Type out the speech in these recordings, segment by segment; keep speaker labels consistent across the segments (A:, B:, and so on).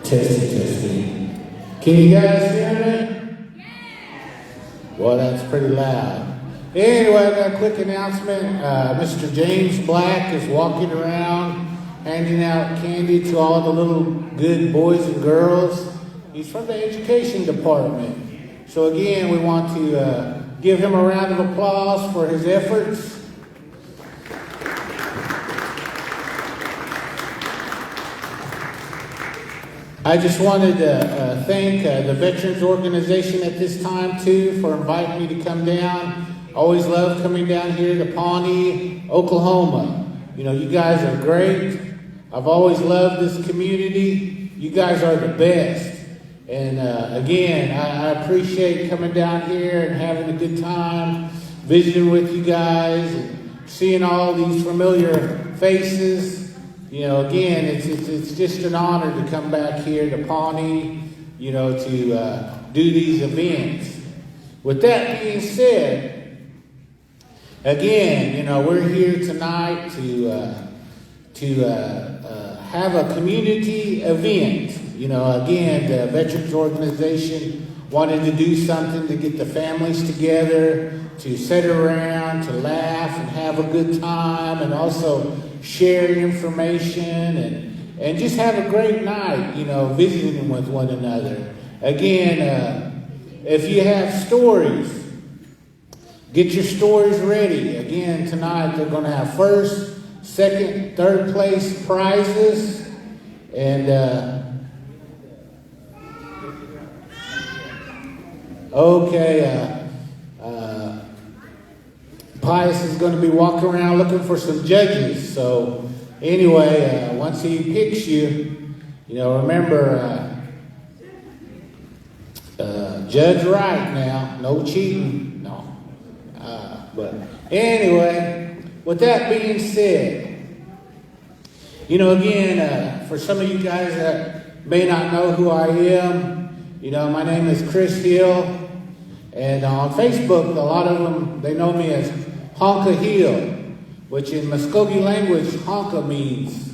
A: Testing. Can you guys hear me? Well, that's pretty loud. Anyway, I got a quick announcement. Mr. James Black is walking around handing out candy to all the little good boys and girls. He's from the education department. So again, we want to give him a round of applause for his efforts. I just wanted to thank the Veterans Organization at this time, too, for inviting me to come down. I always love coming down here to Pawnee, Oklahoma. You know, you guys are great. I've always loved this community. You guys are the best. And again, I appreciate coming down here and having a good time, visiting with you guys, and seeing all these familiar faces. You know, again, it's just an honor to come back here to Pawnee, you know, to do these events. With that being said, again, you know, we're here tonight to have a community event. You know, again, the Veterans Organization wanted to do something to get the families together, to sit around, to laugh and have a good time, and also share information and just have a great night, you know, visiting with one another. Again, if you have stories, get your stories ready. Again, tonight they're going to have first, second, third place prizes. And Pius is going to be walking around looking for some judges. So anyway, once he picks you, you know, remember, judge right now. No cheating. No. But anyway, with that being said, you know, again, for some of you guys that may not know who I am, you know, my name is Chris Hill. And on Facebook, a lot of them, they know me as Honka Hill, which in Muskogee language, Honka means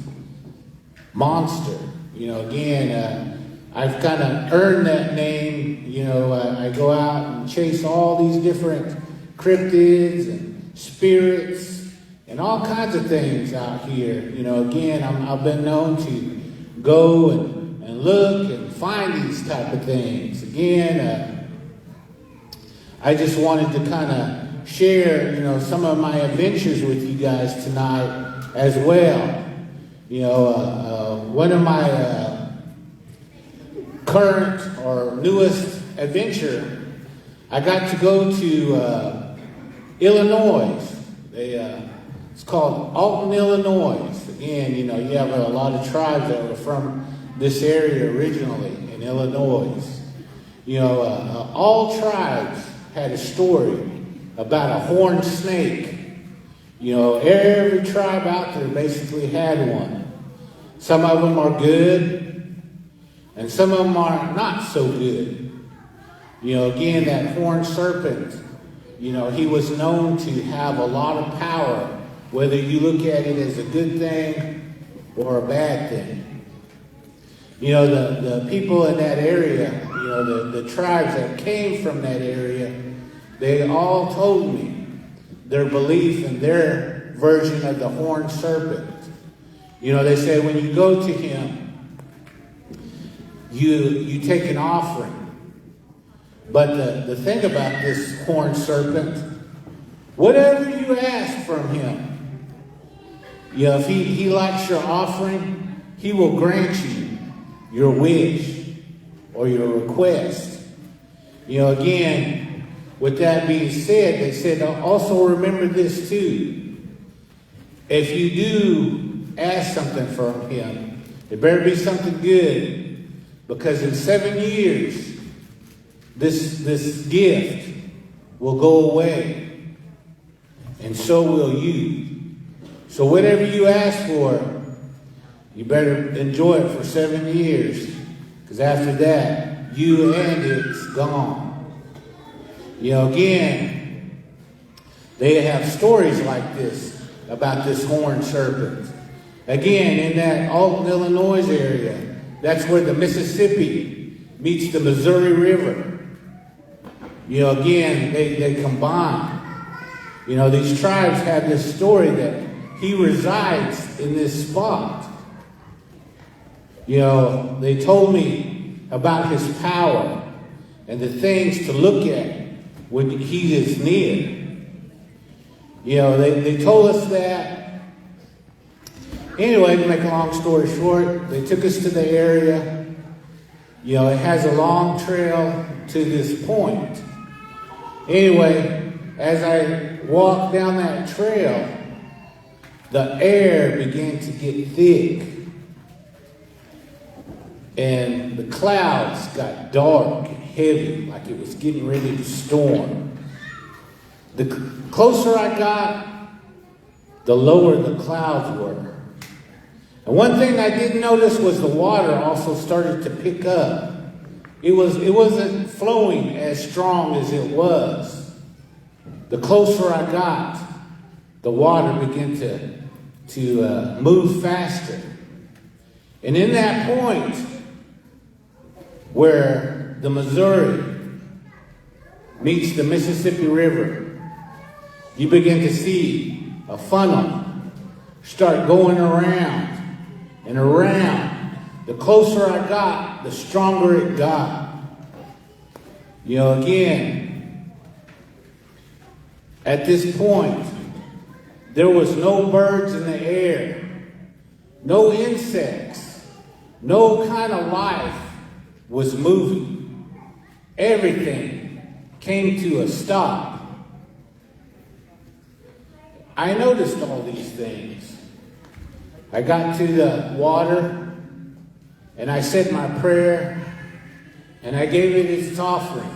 A: monster. You know, again, I've kind of earned that name. You know, I go out and chase all these different cryptids and spirits and all kinds of things out here. You know, again, I've been known to go and look and find these type of things. Again, I just wanted to kind of share, you know, some of my adventures with you guys tonight as well. You know, one of my current or newest adventure, I got to go to Illinois. It's called Alton, Illinois. Again, you know, you have a lot of tribes that were from this area originally in Illinois. You know, all tribes had a story about a horned snake. You know, every tribe out there basically had one. Some of them are good, and some of them are not so good. You know, again, that horned serpent, you know, he was known to have a lot of power, whether you look at it as a good thing or a bad thing. You know, the people in that area, you know, the tribes that came from that area, they all told me their belief in their version of the horned serpent. You know, they said when you go to him, you take an offering. But the thing about this horned serpent, whatever you ask from him, you know, if he likes your offering, he will grant you your wish or your request. You know, again, with that being said, they said, also remember this too. If you do ask something from him, it better be something good, because in 7 years, this gift will go away, and so will you. So whatever you ask for, you better enjoy it for 7 years, because after that, you and it's gone. You know, again, they have stories like this about this horned serpent. Again, in that Alton, Illinois area, that's where the Mississippi meets the Missouri River. Again, they combine. These tribes have this story that he resides in this spot. They told me about his power and the things to look at when he is near. They told us that. Anyway, to make a long story short, they took us to the area. It has a long trail to this point. Anyway, as I walked down that trail, the air began to get thick. And the clouds got dark and heavy, like it was getting ready to storm. The closer I got, the lower the clouds were. And one thing I did notice was the water also started to pick up. It wasn't flowing as strong as it was. The closer I got, the water began to move faster. And in that point where the Missouri meets the Mississippi River, you begin to see a funnel start going around and around. The closer I got, the stronger it got. Again, at this point, there was no birds in the air, no insects, no kind of life was moving. Everything came to a stop. I noticed all these things. I got to the water, and I said my prayer, and I gave it its offering.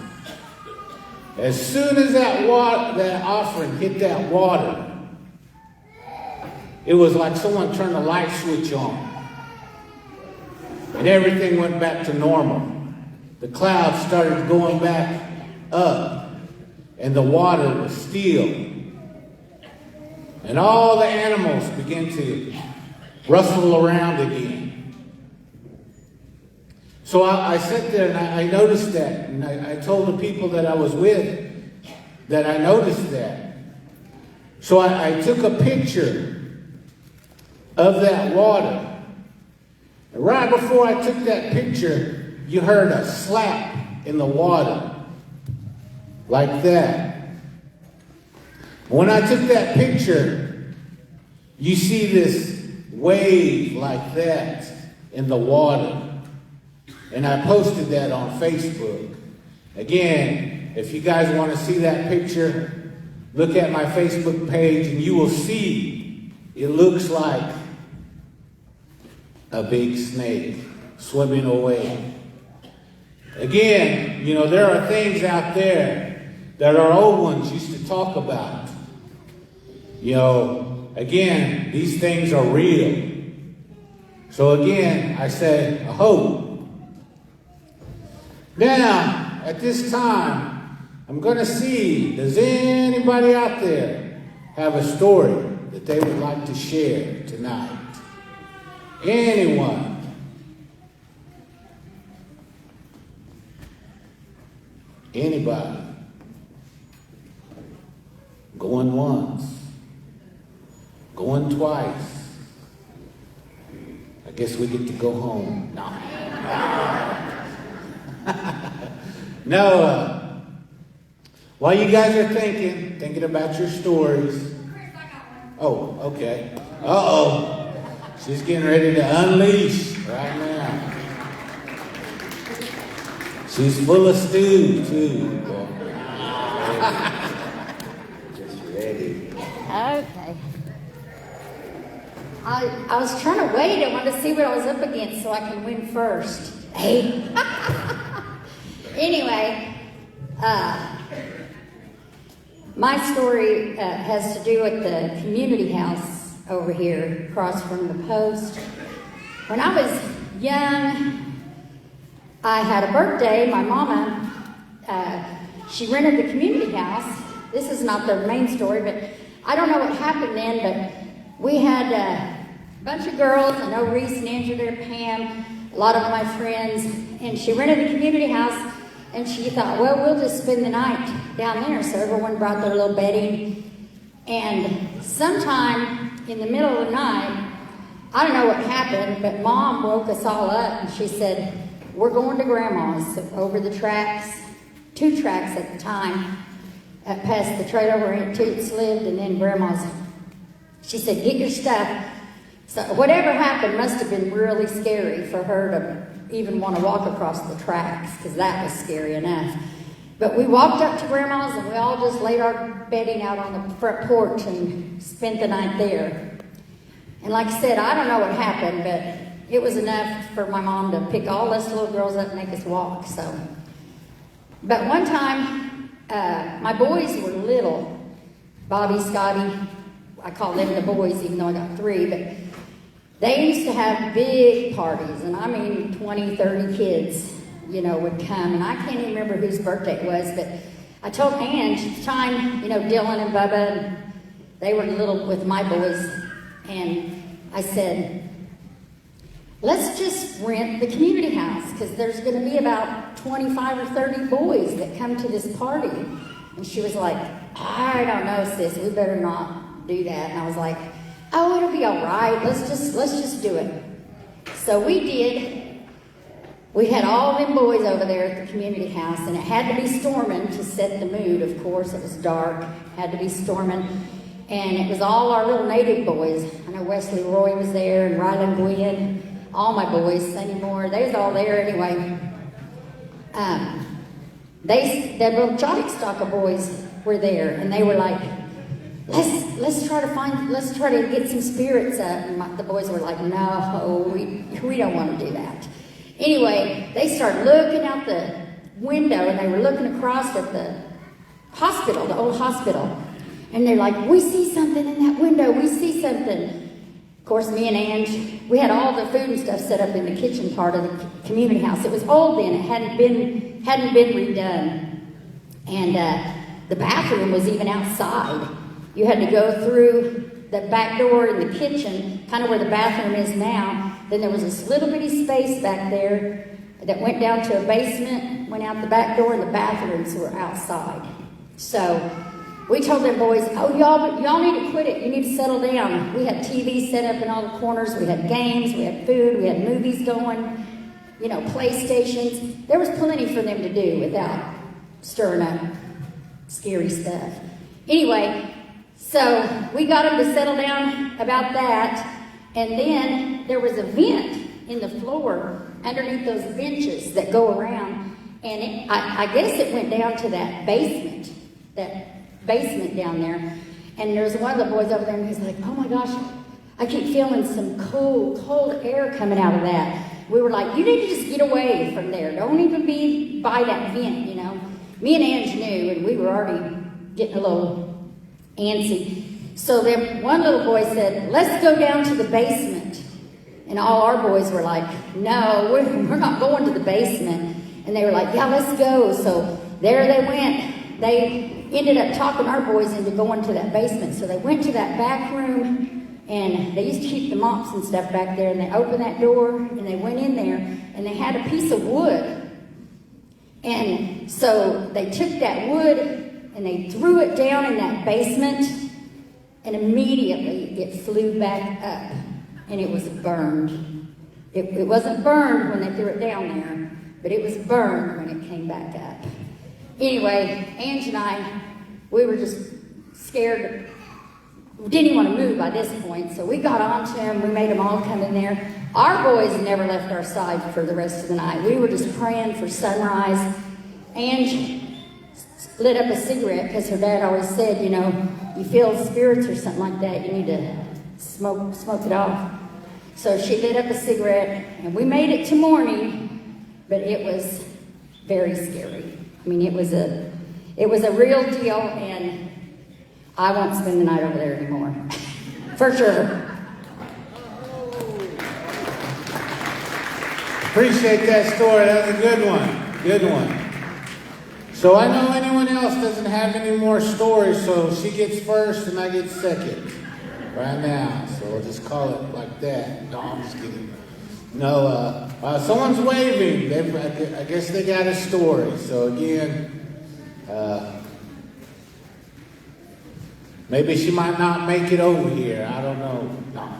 A: As soon as that offering hit that water, it was like someone turned a light switch on, and everything went back to normal. The clouds started going back up, and the water was still. And all the animals began to rustle around again. So I sat there and I noticed that. And I told the people that I was with that I noticed that. So I took a picture of that water. And right before I took that picture, you heard a slap in the water. Like that. When I took that picture, you see this wave like that in the water. And I posted that on Facebook. Again, if you guys want to see that picture, look at my Facebook page and you will see it looks like a big snake swimming away. Again, there are things out there that our old ones used to talk about. Again, these things are real. So again, I say, a hope. Now, at this time, I'm going to see, does anybody out there have a story that they would like to share tonight? Anyone? Anybody? Going once. Going twice. I guess we get to go home. No. No. While you guys are thinking about your stories. Oh, okay. Uh-oh. She's getting ready to unleash right now. She's full of stew, too. Just ready.
B: Okay. I was trying to wait. I wanted to see what I was up against so I can win first. Hey. Anyway, my story has to do with the community house over here across from the post. When I was young, I had a birthday. My mama, she rented the community house. This is not the main story, but I don't know what happened then, but we had a bunch of girls. I know Reese and Andrew there, Pam, a lot of my friends, and she rented the community house, and she thought, well, we'll just spend the night down there. So everyone brought their little bedding, and sometime in the middle of the night, I don't know what happened, but Mom woke us all up, and she said, we're going to Grandma's over the tracks, 2 tracks at the time, past the trailer where Aunt Toots lived, and then Grandma's. She said, get your stuff. So whatever happened must have been really scary for her to even want to walk across the tracks, because that was scary enough. But we walked up to Grandma's, and we all just laid our bedding out on the front porch and spent the night there. And like I said, I don't know what happened, but it was enough for my mom to pick all us little girls up and make us walk. So, but one time, my boys were little. Bobby, Scotty, I call them the boys, even though I got 3, but they used to have big parties, and I mean 20, 30 kids, would come, and I can't even remember whose birthday it was, but I told Ange at the time, Dylan and Bubba, and they were little with my boys, and I said, let's just rent the community house, because there's going to be about 25 or 30 boys that come to this party. And she was like, I don't know, sis, we better not do that. And I was like, oh, it'll be all right. Let's just do it. So we did. We had all them boys over there at the community house, and it had to be storming to set the mood, of course. It was dark, had to be storming. And it was all our little native boys. I know Wesley Roy was there, and Ryland Gwynn, all my boys, Sonny Moore, they was all there anyway. The little Johnny Stock of boys were there, and they were like, let's try to get some spirits up. And the boys were like, no, we don't want to do that. Anyway, they started looking out the window, and they were looking across at the hospital, the old hospital. And they're like, we see something in that window, we see something. Of course, me and Ange, we had all the food and stuff set up in the kitchen part of the community house. It was old then, it hadn't been redone. And the bathroom was even outside. You had to go through the back door in the kitchen, kind of where the bathroom is now. Then there was this little bitty space back there that went down to a basement, went out the back door, and the bathrooms were outside. So we told them boys, oh, y'all need to quit it. You need to settle down. We had TVs set up in all the corners. We had games. We had food. We had movies going, PlayStations. There was plenty for them to do without stirring up scary stuff. Anyway, so we got them to settle down about that. And then there was a vent in the floor underneath those benches that go around. And I guess it went down to that basement down there. And there's one of the boys over there, and he's like, oh my gosh, I keep feeling some cold air coming out of that. We were like, you need to just get away from there. Don't even be by that vent, Me and Ange knew, and we were already getting a little antsy. So then one little boy said, let's go down to the basement. And all our boys were like, no, we're not going to the basement. And they were like, yeah, let's go. So there they went. They ended up talking our boys into going to that basement. So they went to that back room, and they used to keep the mops and stuff back there. And they opened that door, and they went in there, and they had a piece of wood. And so they took that wood, and they threw it down in that basement. And immediately it flew back up, and it was burned. It wasn't burned when they threw it down there, but it was burned when it came back up. Anyway, Ange and I, we were just scared. We didn't even want to move by this point, so we got on to them. We made them all come in there. Our boys never left our side for the rest of the night. We were just praying for sunrise. Ange lit up a cigarette because her dad always said, you feel spirits or something like that, you need to smoke it off. So she lit up a cigarette, and we made it to morning, but it was very scary. I mean, it was a real deal, and I won't spend the night over there anymore, for sure.
A: Appreciate that story. That was a good one. Good one. So I know anyone else doesn't have any more stories, so she gets first and I get second right now. So we'll just call it like that. No, I'm just kidding. No, someone's waving. I guess they got a story. So again, maybe she might not make it over here. I don't know. No.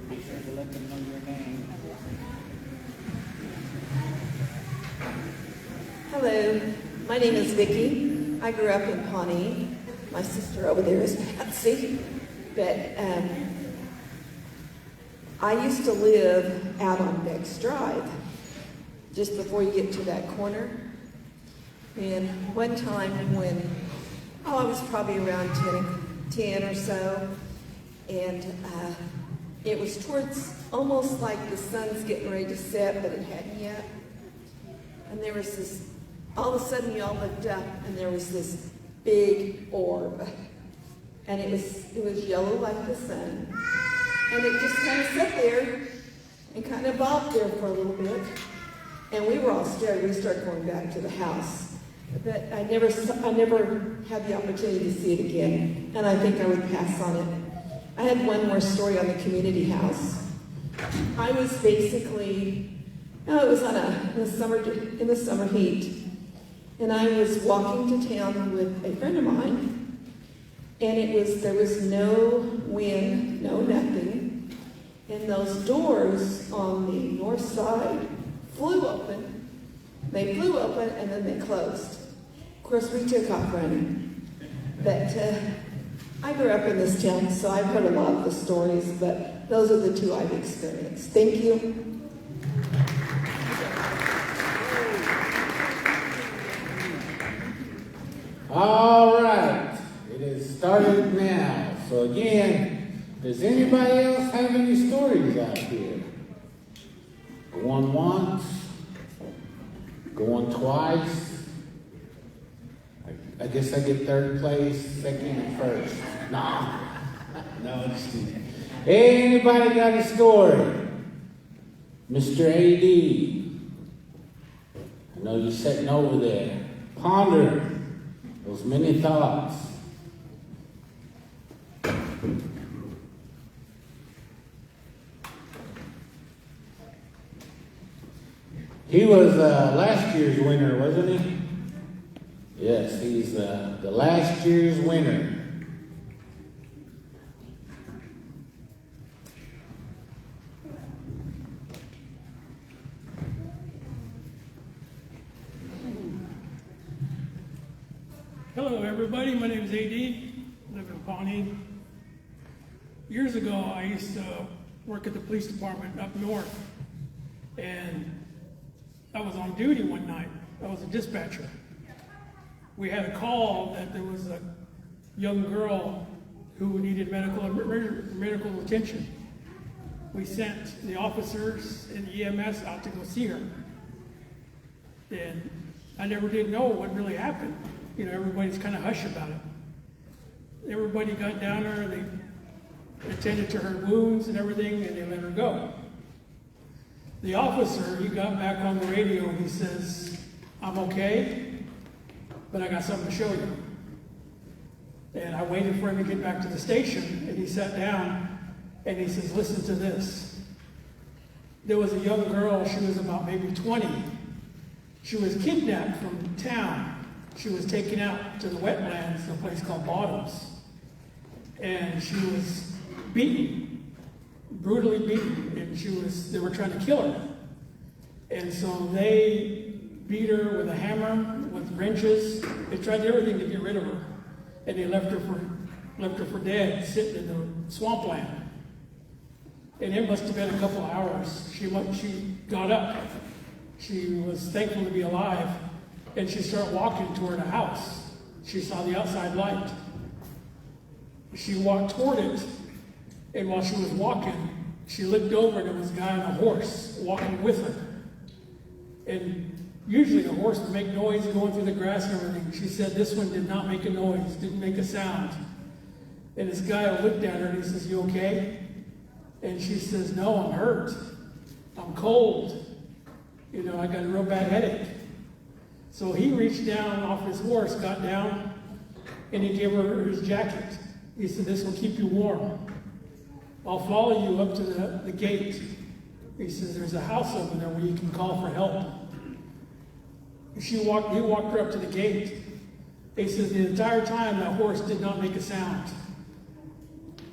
A: Be sure to let them know your name.
C: Hello, my name is Vicki. I grew up in Pawnee. My sister over there is Patsy. But I used to live out on Beck's Drive, just before you get to that corner. And one time when, I was probably around 10 or so, and it was towards almost like the sun's getting ready to set, but it hadn't yet. And there was this, all of a sudden you all looked up and there was this big orb. And it was yellow like the sun. And it just kind of sat there and kind of bobbed there for a little bit. And we were all scared. We started going back to the house. But I never had the opportunity to see it again. And I think I would pass on it. I had one more story on the community house. I was basically, it was in the summer heat. And I was walking to town with a friend of mine. And there was no wind, no nothing. And those doors on the north side flew open. They flew open and then they closed. Of course, we took off running. But I grew up in this town, so I've heard a lot of the stories, but those are the two I've experienced. Thank you.
A: All right. It has started now. So again, does anybody else have any stories out here? Going once, going twice. I guess I get third place, second, and first. No, it's kidding. Anybody got a story? Mr. AD. I know you're sitting over there. Ponder those many thoughts. He was last year's winner, wasn't he? Yes, he's the last year's winner.
D: Hello, everybody. My name is AD. I live in Pawnee. Years ago, I used to work at the police department up north, and I was on duty one night. I was a dispatcher. We had a call that there was a young girl who needed medical attention. We sent the officers and EMS out to go see her. And I never did know what really happened. You know, everybody's kind of hush about it. Everybody got down there, they attended to her wounds and everything, and they let her go. The officer, he got back on the radio and he says, "I'm okay, but I got something to show you." And I waited for him to get back to the station, and he sat down and he says, "Listen to this." There was a young girl, she was about maybe 20. She was kidnapped from town. She was taken out to the wetlands, a place called Bottoms. And she was beaten, brutally beaten, and they were trying to kill her. And so they beat her with a hammer, with wrenches. They tried everything to get rid of her. And they left her for dead, sitting in the swampland. And it must have been a couple of hours. She got up. She was thankful to be alive. And she started walking toward a house. She saw the outside light. She walked toward it, and while she was walking, she looked over and there was a guy on a horse walking with her. And usually a horse would make noise going through the grass and everything. She said this one did not make a noise, didn't make a sound. And this guy looked at her and he says, "You okay?" And she says, "No, I'm hurt. I'm cold. You know, I got a real bad headache." So he reached down off his horse, got down, and he gave her his jacket. He said, "This will keep you warm. I'll follow you up to the gate." He says, "There's a house over there where you can call for help." He walked her up to the gate. He says the entire time that horse did not make a sound.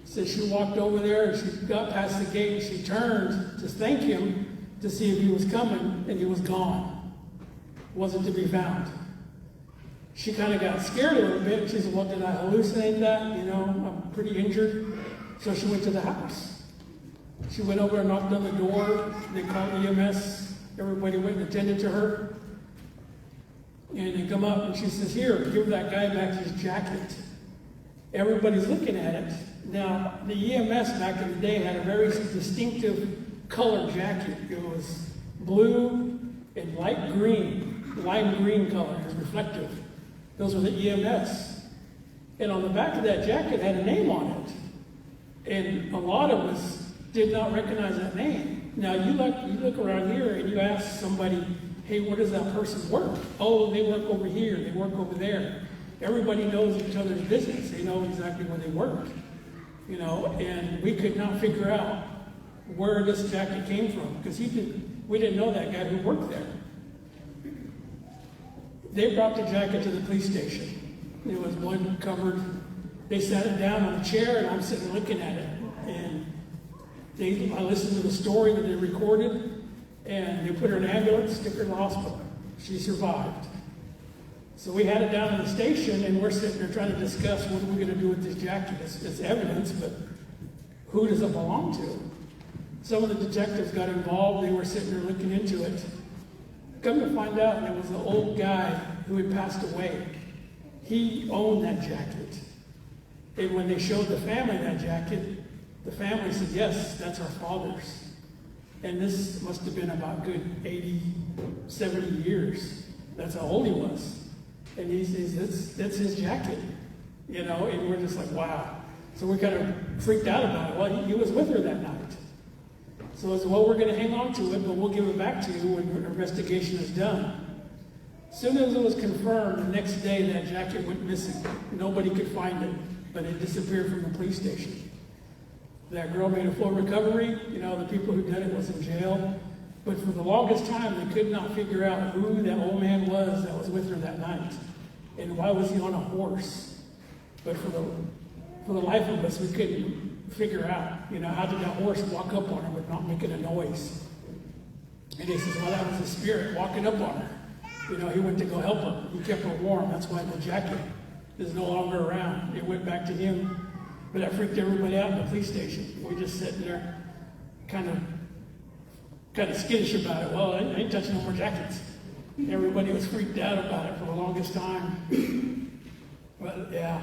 D: He says she walked over there and she got past the gate and she turned to thank him to see if he was coming, and he was gone. Wasn't to be found. She kind of got scared a little bit. She said, "Well, did I hallucinate that? You know, I'm pretty injured." So she went to the house. She went over and knocked on the door. They called EMS. Everybody went and attended to her. And they come up and she says, "Here, give that guy back his jacket." Everybody's looking at it. Now, the EMS back in the day had a very distinctive color jacket. It was blue and light green, lime green color. It was reflective. Those were the EMS. And on the back of that jacket had a name on it. And a lot of us did not recognize that name. Now, you look around here and you ask somebody, "Hey, where does that person work?" "Oh, they work over here, they work over there." Everybody knows each other's business. They know exactly where they work. You know, and we could not figure out where this jacket came from because we didn't know that guy who worked there. They brought the jacket to the police station. It was one covered. They sat it down on a chair, and I'm sitting looking at it. And I listened to the story that they recorded, and they put her in an ambulance, took her to the hospital. She survived. So we had it down in the station, and we're sitting there trying to discuss what are we going to do with this jacket. It's evidence, but who does it belong to? Some of the detectives got involved. They were sitting there looking into it. Come to find out, there was an old guy who had passed away. He owned that jacket. And when they showed the family that jacket, the family said, "Yes, that's our father's." And this must have been about good 80, 70 years. That's how old he was. And he says, that's his jacket. You know, and we're just like, wow. So we kind of freaked out about it. Well, he was with her that night. So I said, "Well, we're going to hang on to it, but we'll give it back to you when the investigation is done." As soon as it was confirmed, the next day that jacket went missing. Nobody could find it, but it disappeared from the police station. That girl made a full recovery. You know, the people who did it was in jail. But for the longest time, they could not figure out who that old man was that was with her that night. And why was he on a horse? But for the life of us, we couldn't figure out, you know, how did that horse walk up on her but not making a noise? And he says, "Well, that was a spirit walking up on her. You know, he went to go help her. He kept her warm. That's why the jacket is no longer around." It went back to him. But that freaked everybody out in the police station. We just sitting there kind of skittish about it. "Well, I ain't touching no more jackets." Everybody was freaked out about it for the longest time. But yeah,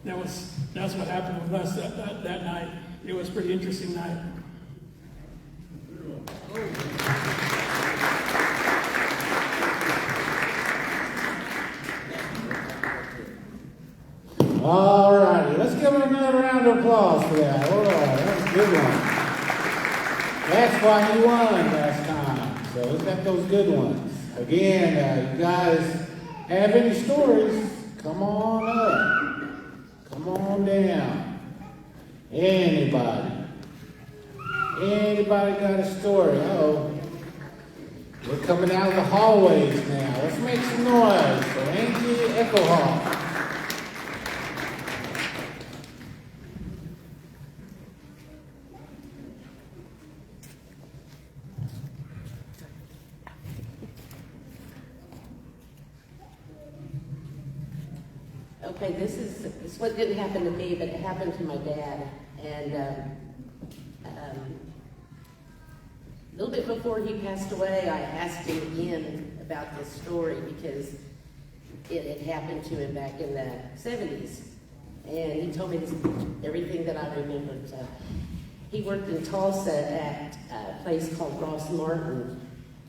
D: that's what happened with us that night. It was a pretty interesting night.
A: All righty, let's give her another round of applause for that. All right, that was a good one. That's why he won last time. So let's get those good ones. Again, you guys have any stories, come on up. Come on down. Anybody got a story? Uh-oh. We're coming out of the hallways now. Let's make some noise for Angie Echohawk.
E: Okay, this is what didn't happen to me, but it happened to my dad. And a little bit before he passed away, I asked him again about this story because it had happened to him back in the 70s. And he told me everything that I remembered. So he worked in Tulsa at a place called Ross Martin,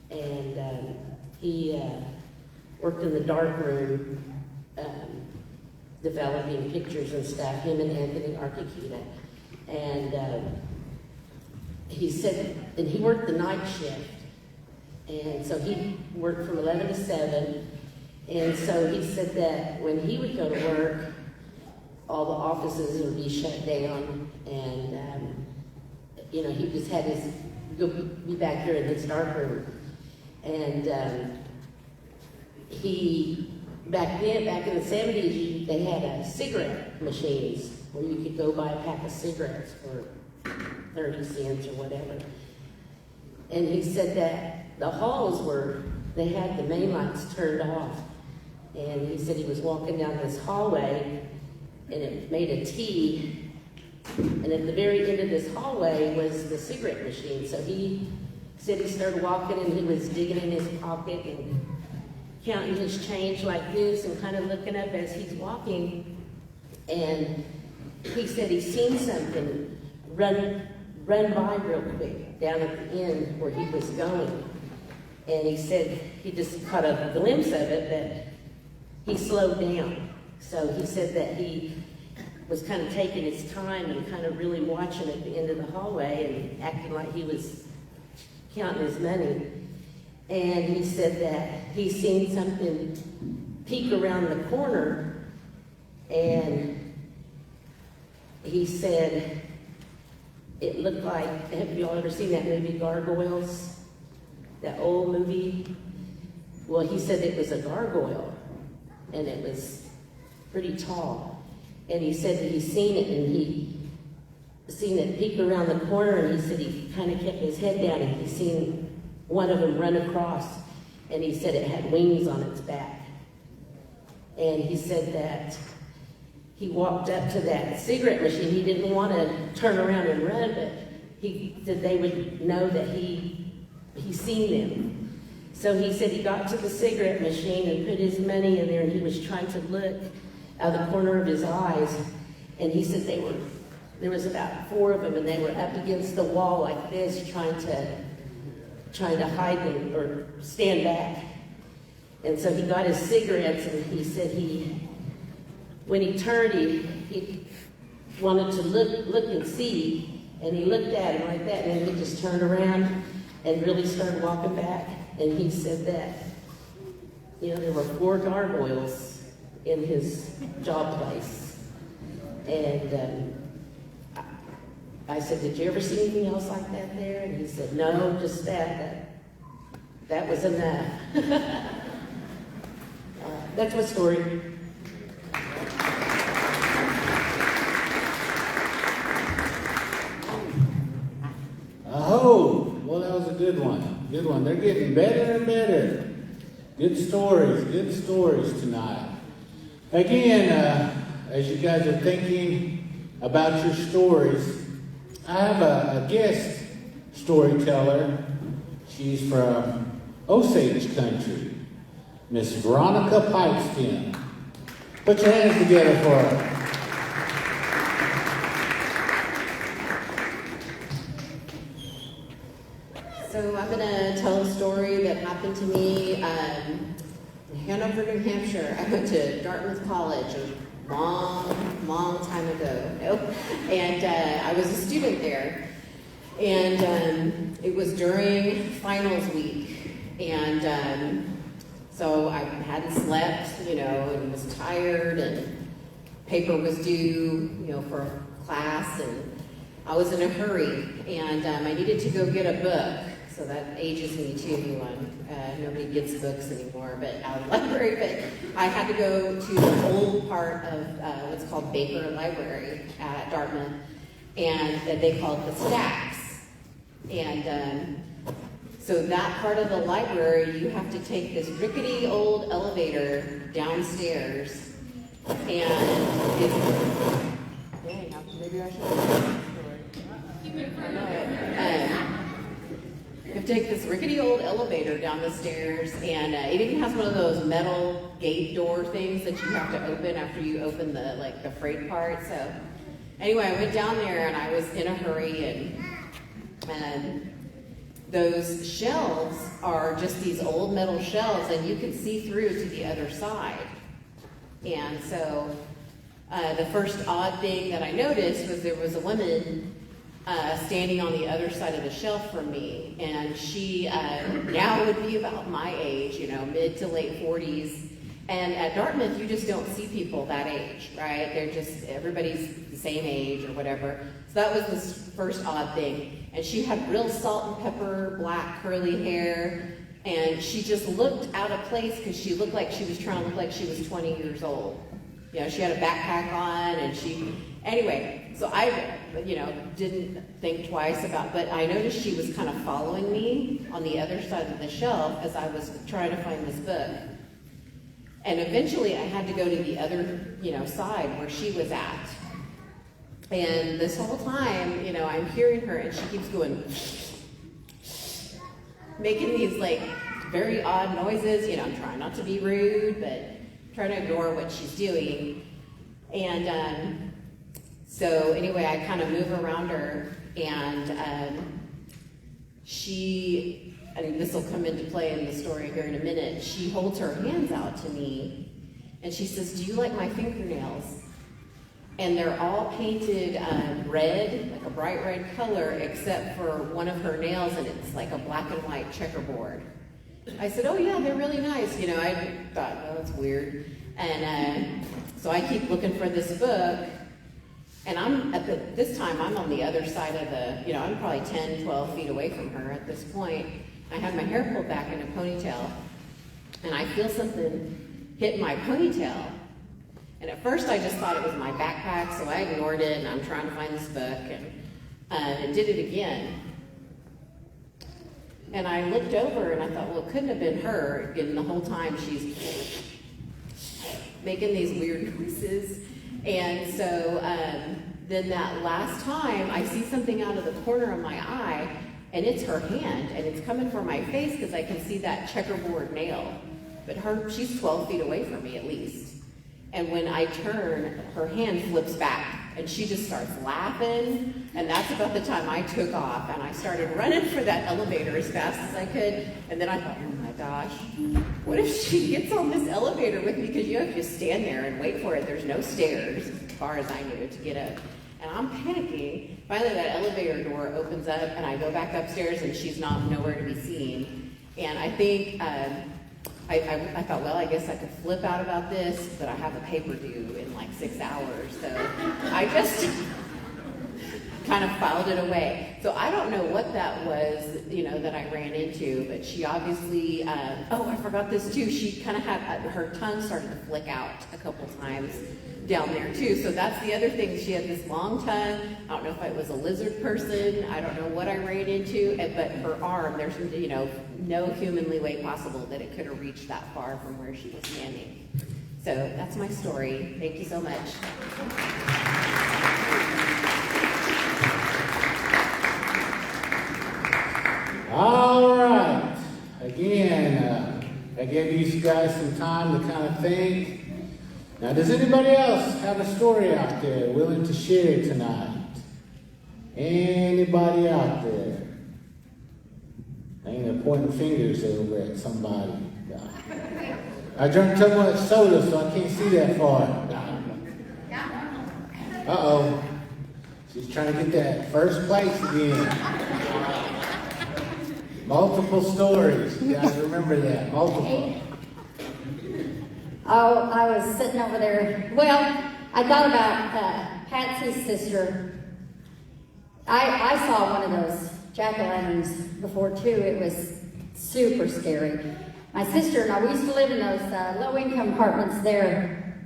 E: and he worked in the dark room, developing pictures and stuff, him and Anthony Archiketa. And he said, and he worked the night shift. And so he worked from 11 to 7, And so he said that when he would go to work, all the offices would be shut down, and he just had his be back here in his dark room. And he back in the 70s, they had cigarette machines where you could go buy a pack of cigarettes for 30 cents or whatever. And he said that the halls they had the main lights turned off. And he said he was walking down this hallway, and it made a T, and at the very end of this hallway was the cigarette machine. So he said he started walking, and he was digging in his pocket and counting his change like this and kind of looking up as he's walking. And he said he seen something run by real quick down at the end where he was going. And he said he just caught a glimpse of it, that he slowed down. So he said that he was kind of taking his time and kind of really watching at the end of the hallway and acting like he was counting his money. And he said that he seen something peek around the corner, and he said it looked like, have you all ever seen that movie Gargoyles? That old movie? Well, he said it was a gargoyle, and it was pretty tall. And he said that he seen it, and he seen it peek around the corner, and he said he kind of kept his head down, and he seen one of them run across, and he said it had wings on its back. And he said that he walked up to that cigarette machine. He didn't want to turn around and run, but he said they would know that he seen them. So he said he got to the cigarette machine and put his money in there, and he was trying to look out of the corner of his eyes. And he said there was about 4 of them, and they were up against the wall like this, trying to hide them or stand back. And so he got his cigarettes, and he said when he turned, he wanted to look and see, and he looked at him like that, and then he just turned around and really started walking back. And he said that, there were 4 gargoyles in his job place. And I said, did you ever see anything else like that there? And he said, no, just that was enough. That's my story.
A: Oh, well, that was a good one. Good one. They're getting better and better. Good stories tonight. Again, as you guys are thinking about your stories, I have a guest storyteller. She's from Osage country, Miss Veronica Pipeskin. Put your hands together for her.
F: So I'm going to tell a story that happened to me in Hanover, New Hampshire. I went to Dartmouth College a long time ago. And I was a student there. And it was during finals week. And so I hadn't slept, and was tired, and paper was due, for class, and I was in a hurry, and I needed to go get a book. So that ages me too. Nobody gets books anymore, but out of the library. But I had to go to the old part of what's called Baker Library at Dartmouth, and they call it the Stacks. And so that part of the library, you have to take this rickety old elevator downstairs, and maybe I should. You have to take this rickety old elevator down the stairs, and it even has one of those metal gate door things that you have to open after you open the freight part. So anyway, I went down there, and I was in a hurry, and those shelves are just these old metal shelves, and you can see through to the other side. And so the first odd thing that I noticed was there was a woman standing on the other side of the shelf from me, and she now would be about my age, mid to late 40s, And at Dartmouth, you just don't see people that age, right? They're just, everybody's the same age or whatever. So that was the first odd thing. And she had real salt and pepper, black curly hair, and she just looked out of place because she looked like she was trying to look like she was 20 years old. You know, she had a backpack on, and anyway, so I, didn't think twice about, but I noticed she was kind of following me on the other side of the shelf as I was trying to find this book. And eventually I had to go to the other, side where she was at. And this whole time, I'm hearing her and she keeps going, making these like very odd noises. I'm trying not to be rude, but trying to ignore what she's doing. And so anyway, I kind of move around her, and this will come into play in the story here in a minute. She holds her hands out to me, and she says, "Do you like my fingernails?" And they're all painted red, like a bright red color, except for one of her nails, and it's like a black and white checkerboard. I said, "Oh yeah, they're really nice." I thought, "Oh, that's weird." And so I keep looking for this book, and this time I'm on the other side of I'm probably 10, 12 feet away from her at this point. I have my hair pulled back in a ponytail, and I feel something hit my ponytail. And at first I just thought it was my backpack, so I ignored it, and I'm trying to find this book, and it did it again. And I looked over, and I thought, well, it couldn't have been her, and the whole time she's making these weird noises. And so then that last time, I see something out of the corner of my eye, and it's her hand, and it's coming for my face because I can see that checkerboard nail. But she's 12 feet away from me at least. And when I turn, her hand flips back, and she just starts laughing. And that's about the time I took off, and I started running for that elevator as fast as I could. And then I thought, oh my gosh, what if she gets on this elevator with me? Because you have to just stand there and wait for it. There's no stairs, as far as I knew, to get up. And I'm panicking. Finally, that elevator door opens up, and I go back upstairs, and she's nowhere to be seen. And I think I thought, well, I guess I could flip out about this, but I have a paper due in like 6 hours. So I just kind of filed it away. So I don't know what that was, that I ran into, but she obviously, I forgot this too. She kind of had, her tongue started to flick out a couple times down there too. So that's the other thing. She had this long tongue. I don't know if it was a lizard person. I don't know what I ran into, but her arm, there's, no humanly way possible that it could have reached that far from where she was standing. So that's my story. Thank you so much.
A: All right. Again, I gave you guys some time to kind of think. Now, does anybody else have a story out there willing to share tonight? Anybody out there? I ain't pointing fingers over at somebody. I drank too much soda, so I can't see that far. Uh-oh. She's trying to get that first place again. Multiple stories. You guys remember that? Multiple.
B: Oh, I was sitting over there. Well, I thought about Patsy's sister. I saw one of those jack-o'-lanterns before too. It was super scary. My sister and I, we used to live in those low-income apartments there,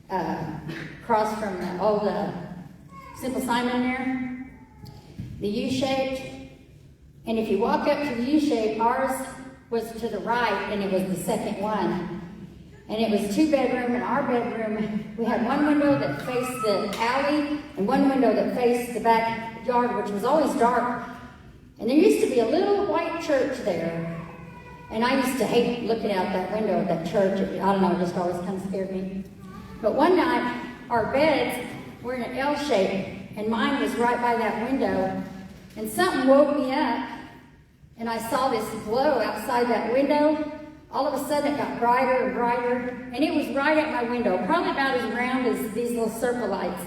B: across from the old Simple Simon there, the U-shaped. And if you walk up to the U-shape, ours was to the right, and it was the second one. And it was 2-bedroom, and our bedroom, we had one window that faced the alley, and one window that faced the backyard, which was always dark. And there used to be a little white church there. And I used to hate looking out that window of that church. I don't know, it just always kind of scared me. But one night, our beds were in an L shape, and mine was right by that window. And something woke me up, and I saw this glow outside that window. All of a sudden, it got brighter and brighter, and it was right at my window, probably about as round as these little circle lights.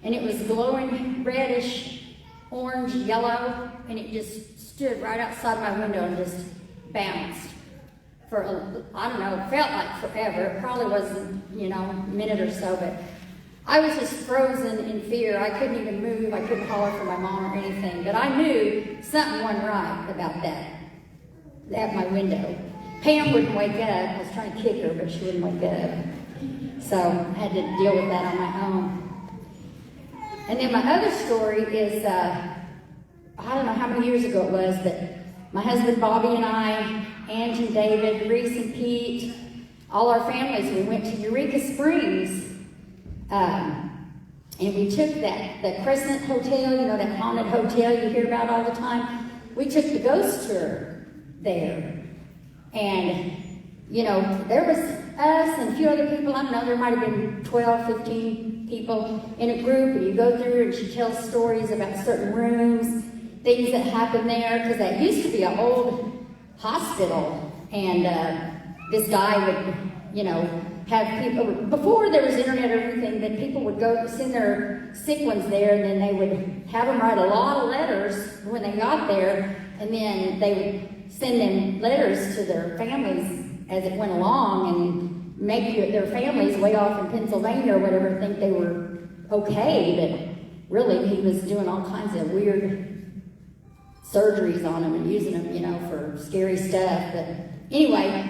B: And it was glowing reddish, orange, yellow, and it just stood right outside my window and just bounced. for, I don't know, it felt like forever. It probably wasn't, a minute or so, but I was just frozen in fear. I couldn't even move. I couldn't holler for my mom or anything. But I knew something wasn't right about that at my window. Pam wouldn't wake up. I was trying to kick her, but she wouldn't wake up. So I had to deal with that on my own. And then my other story is, I don't know how many years ago it was, but my husband Bobby and I, Angie and David, Reese and Pete, all our families, we went to Eureka Springs. And we took the Crescent Hotel, that haunted hotel you hear about all the time. We took the ghost tour there. And, there was us and a few other people. I don't know, there might have been 12, 15 people in a group. And you go through and she tells stories about certain rooms, things that happened there. Because that used to be an old hospital. And this guy would, have people, before there was internet or everything, that people would go send their sick ones there, and then they would have them write a lot of letters when they got there, and then they would send them letters to their families as it went along, and make their families way off in Pennsylvania or whatever think they were okay, but really he was doing all kinds of weird surgeries on them and using them, for scary stuff. But anyway,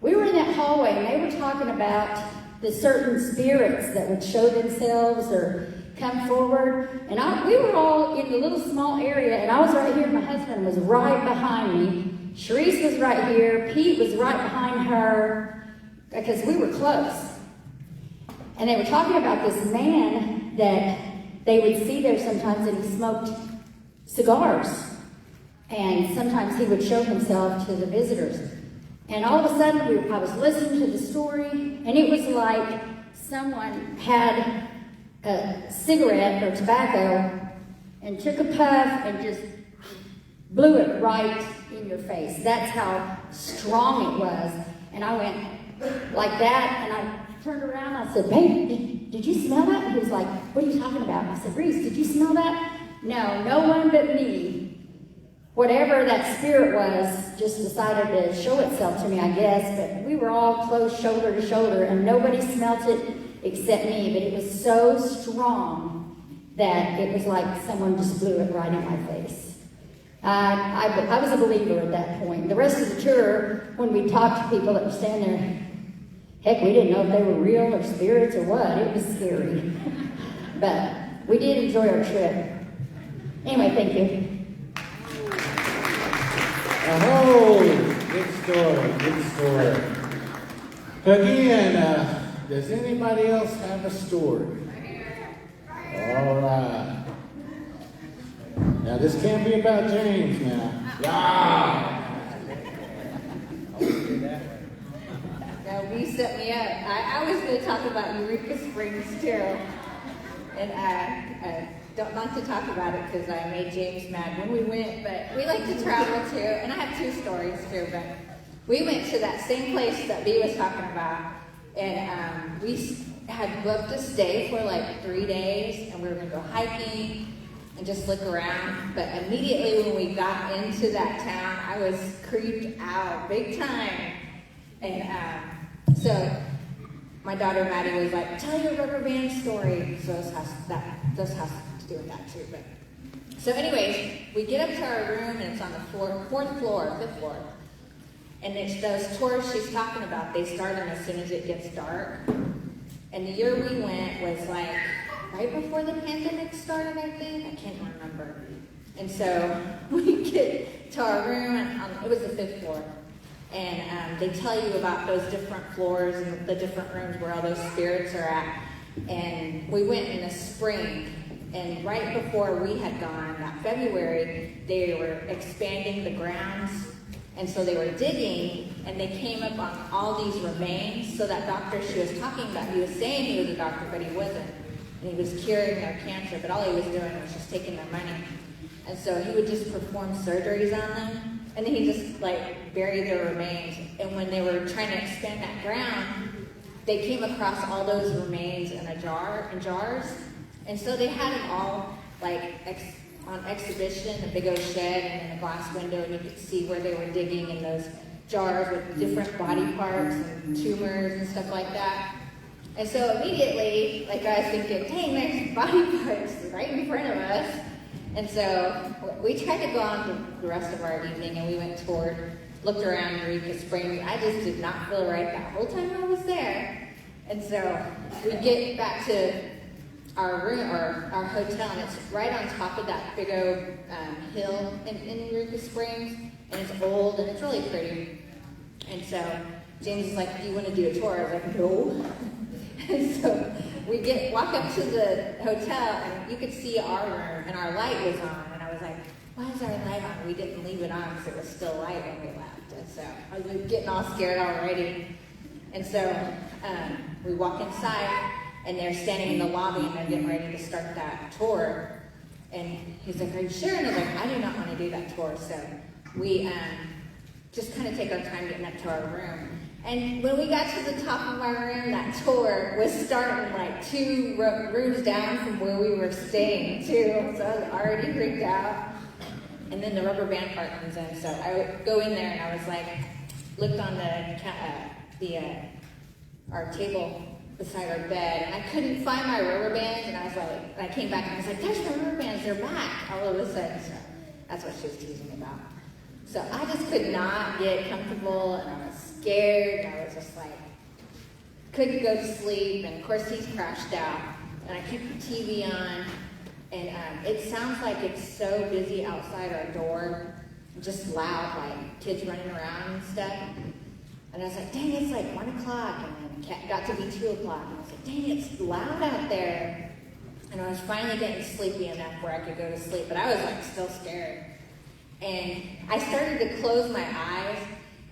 B: we were in that hallway, and they were talking about the certain spirits that would show themselves or come forward. And we were all in the little small area, and I was right here. My husband was right behind me. Sharice was right here. Pete was right behind her, because we were close. And they were talking about this man that they would see there sometimes, and he smoked cigars. And sometimes he would show himself to the visitors. And all of a sudden, I was listening to the story, and it was like someone had a cigarette or tobacco and took a puff and just blew it right in your face. That's how strong it was. And I went like that, and I turned around, and I said, "Babe, did you smell that?" And he was like, "What are you talking about?" And I said, "Reese, did you smell that?" No, no one but me. Whatever that spirit was just decided to show itself to me, I guess. But we were all close shoulder to shoulder, and nobody smelt it except me. But it was so strong that it was like someone just blew it right in my face. I was a believer at that point. The rest of the tour, when we talked to people that were standing there, heck, we didn't know if they were real or spirits or what. It was scary. But we did enjoy our trip. Anyway, thank you.
A: Oh, good story. Again, does anybody else have a story? All right. Now, this can't be about James now. Yeah.
G: No, you set me up. I was going to talk about Eureka Springs too. And I don't like to talk about it because I made James mad when we went, but we like to travel too. And I have two stories too, but we went to that same place that Bea was talking about. And we had booked a stay for like 3 days, and we were going to go hiking and just look around. But immediately when we got into that town, I was creeped out big time. And so my daughter Maddie was like, "Tell your rubber band story." So this has to do with that too. But so anyways, we get up to our room, and it's on the fifth floor. And it's those tours she's talking about, they start them as soon as it gets dark. And the year we went was like right before the pandemic started, I think. I can't remember. And so we get to our room, and it was the 5th floor. And they tell you about those different floors and the different rooms where all those spirits are at. And we went in the spring, and right before we had gone, that February, they were expanding the grounds. And so they were digging, and they came up on all these remains. So that doctor she was talking about, he was saying he was a doctor, but he wasn't. And he was curing their cancer, but all he was doing was just taking their money. And so he would just perform surgeries on them, and then he just like buried their remains. And when they were trying to expand that ground, they came across all those remains in jars. And so they had them all like on exhibition, a big old shed and in a glass window, and you could see where they were digging in those jars with different body parts and tumors and stuff like that. And so immediately, like I was thinking, dang, there's body parts right in front of us. And so we tried to go on the rest of our evening, and we went toward, looked around Eureka Springs. I just did not feel right that whole time I was there. And so we get back to our room, or our hotel, and it's right on top of that big old hill in Eureka Springs, and it's old, and it's really pretty. And so James is like, do you want to do a tour? I was like, no. And so we walk up to the hotel, and you could see our room, and our light was on. And I was like, why is our light on? We didn't leave it on because it was still light when we left. And so I was like, getting all scared already. And so we walk inside, and they're standing in the lobby, and they're getting ready to start that tour. And he's like, are you sure? And I was like, I do not want to do that tour. So we just kind of take our time getting up to our room. And when we got to the top of our room, that tour was starting like 2 rooms down from where we were staying too. So I was already freaked out. And then the rubber band part comes in. So I would go in there, and I was like, looked on our table beside our bed, and I couldn't find my rubber bands. And I was like, and I came back and I was like, there's my rubber bands, they're back all of a sudden. So that's what she was teasing me about. So I just could not get comfortable, and I was scared, and I was just like, couldn't go to sleep, and of course he's crashed out, and I keep the TV on, and it sounds like it's so busy outside our door, just loud, like kids running around and stuff, and I was like, dang, it's like 1 o'clock, and then it got to be 2 o'clock, and I was like, dang, it's loud out there, and I was finally getting sleepy enough where I could go to sleep, but I was like still scared. And I started to close my eyes,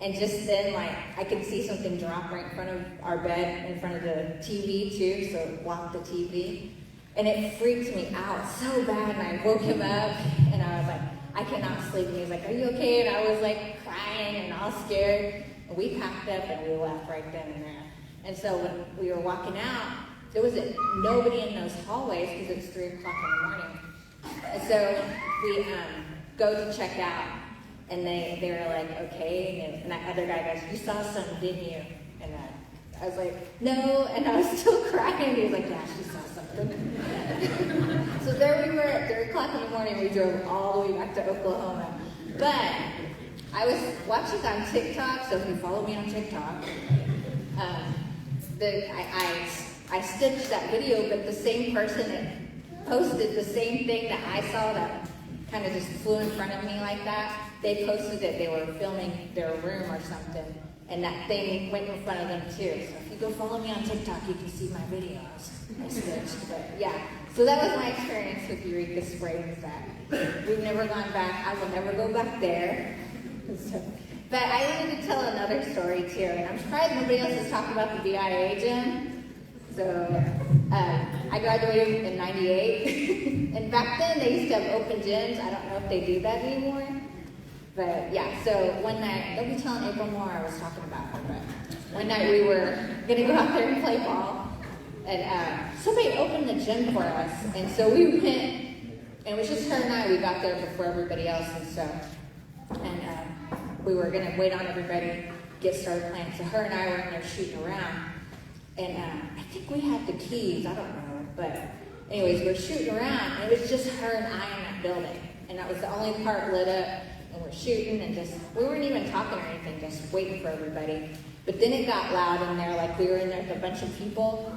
G: and just then, like, I could see something drop right in front of our bed, in front of the TV too, so it blocked the TV. And it freaked me out so bad, and I woke him up, and I was like, I cannot sleep. And he was like, are you okay? And I was like crying and all scared. And we packed up and we left right then and there. And so when we were walking out, there was nobody in those hallways because it's 3 o'clock in the morning. And so we go to check out, and they were like, okay, and that other guy goes, you saw something, didn't you? And I was like, no, and I was still crying. He was like, yeah, she saw something. So there we were at 3 o'clock in the morning. We drove all the way back to Oklahoma. But I was watching on TikTok, so if you follow me on TikTok, I stitched that video, but the same person that posted the same thing that I saw that kind of just flew in front of me like that, they posted that they were filming their room or something, and that thing went in front of them too. So if you go follow me on TikTok, you can see my videos. I stitched, but yeah. So that was my experience with Eureka Springs. That we've never gone back. I will never go back there. So, but I wanted to tell another story too, and I'm surprised nobody else is talking about the BIA gym. So I graduated in ¡98, and back then they used to have open gyms. I don't know if they do that anymore, but yeah. So one night, don't be telling April more I was talking about her, but one night we were gonna go out there and play ball, and somebody opened the gym for us, and so we went, and it was just her and I. We got there before everybody else, and so we were gonna wait on everybody, get started playing. So her and I were in there shooting around. And I think we had the keys, I don't know, but anyways, we're shooting around, and it was just her and I in that building, and that was the only part lit up, and we're shooting, and we weren't even talking or anything, just waiting for everybody. But then it got loud in there, like we were in there with a bunch of people,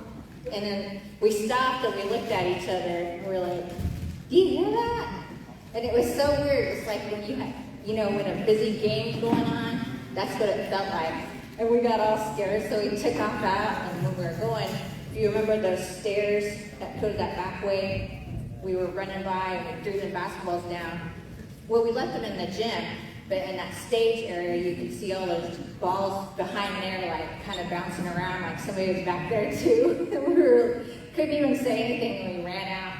G: and then we stopped, and we looked at each other, and we were like, do you hear that? And it was so weird. It's like when you had, when a busy game's going on, that's what it felt like. And we got all scared, so we took off out, and when we were going, if you remember those stairs that go that back way, we were running by, and we threw the basketballs down. Well, we left them in the gym, but in that stage area, you could see all those balls behind there, like, kind of bouncing around, like somebody was back there, too. And we couldn't even say anything, and we ran out.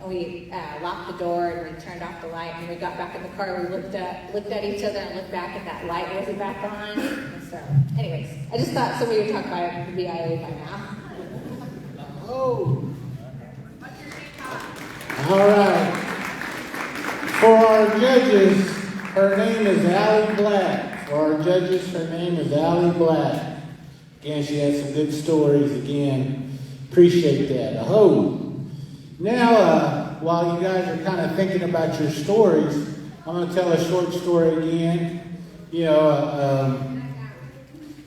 G: And we locked the door, and we turned off the light, and we got back in the car. We looked at each other and looked back, and that light wasn't back on. And so, anyways, I just thought somebody would talk about the BIA by now.
A: Oh. All right. For our judges, her name is Allie Black. for our judges. Her name is Allie Black. Again, she had some good stories. Again, appreciate that. Now, while you guys are kind of thinking about your stories, I'm going to tell a short story again. You know,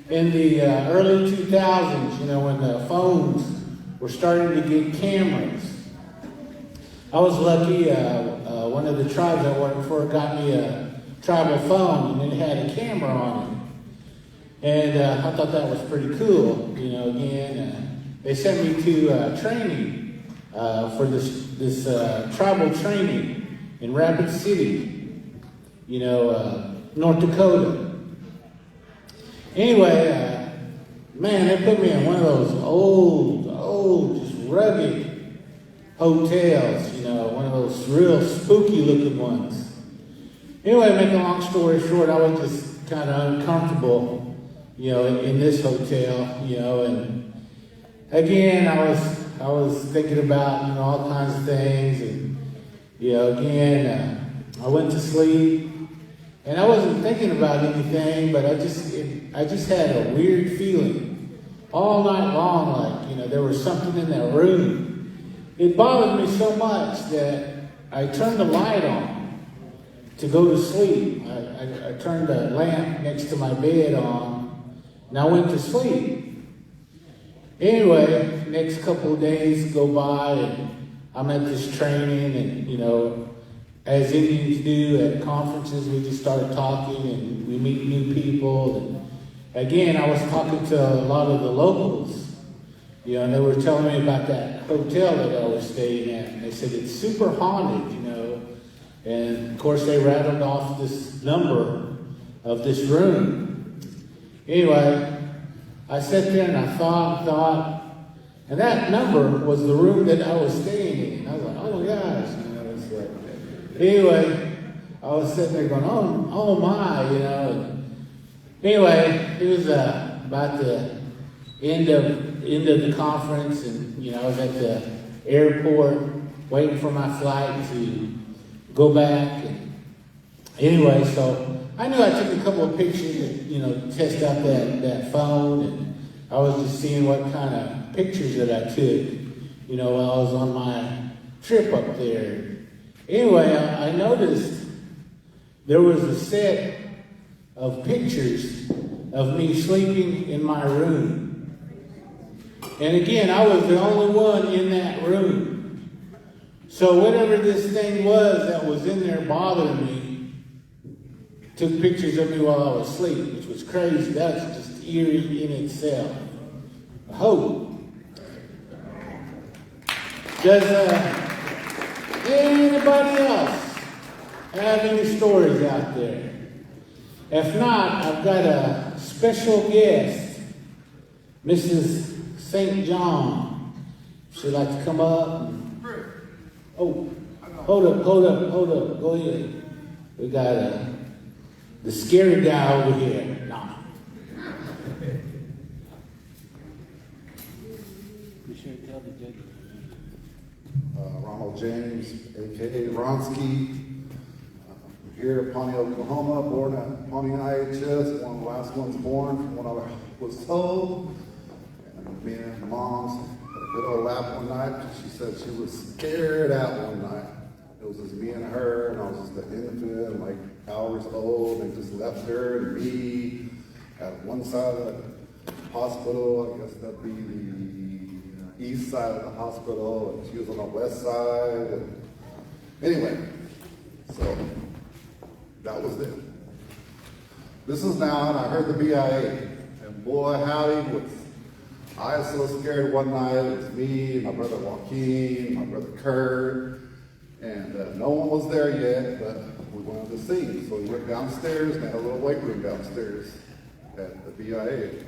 A: in the early 2000s, you know, when the phones were starting to get cameras, I was lucky. One of the tribes I worked for got me a tribal phone, and it had a camera on it. And I thought that was pretty cool. You know, again, they sent me to training for this tribal training in Rapid City, you know, North Dakota. Anyway, man, they put me in one of those old, just rugged hotels, you know, one of those real spooky looking ones. Anyway, make a long story short, I was just kind of uncomfortable, you know, in this hotel, you know, and again, I was thinking about, you know, all kinds of things, and, you know, again, I went to sleep, and I wasn't thinking about anything, but I just had a weird feeling all night long, like, you know, there was something in that room. It bothered me so much that I turned the light on to go to sleep. I turned the lamp next to my bed on, and I went to sleep. Anyway, next couple of days go by, and I'm at this training, and, you know, as Indians do at conferences, we just started talking, and we meet new people. And again, I was talking to a lot of the locals. You know, and they were telling me about that hotel that I was staying at. And they said it's super haunted, you know. And of course, they rattled off this number of this room. Anyway, I sat there and I thought, and that number was the room that I was staying in. I was like, oh my gosh, you know. It's like, anyway, I was sitting there going, oh my, you know. And anyway, it was about the end of the conference, and, you know, I was at the airport waiting for my flight to go back. And anyway, so I knew I took a couple of pictures to, you know, test out that phone, and I was just seeing what kind of pictures that I took, you know, while I was on my trip up there. Anyway, I noticed there was a set of pictures of me sleeping in my room. And again, I was the only one in that room. So whatever this thing was that was in there bothering me, took pictures of me while I was asleep, which was crazy. That's just eerie in itself. I hope. Does anybody else have any stories out there? If not, I've got a special guest, Mrs. St. John. She'd like to come up. Oh, hold up. Go ahead. We got the scary guy over here. No. Be sure to tell the judge.
H: Ronald James, a.k.a. Ronsky. Here at Pawnee, Oklahoma, born at Pawnee IHS, one of the last ones born from what I was told. And me and Mom's had a good old laugh one night. She said she was scared out one night. It was just me and her, and I was just an infant, like hours old, and just left her and me at one side of the hospital. I guess that'd be the east side of the hospital, and she was on the west side. And anyway, so that was it. This is now, and I heard the BIA, and boy, howdy, I was so scared one night. It was me, my brother Joaquin, my brother Kurt, and no one was there yet, but we wanted to see. So we went downstairs, and they had a little weight room downstairs at the BIA,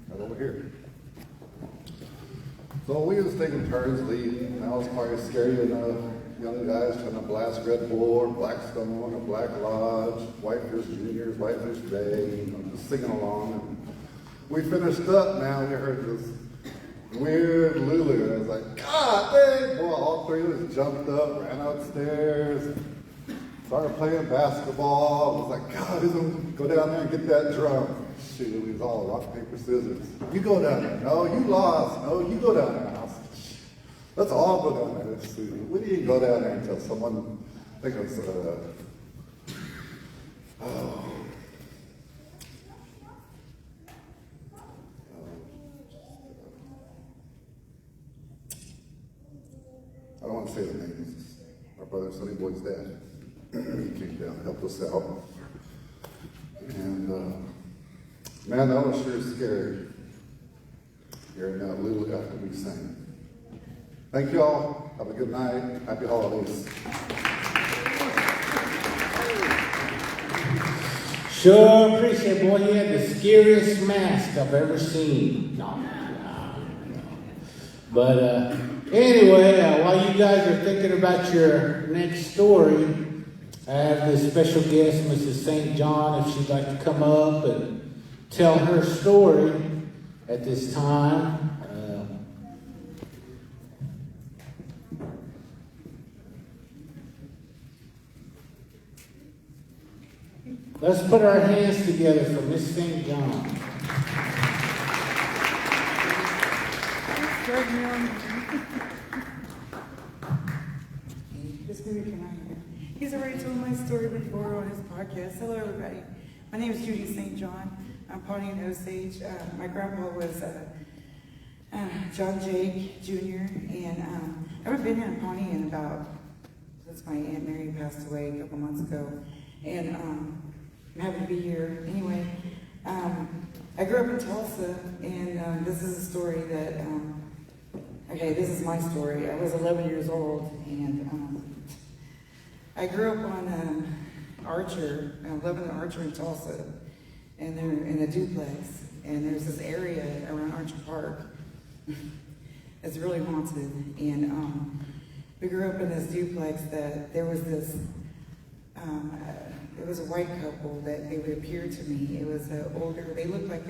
H: right over here. So we was taking turns leading. I was probably scary enough. Young guys trying to blast Red Bull or Blackstone or Black Lodge, Whitefish Juniors, Whitefish Bay, you know, just singing along. And we finished up, now we heard this weird Lulu. And I was like, God dang! Boy, all three of us jumped up, ran upstairs. started playing basketball. I was like, God, he's gonna go down there and get that drum. Shoot, we was all rock, paper, scissors. You go down there. No, you lost. No, you go down there. I was like, let's all go down there. We didn't go down there until someone, I think it was, I don't want to say the names. Our brother Sonny Boy's dad. He came down and helped us out. And man, that was sure scary. Hearing that little after we sang. Thank you all. Have a good night. Happy holidays.
A: Sure appreciate, boy, you had the scariest mask I've ever seen. No. But anyway, while you guys are thinking about your next story, I have this special guest, Mrs. St. John, if she'd like to come up and tell her story at this time. Let's put our hands together for Miss St. John.
I: He's already told my story before on his podcast. Hello, everybody. My name is Judy St. John. I'm Pawnee and Osage. My grandpa was John Jake Jr. And I've been here in Pawnee in about, since my Aunt Mary passed away a couple months ago. And I'm happy to be here. Anyway, I grew up in Tulsa, and this is a story that, okay, this is my story. I was 11 years old, and I grew up on Archer, 11th Archer in Tulsa, and they're in a duplex, and there's this area around Archer Park that's really haunted, and we grew up in this duplex that there was this, it was a white couple that they would appear to me. It was older, they looked like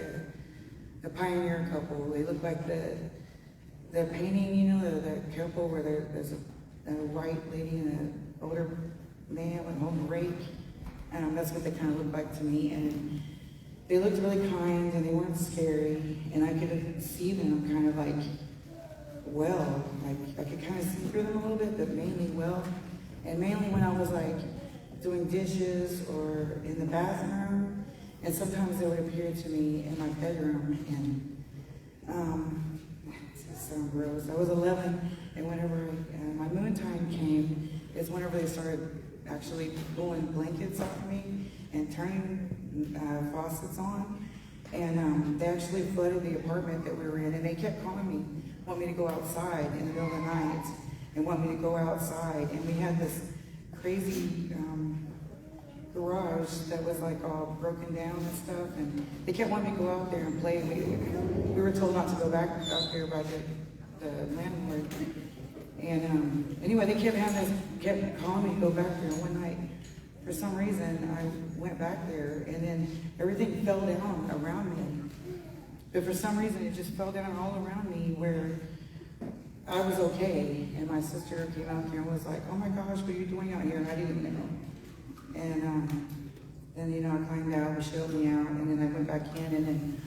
I: a pioneer couple. They looked like the painting, you know, the couple where there's a white lady and an older man with a home rake. That's what they kind of looked like to me. And they looked really kind and they weren't scary. And I could see them kind of like well, like I could kind of see through them a little bit, but mainly well. And mainly when I was like doing dishes or in the bathroom. And sometimes they would appear to me in my bedroom. And it's so gross. I was 11, and whenever my moon time came, is whenever they started actually pulling blankets off of me and turning faucets on. And they actually flooded the apartment that we were in, and they kept calling me, want me to go outside in the middle of the night, and want me to go outside. And we had this crazy garage that was like all broken down and stuff, and they kept wanting me to go out there and play. We were told not to go back out there by the landlord. And anyway, they kept calling me to go back there. One night, for some reason, I went back there, and then everything fell down around me. But for some reason, it just fell down all around me where I was okay. And my sister came out there and was like, "Oh my gosh, what are you doing out here?" And I didn't know. And then, you know, I climbed out, and showed me out, and then I went back in, and then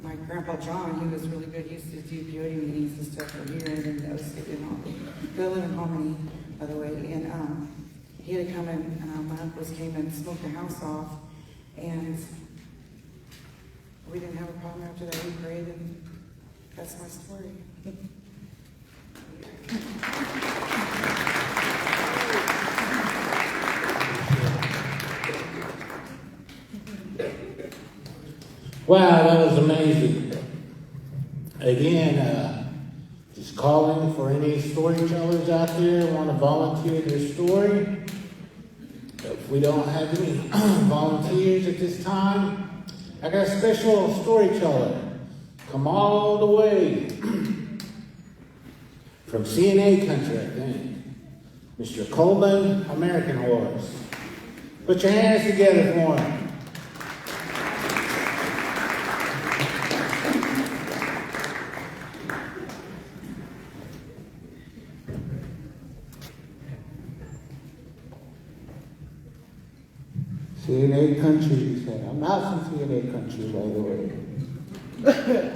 I: my grandpa John, he was really good. He used to do peyote meetings and stuff over here, and then I was in Harmony. They live in Harmony, by the way. And he had come and my uncles came and smoked the house off, and we didn't have a problem after that. We prayed, and that's my story.
A: Wow, that was amazing. Again, just calling for any storytellers out there who want to volunteer their story. If we don't have any volunteers at this time, I got a special storyteller. Come all the way from CNA country, I think. Mr. Coleman, American Horse. Put your hands together for him. CNA country, he said. I'm not from CNA country, by the way.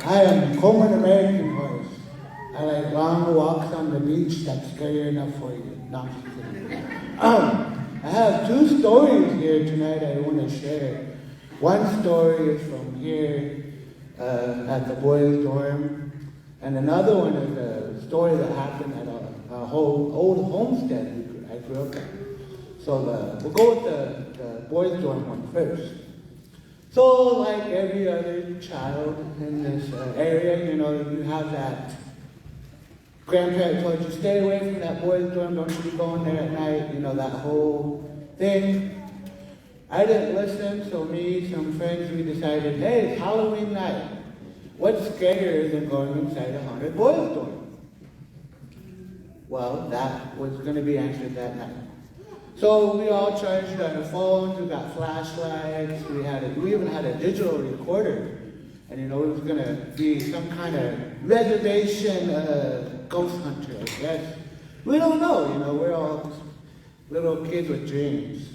A: I am Coleman American horse. I like long walks on the beach. That's scary enough for you. No, I'm just kidding. I have two stories here tonight I want to share. One story is from here at the boys' dorm, and another one is a story that happened at a whole old homestead I grew up in. So we'll go with the boys' dorm one first. So like every other child in this area, you know, you have that grandparent told you, stay away from that boys' dorm, don't you be going there at night, you know, that whole thing. I didn't listen, so me, some friends, we decided, hey, it's Halloween night. What's scarier than going inside a haunted boys' dorm? Well, that was going to be answered that night. So we all charged our phones, we got flashlights, we even had a digital recorder. And you know, it was going to be some kind of reservation ghost hunter, I guess. We don't know, you know, we're all little kids with dreams.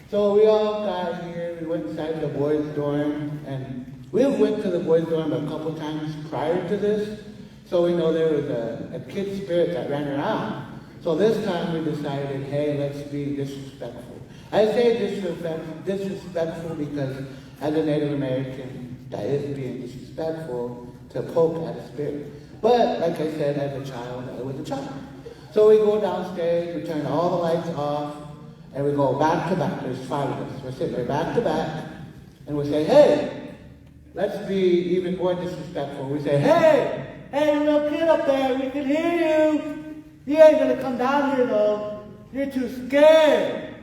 A: So we all got here, we went inside the boys' dorm, and we went to the boys' dorm a couple times prior to this, so we know there was a kid spirit that ran around. So this time we decided, hey, let's be disrespectful. I say disrespectful because as a Native American, that is being disrespectful to poke at a spirit. But like I said, as a child, I was a child. So we go downstairs, we turn all the lights off, and we go back to back. There's 5 of us. We're sitting there back to back, and we say, hey, let's be even more disrespectful. We say, hey, little kid up there, we can hear you. You ain't gonna come down here though. You're too scared.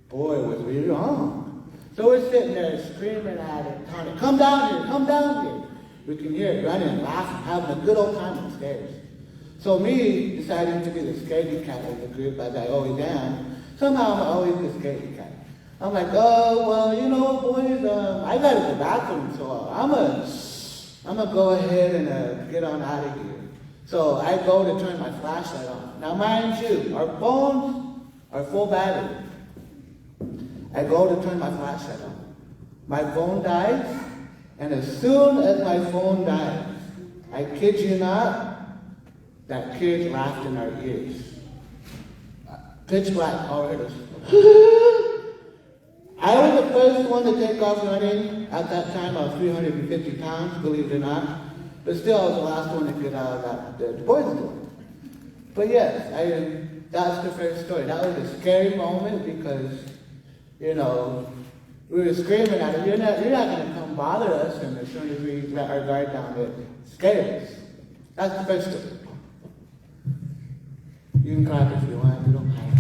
A: Boy, was we wrong. So we're sitting there screaming at it, taunting, come down here. We can hear it running, laughing, having a good old time upstairs. So me deciding to be the scaredy cat of the group, as I always am, somehow I'm always the scaredy cat. I'm like, oh, well, you know, boys, I got to the bathroom, so I'm gonna go ahead and get on out of here. So I go to turn my flashlight on. Now mind you, our phones are full battery. I go to turn my flashlight on. My phone dies, and as soon as my phone dies, I kid you not, that kid laughed in our ears. Pitch black, all of us. I was the first one to take off running. At that time, I was 350 pounds, believe it or not. But still, I was the last one to get out of the boys' dorm. But yes, that's the first story. That was a scary moment because, you know, we were screaming at him, you're not going to come bother us, and as soon as we let our guard down, it scared us. That's the first story. You can clap if you want, you don't have to.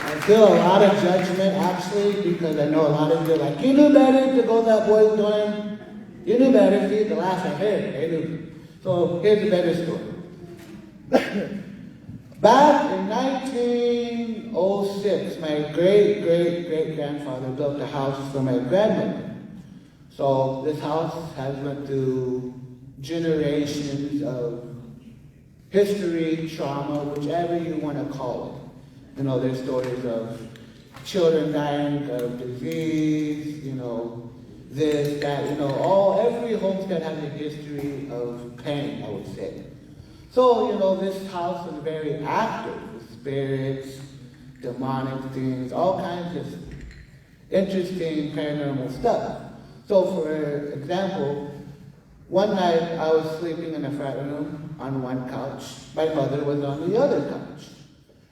A: I feel a lot of judgment, actually, because I know a lot of you are like, you knew better to go to that boys' dorm. You knew better. See, the last I heard, they knew. So here's a better story. Back in 1906, my great-great-great-grandfather built a house for my grandmother. So this house has went through generations of history, trauma, whichever you want to call it. You know, there's stories of children dying of disease, you know, this, that, you know, every homestead has a history of pain, I would say. So, you know, this house was very active with spirits, demonic things, all kinds of interesting paranormal stuff. So, for example, one night I was sleeping in the front room on one couch. My mother was on the other couch.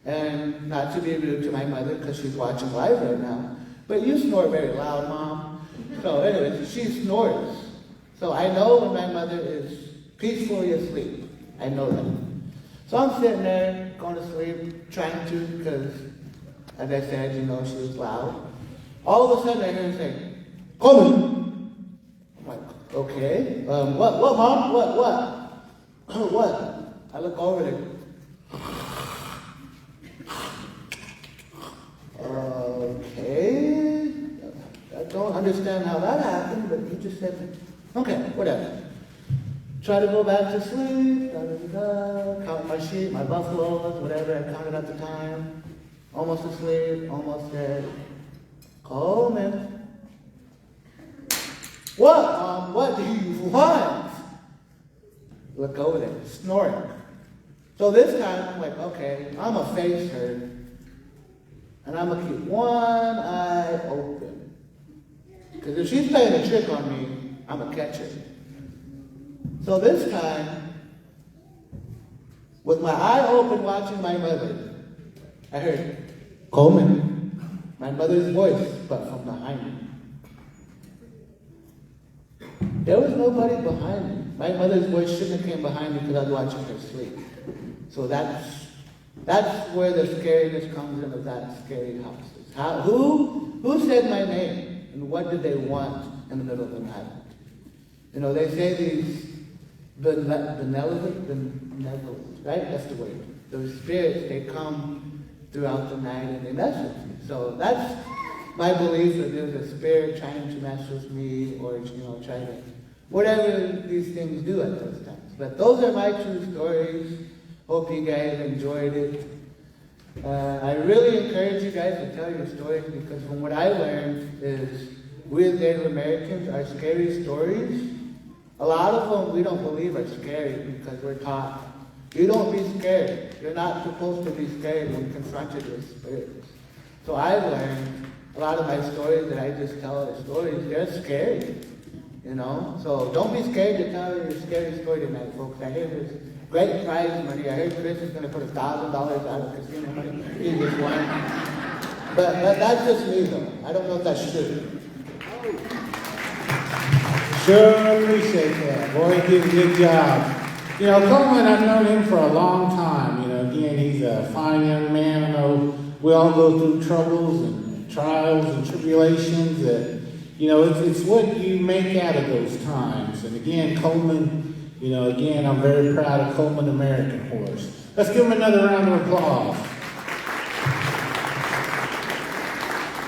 A: And not to be rude to my mother because she's watching live right now, but you snore very loud, Mom. So anyways, she snores. So I know when my mother is peacefully asleep. I know that. So I'm sitting there, going to sleep, trying to, because, as I said, you know, she was loud. All of a sudden I hear her say, "Coleman." I'm like, okay. What, Mom? What? What? I look over there. Okay. I don't understand how that happened, but you just said, okay, whatever. Try to go back to sleep, count my sheep, my buffaloes, whatever I counted at the time.
J: almost asleep, almost dead. Coleman. What? What do you want? Look over there, snoring. So this time I'm like, okay, I'm gonna face her, and I'm gonna keep one eye open. Because if she's playing a trick on me, I'm gonna catch her. So this time, with my eye open watching my mother, I heard, Coleman, my mother's voice, but from behind me. There was nobody behind me. My mother's voice shouldn't have came behind me because I was watching her sleep. So that's where the scariness comes in of that scary house. Who said my name? And what did they want in the middle of the night? You know, they say these benevolent, right? That's the word. Those spirits, they come throughout the night and they mess with me. So that's my belief that there's a spirit trying to mess with me or, trying to, whatever these things do at those times. But those are my true stories. Hope you guys enjoyed it. I really encourage you guys to tell your stories because from what I learned is we as Native Americans, our scary stories, a lot of them we don't believe are scary because we're taught, you don't be scared. You're not supposed to be scared when confronted with spirits. So I learned a lot of my stories that I just tell as stories, they're scary, So don't be scared to tell your scary story tonight, folks. I hear there's great prize money. I heard Chris is going to put $1,000 out of casino money. He just won. But that's just me, though. I don't know if that's true.
A: Sure appreciate that. Boy, he did a good job. Coleman, I've known him for a long time. Again, he's a fine young man. I know we all go through troubles and trials and tribulations that, it's what you make out of those times. And again, Coleman, I'm very proud of Coleman American Horse. Let's give him another round of applause.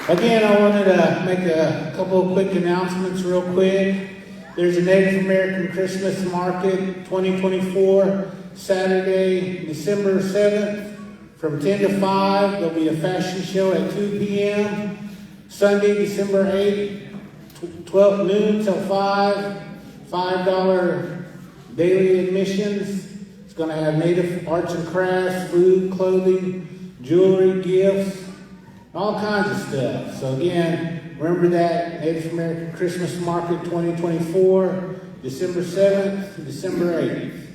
A: Again, I wanted to make a couple of quick announcements real quick. There's a Native American Christmas Market 2024, Saturday, December 7th, from 10 to 5. There'll be a fashion show at 2 p.m. Sunday, December 8th, 12 noon till 5, $5 daily admissions. It's going to have native arts and crafts, food, clothing, jewelry, gifts, all kinds of stuff. So again, remember that Native American Christmas Market 2024, December 7th to December 8th.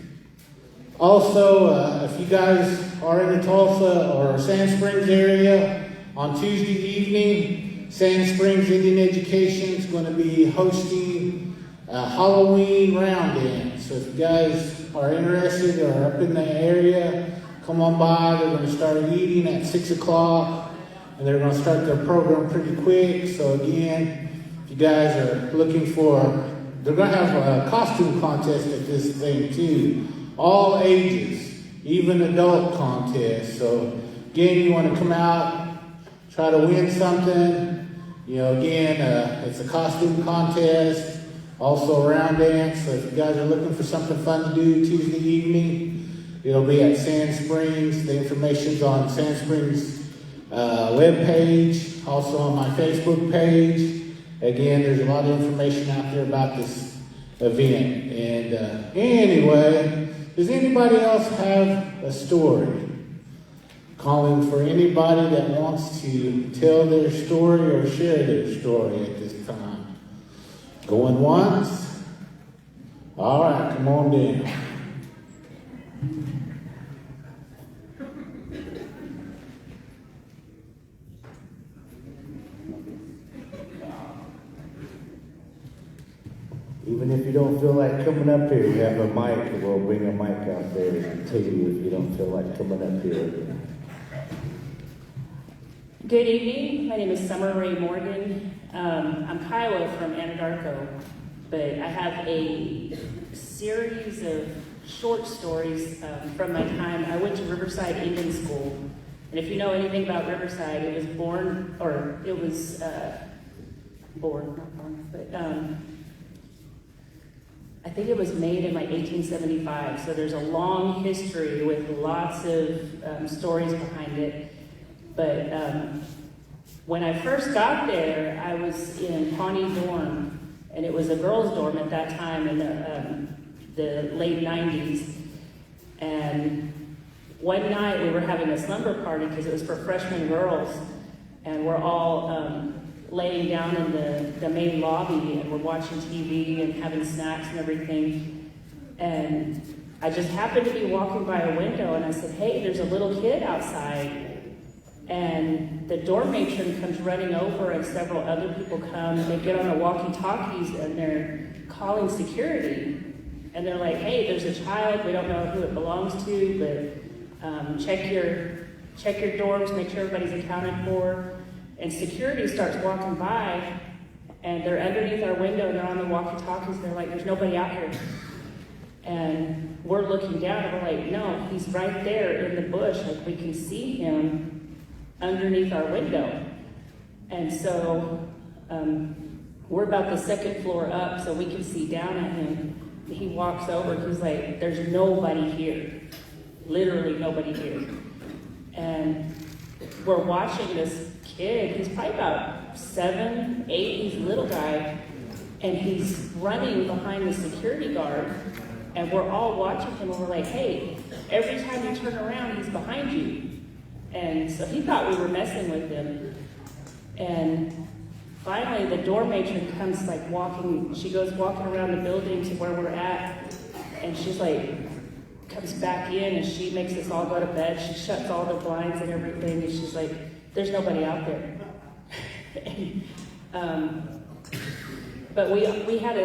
A: Also, if you guys are in the Tulsa or Sand Springs area, on Tuesday evening, Sand Springs Indian Education is going to be hosting a Halloween round dance. So if you guys are interested or up in the area, come on by. They're going to start eating at 6 o'clock. And they're going to start their program pretty quick. So again, if you guys are looking for, they're going to have a costume contest at this thing too. All ages, even adult contest. So again, you want to come out, try to win something. It's a costume contest, also a round dance. So if you guys are looking for something fun to do Tuesday evening, it'll be at Sand Springs. The information's on Sand Springs webpage, also on my Facebook page. Again, there's a lot of information out there about this event. And anyway, does anybody else have a story? Calling for anybody that wants to tell their story or share their story at this time. Going once? All right, come on down.
K: Even if you don't feel like coming up here, we have a mic. We'll bring a mic out there and tell you if you don't feel like coming up here.
L: Good evening. My name is Summer Ray Morgan. I'm Kiowa from Anadarko, but I have a series of short stories from my time. I went to Riverside Indian School, and if you know anything about Riverside, it was I think it was made in like 1875, so there's a long history with lots of stories behind it. But when I first got there, I was in Pawnee dorm, and it was a girls' dorm at that time in the late 90s. And one night we were having a slumber party because it was for freshman girls, and we're all laying down in the main lobby, and we're watching TV and having snacks and everything. And I just happened to be walking by a window, and I said, "Hey, there's a little kid outside." And the dorm matron comes running over, and several other people come, and they get on the walkie-talkies, and they're calling security. And they're like, "Hey, there's a child, we don't know who it belongs to, but check your dorms, make sure everybody's accounted for." And security starts walking by, and they're underneath our window, and they're on the walkie-talkies, and they're like, "There's nobody out here." And we're looking down, and we're like, "No, he's right there in the bush, like we can see him underneath our window." And so we're about the second floor up, so we can see down at him. He walks over, he's like, "There's nobody here, literally nobody here." And we're watching this kid, he's probably about 7, 8, he's a little guy, and he's running behind the security guard, and we're all watching him, and we're like, "Hey, every time you turn around, he's behind you." And so he thought we were messing with him. And finally, the dorm matron comes she goes walking around the building to where we're at, and she's like, comes back in, and she makes us all go to bed. She shuts all the blinds and everything, and she's like, "There's nobody out there." But we had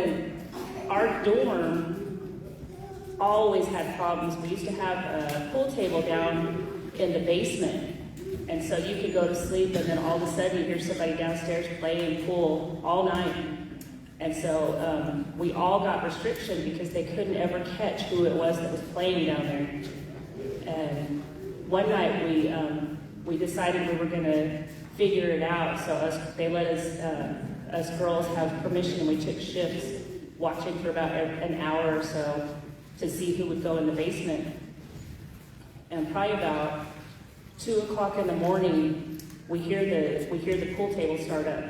L: our dorm always had problems. We used to have a pool table down in the basement, and so you could go to sleep, and then all of a sudden you hear somebody downstairs playing pool all night. And so we all got restriction because they couldn't ever catch who it was that was playing down there. And one night we decided we were going to figure it out, so they let us girls have permission, and we took shifts watching for about an hour or so to see who would go in the basement. And probably about 2 o'clock in the morning, we hear the pool table start up.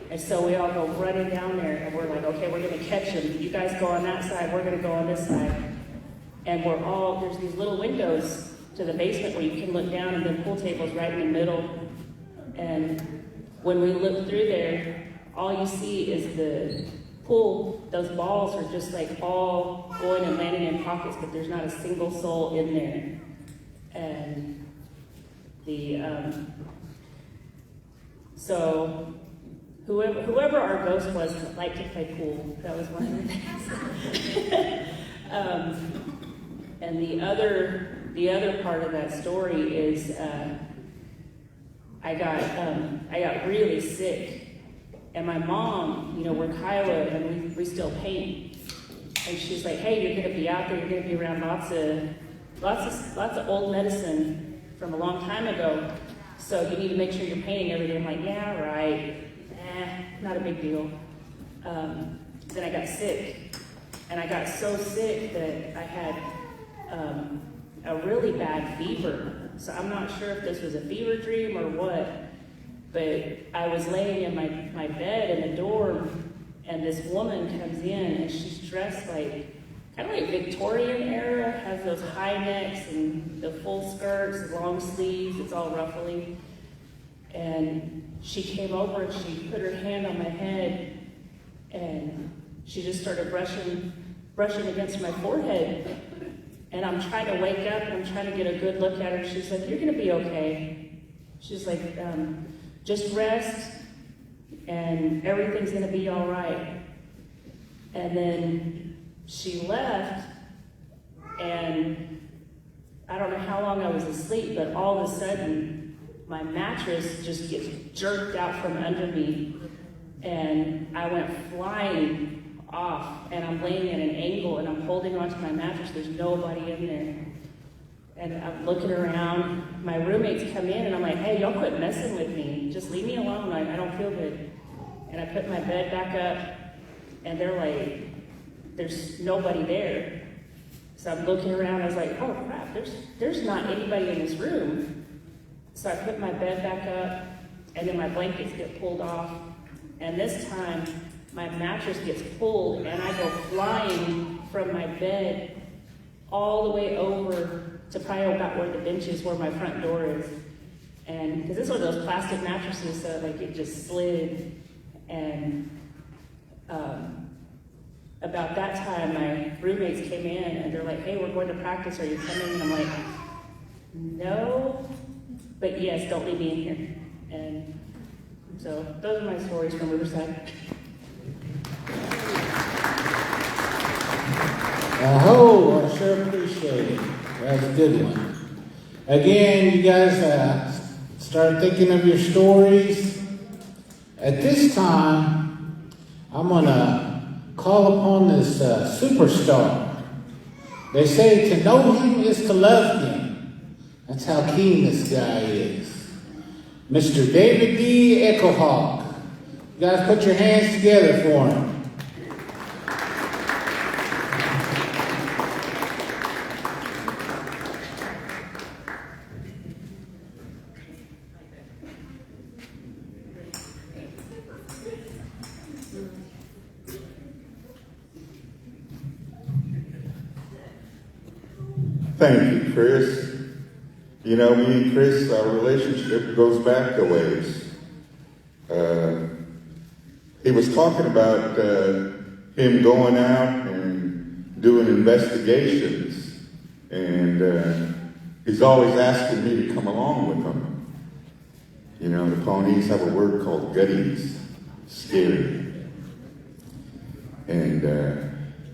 L: And so we all go running down there, and we're like, "Okay, we're gonna catch him. You guys go on that side, we're gonna go on this side." And there's these little windows to the basement where you can look down, and the pool table's right in the middle. And when we look through there, all you see is the pool. Those balls are just like all going and landing in pockets, but there's not a single soul in there. And so whoever our ghost was liked to play pool. That was one of the things. And the other part of that story is I got really sick, and my mom, we're Kiowa, and we still paint, and she's like, "Hey, you're gonna be out there. You're gonna be around lots of old medicine from a long time ago, so you need to make sure you're painting every day." I'm like, "Yeah, right. Not a big deal." Then I got sick, and I got so sick that I had a really bad fever. So I'm not sure if this was a fever dream or what, but I was laying in my bed in the dorm, and this woman comes in, and she's dressed like kind of like Victorian era, has those high necks and the full skirts, long sleeves, it's all ruffly. And she came over and she put her hand on my head, and she just started brushing against my forehead. And I'm trying to wake up, and I'm trying to get a good look at her. She's like, "You're gonna be okay." She's like, "Just rest, and everything's gonna be all right." And then she left, and I don't know how long I was asleep, but all of a sudden, my mattress just gets jerked out from under me, and I went flying off, and I'm laying at an angle, and I'm holding onto my mattress. There's nobody in there. And I'm looking around. My roommates come in, and I'm like, "Hey, y'all quit messing with me. Just leave me alone. I don't feel good." And I put my bed back up, and they're like, "There's nobody there." So I'm looking around. I was like, "Oh crap! There's not anybody in this room." So I put my bed back up, and then my blankets get pulled off. And this time, my mattress gets pulled, and I go flying from my bed all the way over to probably about where the bench is, where my front door is. And because this is one of those plastic mattresses, so like it just slid. And about that time, my roommates came in, and they're like, "Hey, we're going to practice. Are you coming?" And I'm like, "No, but yes, don't leave me in here." And so those are my stories from Riverside.
A: Oh, I sure appreciate it. That's a good one. Again, you guys start thinking of your stories. At this time, I'm going to call upon this superstar. They say to know him is to love him. That's how keen this guy is. Mr. David D. Eckelhawk. You guys put your hands together for him.
M: Thank you, Chris. You know, me and Chris, our relationship goes back a ways. He was talking about him going out and doing investigations, and he's always asking me to come along with him. You know, the Pawnees have a word called gutties, scary. And,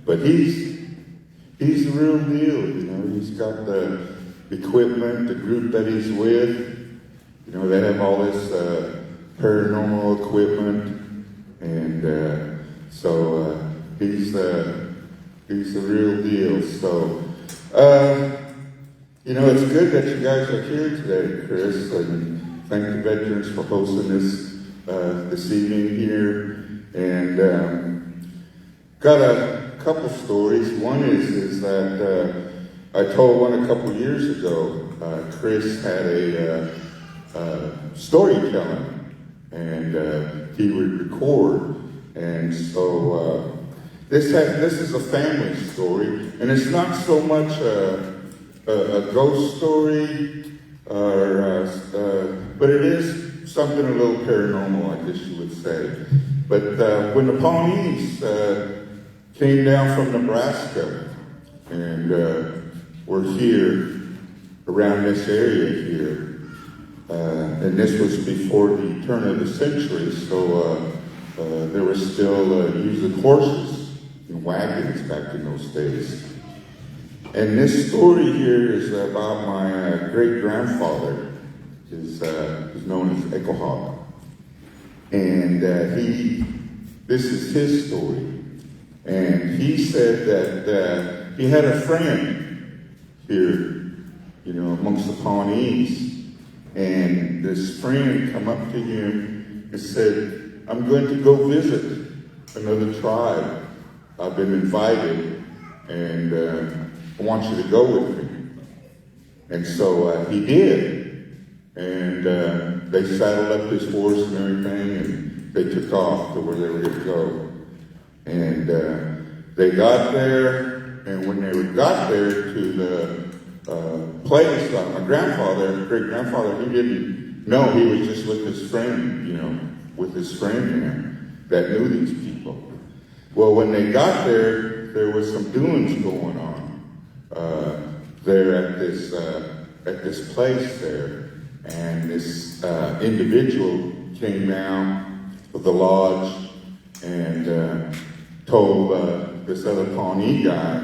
M: but he's the real deal, you know. He's got the equipment, the group that he's with. You know, they have all this paranormal equipment, and so he's the real deal. So, you know, it's good that you guys are here today, Chris, and thank the veterans for hosting this evening here. And got a couple stories. One is that I told one a couple years ago. Chris had a storytelling, and he would record. And so this is a family story, and it's not so much a ghost story, but it is something a little paranormal, I guess you would say. But when the Pawnees came down from Nebraska and were here around this area here, and this was before the turn of the century, so they were still using horses and wagons back in those days. And this story here is about my great-grandfather. Is known as Eckelhawk. And this is his story. And he said that he had a friend here, you know, amongst the Pawnees. And this friend come up to him and said, "I'm going to go visit another tribe. I've been invited, and I want you to go with me." And so he did. And they saddled up his horse and everything, and they took off to where they were going to go. And they got there, and when they got there to the place, my grandfather, great-grandfather, he didn't know. He was just with his friend, you know, with his friend there that knew these people. Well, when they got there, there was some doings going on there at this place there. And this individual came down with the lodge and told this other Pawnee guy,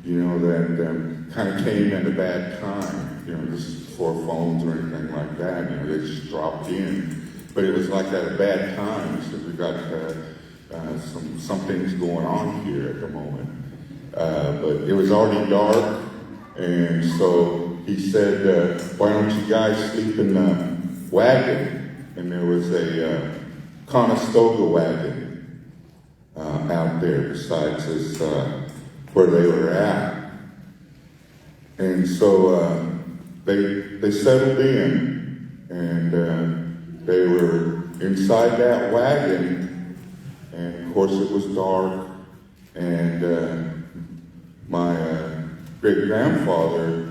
M: you know, that kind of came at a bad time, you know, just before phones or anything like that. You know, they just dropped in. But it was like at a bad time. He said, "We got some things going on here at the moment." But it was already dark, and so he said, "Why don't you guys sleep in the wagon?" And there was a Conestoga wagon out there besides this, where they were at. And so they settled in, And they were inside that wagon, and of course it was dark, and my great-grandfather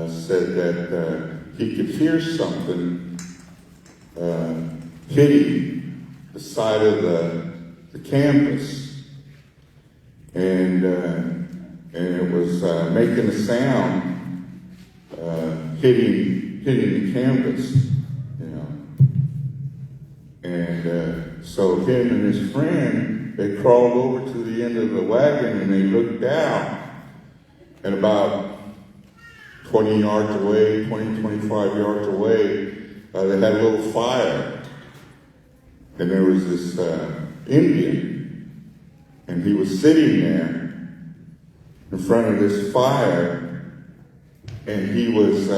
M: said that he could hear something hitting the side of the canvas, and it was making a sound, hitting the canvas, you know. And so him and his friend, they crawled over to the end of the wagon and they looked out, and about 20 yards away, 25 yards away, they had a little fire. And there was this Indian, and he was sitting there in front of this fire, and he was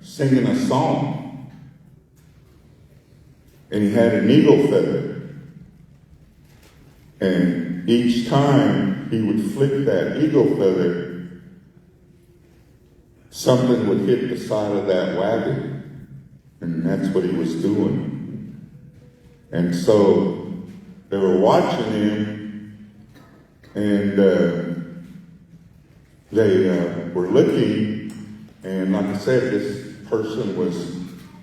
M: singing a song. And he had an eagle feather. And each time he would flick that eagle feather, something would hit the side of that wagon. And that's what he was doing. And so they were watching him, and they were looking, and like I said, this person was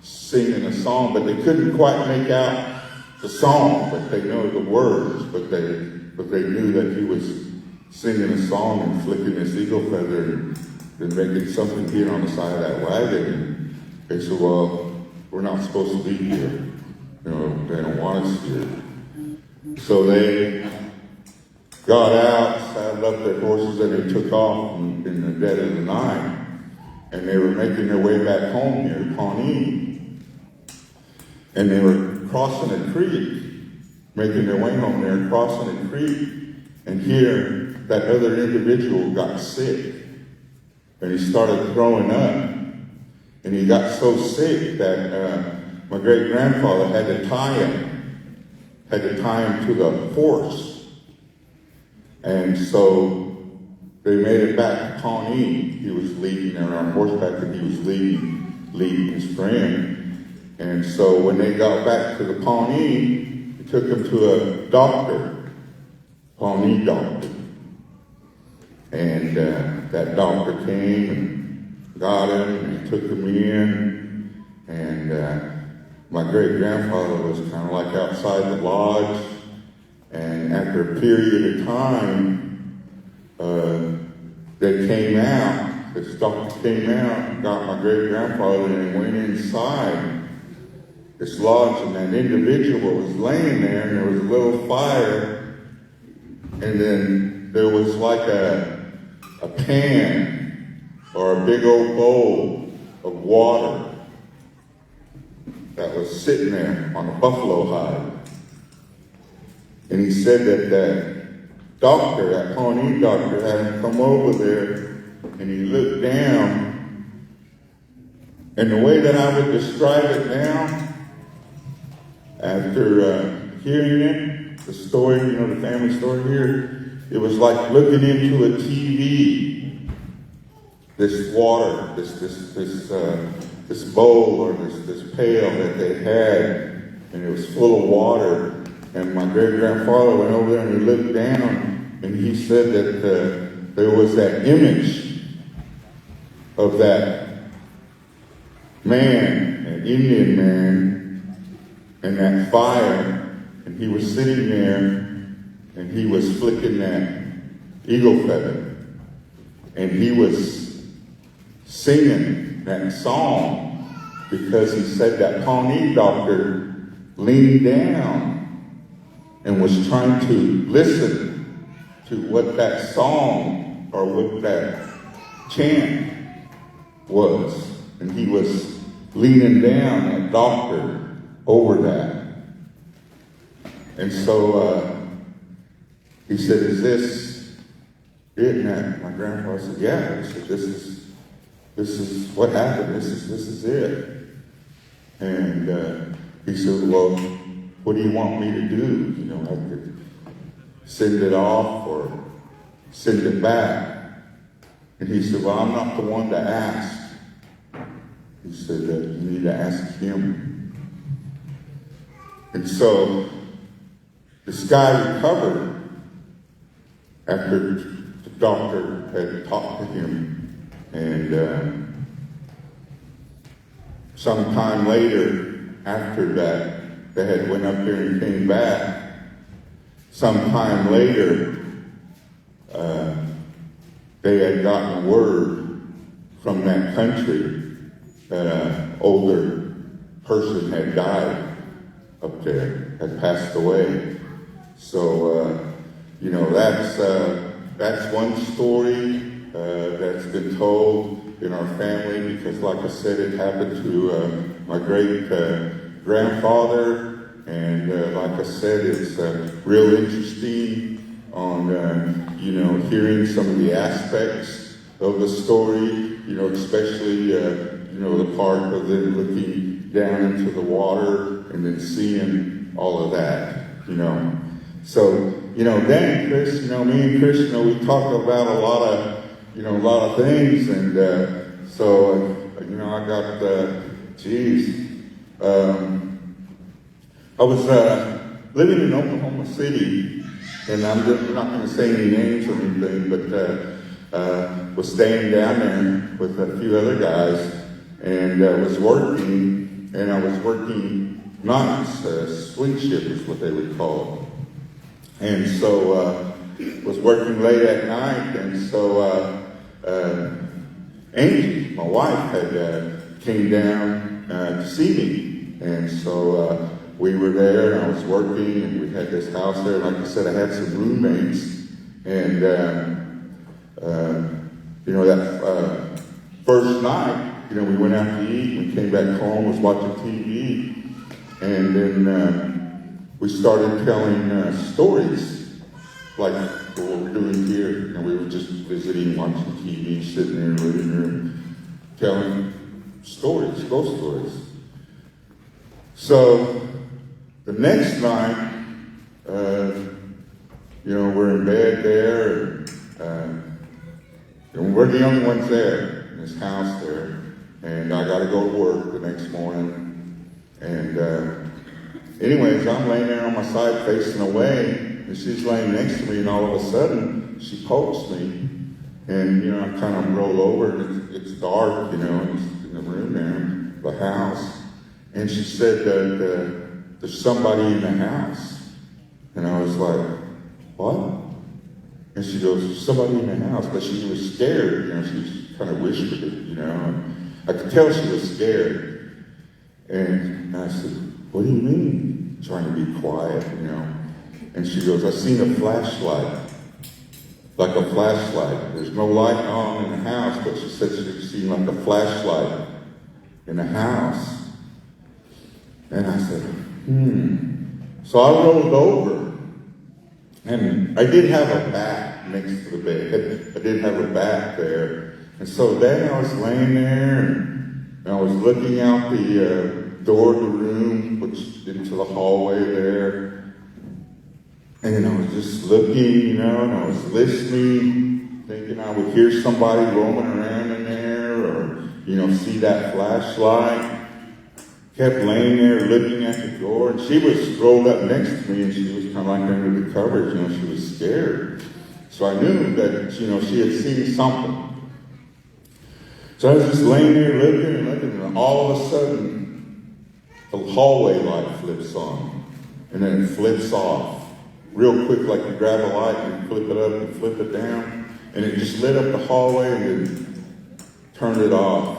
M: singing a song, but they couldn't quite make out the song, but they know the words, but they knew that he was singing a song and flicking this eagle feather and making something hit on the side of that wagon. And they said, well, we're not supposed to be here. You know, they don't want us here. So they got out, saddled up their horses, and they took off in the dead of the night. And they were making their way back home near Pawnee. And they were crossing a creek, making their way home there, crossing a creek, and here that other individual got sick. And he started throwing up. And he got so sick that my great-grandfather had to tie him to the horse. And so they made it back to Pawnee. He was leading, they were on horseback, and he was leading his friend. And so when they got back to the Pawnee, they took him to a doctor, Pawnee doctor. And that doctor came and got him, and he took him in, and my great-grandfather was kind of like outside the lodge, and after a period of time, they came out, this doctor came out, got my great-grandfather, and went inside this lodge, and that individual was laying there, and there was a little fire, and then there was like a pan or a big old bowl of water that was sitting there on a buffalo hide. And he said that doctor, that Pawnee doctor, had him come over there, and he looked down, and the way that I would describe it now, after hearing it, the story, you know, the family story here, it was like looking into a TV. This water, this bowl or this pail that they had, and it was full of water. And my great-grandfather went over there and he looked down, and he said that there was that image of that man, an Indian man, and that fire, and he was sitting there, and he was flicking that eagle feather, and he was singing that song, because he said that Pawnee doctor leaned down and was trying to listen to what that song or what that chant was. And he was leaning down, that doctor, over that. And so he said, is this it? And my grandfather said, yeah. He said, this is what happened. This is it. And he said, well, what do you want me to do? You know, I could send it off or send it back. And he said, well, I'm not the one to ask. He said that you need to ask him. And so this guy recovered after the doctor had talked to him. And sometime later, after that, they had went up there and came back. Sometime later, they had gotten word from that country that an older person had died up there, had passed away. So, you know, that's one story that's been told in our family because, like I said, it happened to my great grandfather, and like I said, it's real interesting on you know, hearing some of the aspects of the story. You know, especially you know, the part of them looking down into the water and then seeing all of that. You know, so you know, Dan and Chris, you know, me and Chris, you know, we talk about a lot of things, and so you know, I got I was living in Oklahoma City, and I'm not going to say any names or anything, but was staying down there with a few other guys, and was working, and I was working nights, swing shift is what they would call it. And so was working late at night, and so Angie, my wife, had came down to see me, and so we were there, and I was working, and we had this house there. Like I said, I had some roommates, and you know, that first night, you know, we went out to eat. We came back home, was watching TV, and then we started telling stories, like what we're doing here. You know, we were just visiting, watching TV, sitting in the living room, telling stories, ghost stories. So the next night, you know, we're in bed there, and we're the only ones there in this house there. And I got to go to work the next morning. And anyways, I'm laying there on my side facing away, and she's laying next to me, and all of a sudden, she pokes me. And, you know, I kind of roll over, and it's dark, you know, in the room there, the house. And she said that there's somebody in the house. And I was like, what? And she goes, there's somebody in the house. But she was scared, you know, she kind of whispered it, you know. And I could tell she was scared. And I said, what do you mean? Trying to be quiet, you know. And she goes, I seen a flashlight. Like a flashlight. There's no light on in the house, but she said she seen like a flashlight in the house. And I said, So I rolled over, and I did have a bat next to the bed. I did have a bat there. And so then I was laying there, and I was looking out the door of the room, which into the hallway there. And I was just looking, you know, and I was listening, thinking I would hear somebody roaming around in there, or, you know, see that flashlight. Kept laying there looking at the door, and she was rolled up next to me, and she was kind of like under the covers, you know, she was scared. So I knew that, you know, she had seen something. So I was just laying there looking, and all of a sudden, the hallway light flips on, and then it flips off. Real quick, like you grab a light and flip it up and flip it down, and it just lit up the hallway and then turned it off.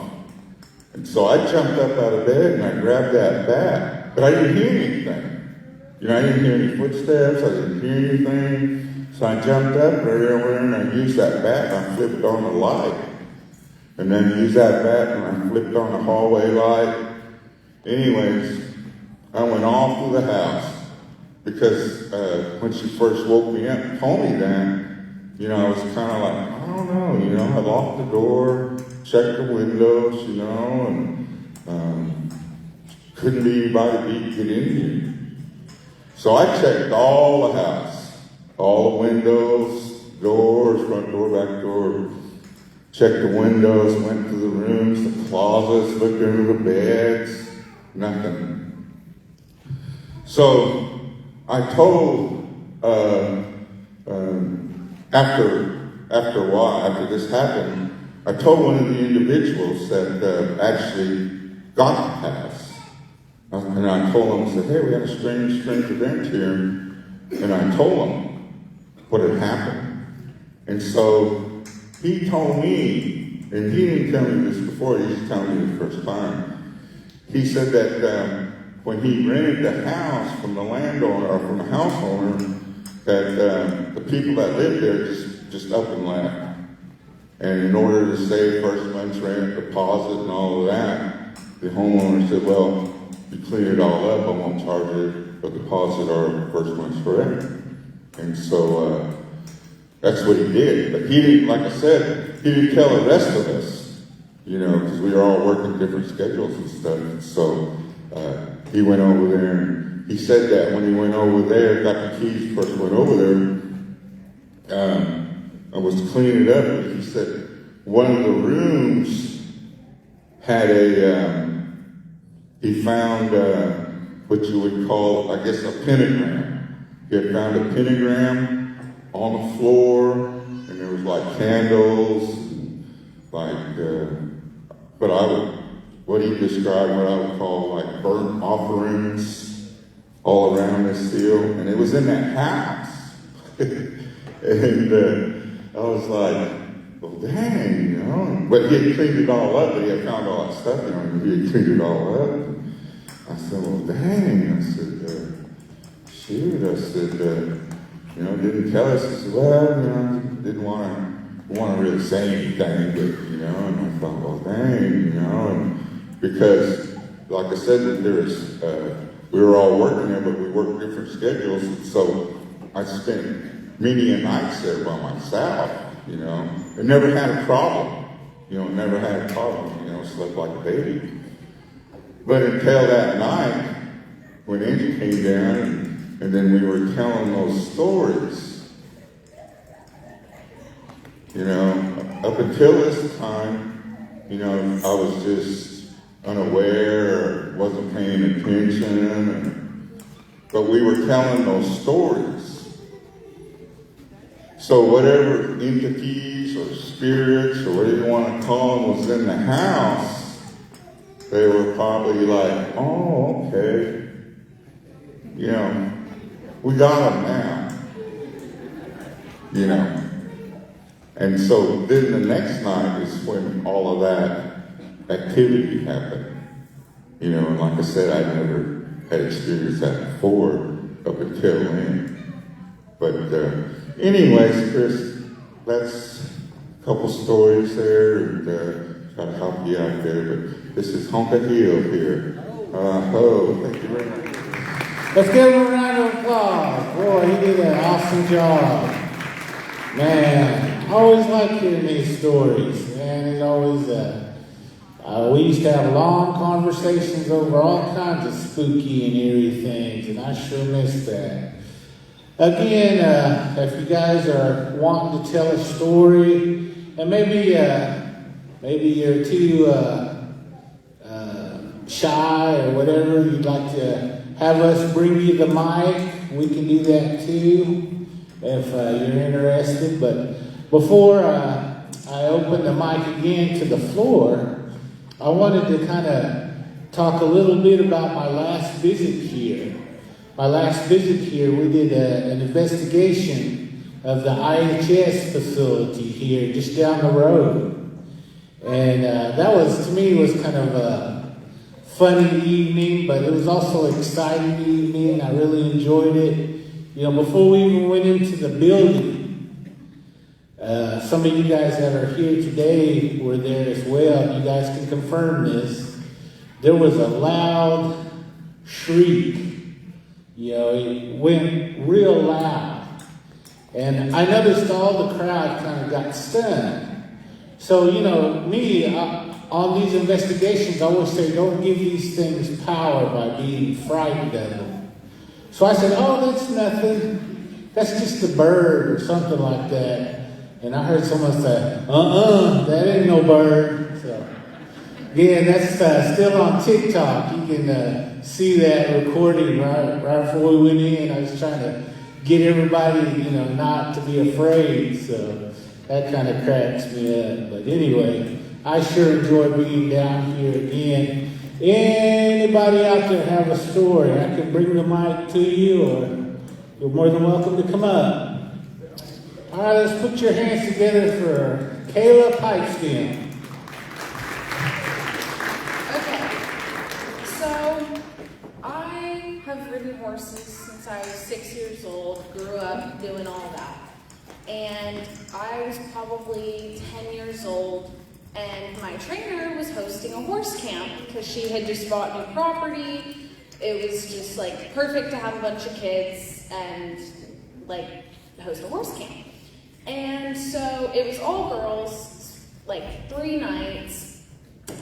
M: And so I jumped up out of bed and I grabbed that bat, but I didn't hear anything. You know, I didn't hear any footsteps, I didn't hear anything. So I jumped up right over and I used that bat and I flipped on the light. And then used that bat and I flipped on the hallway light. Anyways, I went all through the house because when she first woke me up and told me that, you know, I was kind of like, I don't know, you know, I locked the door, checked the windows, you know, and couldn't be anybody get in here. So I checked all the house, all the windows, doors, front door, back door, checked the windows, went to the rooms, the closets, looked under the beds, nothing. So I told, after a while, after this happened, I told one of the individuals that actually got the pass. And I told him, I said, hey, we had a strange event here. And I told him what had happened. And so he told me, and he didn't tell me this before, he just told me the first time. He said that when he rented the house from the landowner, or from the house owner, that the people that lived there just up and left. And in order to save first month's rent, deposit, and all of that, the homeowner said, well, you clean it all up, I won't charge it a deposit or first month's rent. And so that's what he did. But he didn't, like I said, he didn't tell the rest of us, you know, because we were all working different schedules and stuff. And so he went over there, and he said that when he went over there, got the keys, first went over there, I was cleaning it up, and he said one of the rooms had he found what you would call, I guess, a pentagram. He had found a pentagram on the floor, and there was like candles, like, what he described, what I would call like burnt offerings all around this deal, and it was in that house. And I was like, well, dang, you know. But he had cleaned it all up, but he had found all that stuff, you know, and he had cleaned it all up. I said, well, dang. I said, shoot. I said, you know, didn't tell us. He said, well, you know, didn't want to really say anything, but, you know, and I thought, well, dang, you know, and because, like I said, we were all working there, but we worked different schedules, and so I spent many a nights there by myself, you know, and never had a problem, you know, slept like a baby. But until that night, when Angie came down, and then we were telling those stories, you know, up until this time, you know, I was just unaware or wasn't paying attention, but we were telling those stories. So whatever entities or spirits or whatever you want to call them was in the house, they were probably like, oh, okay. You know, we got them now. You know. And so then the next night is when all of that activity happened. You know, and like I said, I never had experienced that before up until then. But anyways, Chris, that's a couple stories there, and try to help you out there. But this is Honka Hill here. Thank you very much.
A: Let's give him a round of applause. Boy, he did an awesome job. Man, I always like hearing these stories. Man, it's always, we used to have long conversations over all kinds of spooky and eerie things, and I sure miss that. Again, if you guys are wanting to tell a story, and maybe you're too shy or whatever, you'd like to have us bring you the mic, we can do that too, if you're interested. But before I open the mic again to the floor, I wanted to kind of talk a little bit about my last visit here. My last visit here, we did an investigation of the IHS facility here just down the road. And that was, to me, was kind of a funny evening, but it was also an exciting evening. I really enjoyed it. You know, before we even went into the building, some of you guys that are here today were there as well. You guys can confirm this. There was a loud shriek. You know, it went real loud. And I noticed all the crowd kind of got stunned. So, you know, me, on these investigations, I always say, don't give these things power by being frightened of them. So I said, oh, that's nothing. That's just a bird or something like that. And I heard someone say, that ain't no bird. So Again, that's still on TikTok. You can see that recording right before we went in. I was trying to get everybody, not to be afraid. So that kind of cracks me up. But anyway, I sure enjoy being down here again. Anybody out there have a story? I can bring the mic to you, or you're more than welcome to come up. All right, let's put your hands together for Kayla Pipestem.
N: I've ridden horses since I was 6 years old, grew up doing all that. And I was probably 10 years old, and my trainer was hosting a horse camp because she had just bought new property. It was just like perfect to have a bunch of kids and like host a horse camp. And so it was all girls, like 3 nights.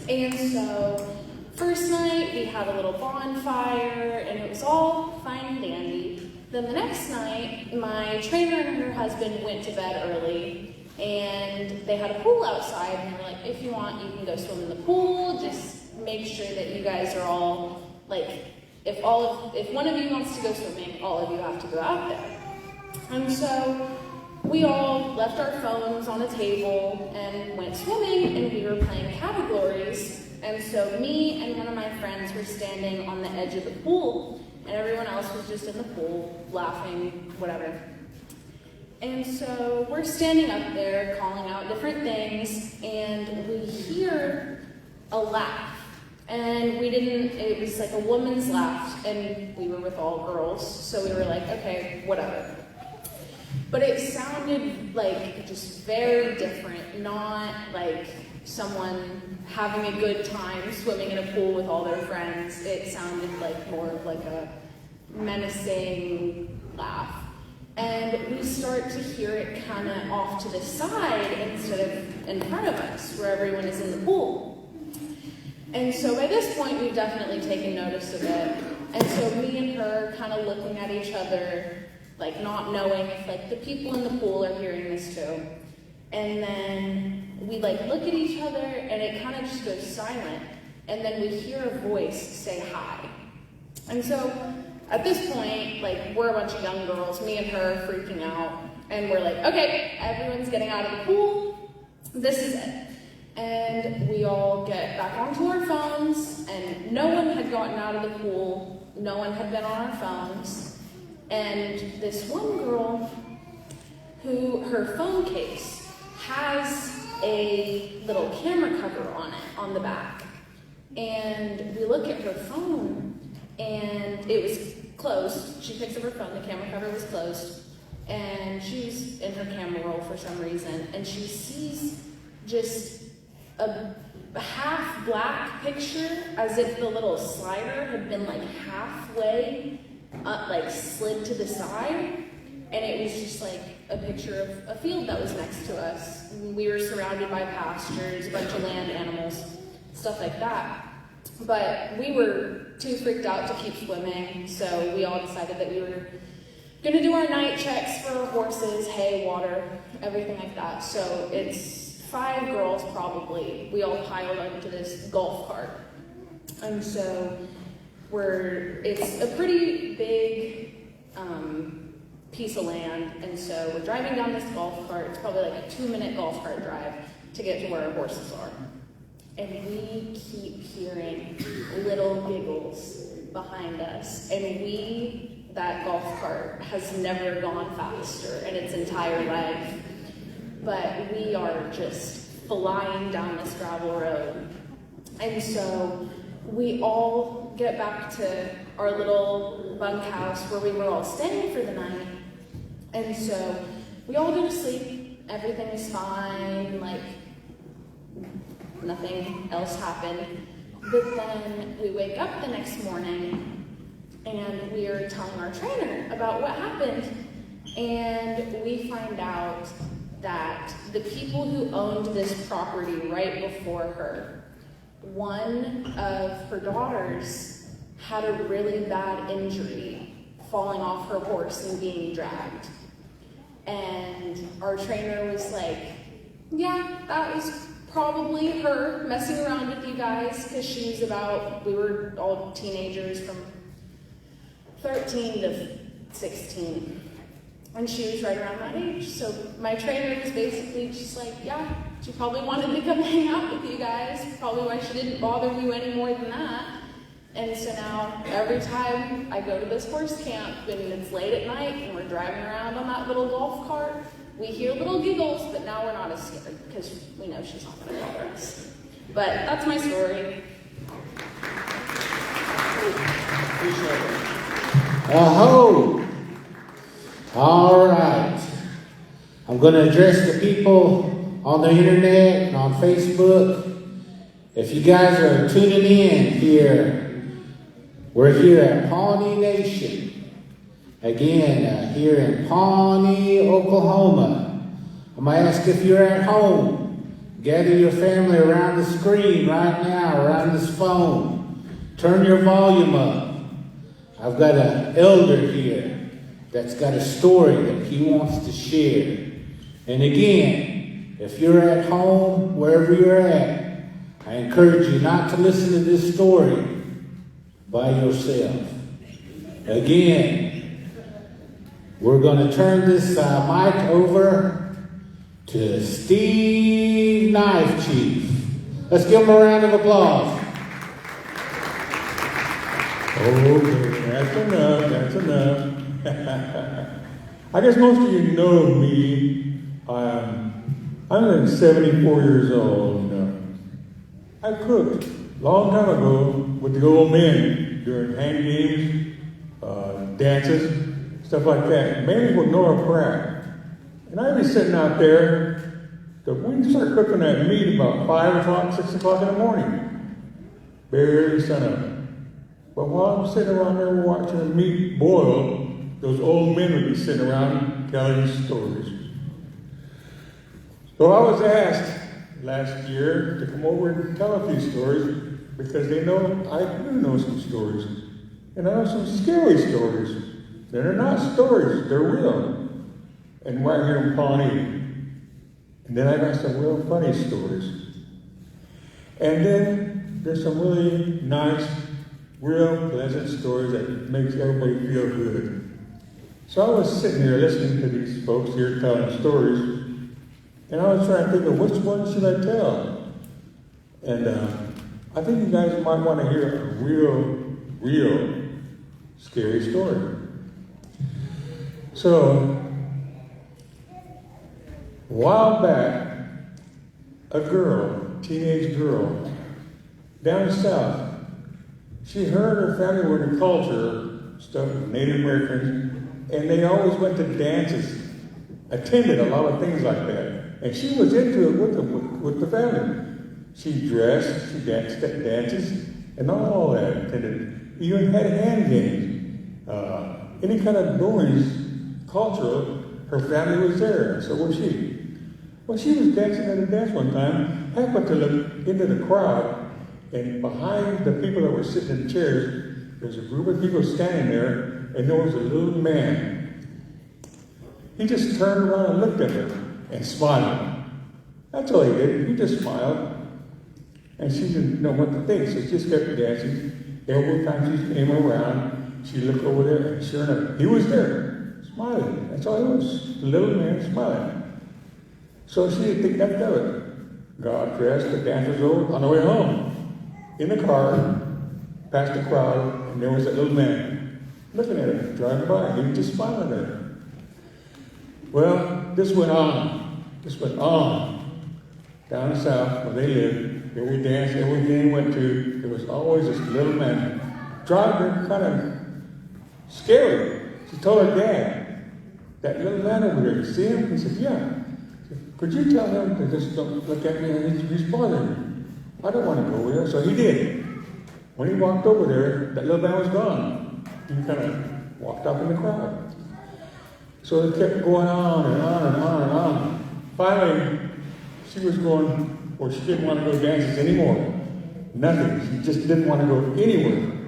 N: And so first night, we had a little bonfire, and it was all fine and dandy. Then the next night, my trainer and her husband went to bed early, and they had a pool outside, and they were like, if you want, you can go swim in the pool. Just make sure that you guys are all, like, if one of you wants to go swimming, all of you have to go out there. And so we all left our phones on the table and went swimming, and we were playing categories. And so me and one of my friends were standing on the edge of the pool, and everyone else was just in the pool, laughing, whatever. And so we're standing up there, calling out different things, and we hear a laugh. And it was like a woman's laugh, and we were with all girls, so we were like, okay, whatever. But it sounded like just very different, not like someone having a good time swimming in a pool with all their friends. It sounded like more of like a menacing laugh. And we start to hear it kind of off to the side instead of in front of us where everyone is in the pool. And so by this point, we've definitely taken notice of it. And so me and her kind of looking at each other, like not knowing if like the people in the pool are hearing this too. And then we like look at each other, and it kind of just goes silent. And then we hear a voice say hi. And so at this point, like we're a bunch of young girls, me and her freaking out. And we're like, okay, everyone's getting out of the pool. This is it. And we all get back onto our phones, and no one had gotten out of the pool. No one had been on our phones. And this one girl, who her phone case has a little camera cover on it, on the back. And we look at her phone, and it was closed. She picks up her phone, the camera cover was closed, and she's in her camera roll for some reason, and she sees just a half black picture, as if the little slider had been like halfway like slid to the side, and it was just like a picture of a field that was next to us. We were surrounded by pastures, a bunch of land animals, stuff like that. But we were too freaked out to keep swimming, so we all decided that we were gonna do our night checks for our horses, hay, water, everything like that. So it's 5 girls probably. We all piled onto this golf cart. And so it's a pretty big piece of land, and so we're driving down this golf cart. It's probably like a 2-minute golf cart drive to get to where our horses are. And we keep hearing little giggles behind us, and that golf cart has never gone faster in its entire life. But we are just flying down this gravel road. And so we all get back to our little bunkhouse where we were all staying for the night. And so we all go to sleep. Everything is fine, like nothing else happened. But then we wake up the next morning, and we are telling our trainer about what happened. And we find out that the people who owned this property right before her, one of her daughters had a really bad injury falling off her horse and being dragged. And our trainer was like, yeah, that was probably her messing around with you guys because we were all teenagers from 13 to 16. And she was right around that age. So my trainer was basically just like, yeah, she probably wanted to come hang out with you guys. Probably why she didn't bother you any more than that. And so now every time I go to this horse camp and it's late at night and we're driving around on that little golf cart, we hear little giggles, but now we're not as scared because we know she's not going to bother us. But that's my story.
A: Aho! All right. I'm going to address the people on the internet and on Facebook. If you guys are tuning in here, we're here at Pawnee Nation. Again, here in Pawnee, Oklahoma. I'm going to ask if you're at home. Gather your family around the screen right now, around this phone. Turn your volume up. I've got an elder here that's got a story that he wants to share. And again, if you're at home, wherever you're at, I encourage you not to listen to this story by yourself. Again, we're going to turn this mic over to Steve Knife Chief. Let's give him a round of applause.
O: Okay, that's enough. I guess most of you know me. I'm 74 years old. I cooked a long time ago with the old men during hand games, dances, stuff like that, mainly with Nora Pratt. And I'd be sitting out there, we'd start cooking that meat about 5 o'clock, 6 o'clock in the morning, barely sun up. But while I'm sitting around there watching the meat boil, those old men would be sitting around telling stories. So I was asked last year to come over and tell a few stories because they know I do know some stories. And I know some scary stories. They're not stories, they're real. And right here in Pawnee. And then I got some real funny stories. And then there's some really nice, real pleasant stories that makes everybody feel good. So I was sitting here listening to these folks here telling stories, and I was trying to think of which one should I tell. And I think you guys might want to hear a real scary story. So, a while back, a girl, teenage girl, down south, she heard her family were in culture, stuff with Native Americans, and they always went to dances, attended a lot of things like that. And she was into it with the family. She dressed, she danced at dances, and all that, attended, even had hand games. Any kind of noise, cultural, her family was there, and so was she. Well, she was dancing at a dance one time, happened to look into the crowd, and behind the people that were sitting in chairs, there's a group of people standing there, and there was a little man. He just turned around and looked at her and smiled. That's all he did. He just smiled. And she didn't know what to think, so she just kept dancing. Every time she came around, she looked over there, and sure enough, he was there, smiling. That's all he was, the little man smiling. So she didn't think nothing of it. Got dressed, the dance was over, on the way home. In the car, past the crowd, and there was that little man looking at her, driving by. He was just smiling at her. Well, this went on. Down south, where they lived, every dance, every game went to, there was always this little man driving her kind of scary. She told her dad, that little man over there, you see him? He said, yeah. She said, could you tell him to just don't look at me? He's bothering me. I don't want to go there. So he did. When he walked over there, that little man was gone. He kind of walked up in the crowd. So it kept going on and on and on and on. Finally, she was going, or she didn't want to go dances anymore. Nothing. She just didn't want to go anywhere.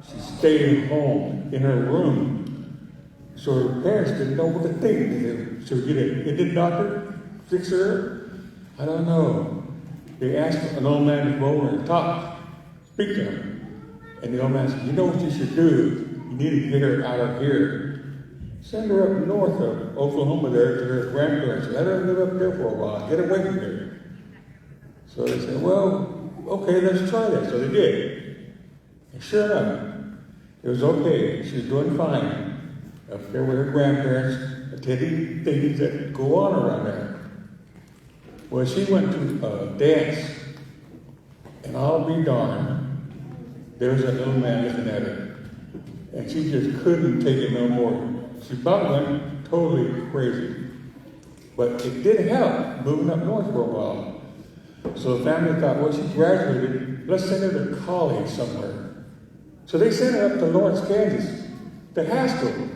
O: She stayed home in her room. So her parents didn't know what to think. Should we get an Indian doctor, fix her? I don't know. they asked an old man to go over and talk, speak to him. And the old man said, you know what you should do? You need to get her out of here. Send her up north of Oklahoma there to her grandparents. Let her live up there for a while. Get away from here. So they said, well, okay, let's try that. So they did. And sure enough, it was okay. She was doing fine up there with her grandparents, attending things that go on around there. Well, she went to a dance, and I'll be darned, there was that little man looking at her. And she just couldn't take it no more. She about went totally crazy. But it did help moving up north for a while. So the family thought, well, she graduated, let's send her to college somewhere. So they sent her up to Lawrence, Kansas, to Haskell,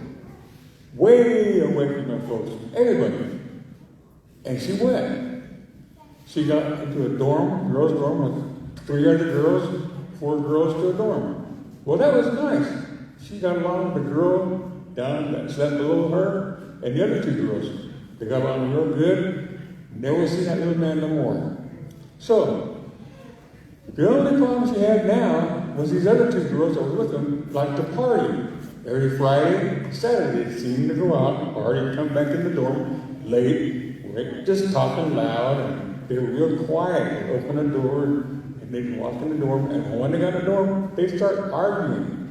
O: way away from their folks, everybody. And she went. She got into a dorm, girls' dorm, with 3 other girls, 4 girls to a dorm. Well, that was nice. She got along with the girl down that slept below her and the other 2 girls. They got along real good. Never seen that little man no more. So, the only problem she had now was these other 2 girls that were with them liked to party. Every Friday, Saturday, they seemed to go out, party, come back in the dorm late, just talking loud, and they were real quiet. They'd open the door, and they'd walk in the dorm, and when they got in the dorm, they'd start arguing,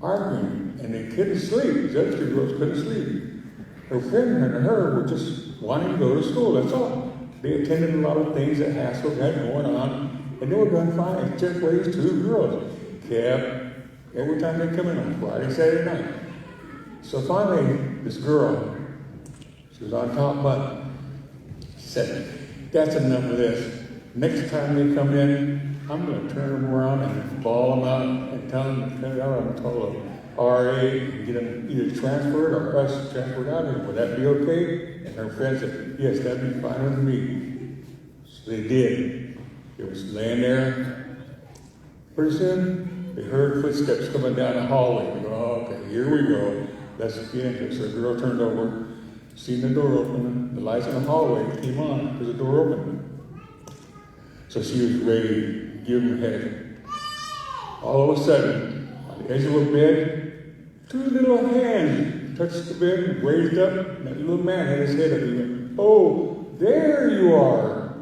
O: and they couldn't sleep. The other 2 girls couldn't sleep. Her friend and her were just wanting to go to school, that's all. They attended a lot of things that Haskell had going on, and they were doing fine. It's just where these 2 girls kept, every time they come in on Friday, Saturday night. So finally, this girl, she was on top button, said, that's enough of this. Next time they come in, I'm going to turn them around and ball them out and tell them to cut it out. I'm told RA and get them either transferred or us transferred out of here. Would that be okay? And her friend said, yes, that'd be fine with me. So they did. It was laying there. Pretty soon, they heard footsteps coming down the hallway. They go, oh, okay, here we go. Let's get into it. So the girl turned over, seen the door open, the lights in the hallway came on because the door opened. So she was ready to give him a head. All of a sudden, on the edge of her bed, 2 little hands touched the bed and raised up, and that little man had his head up. He went, oh, there you are.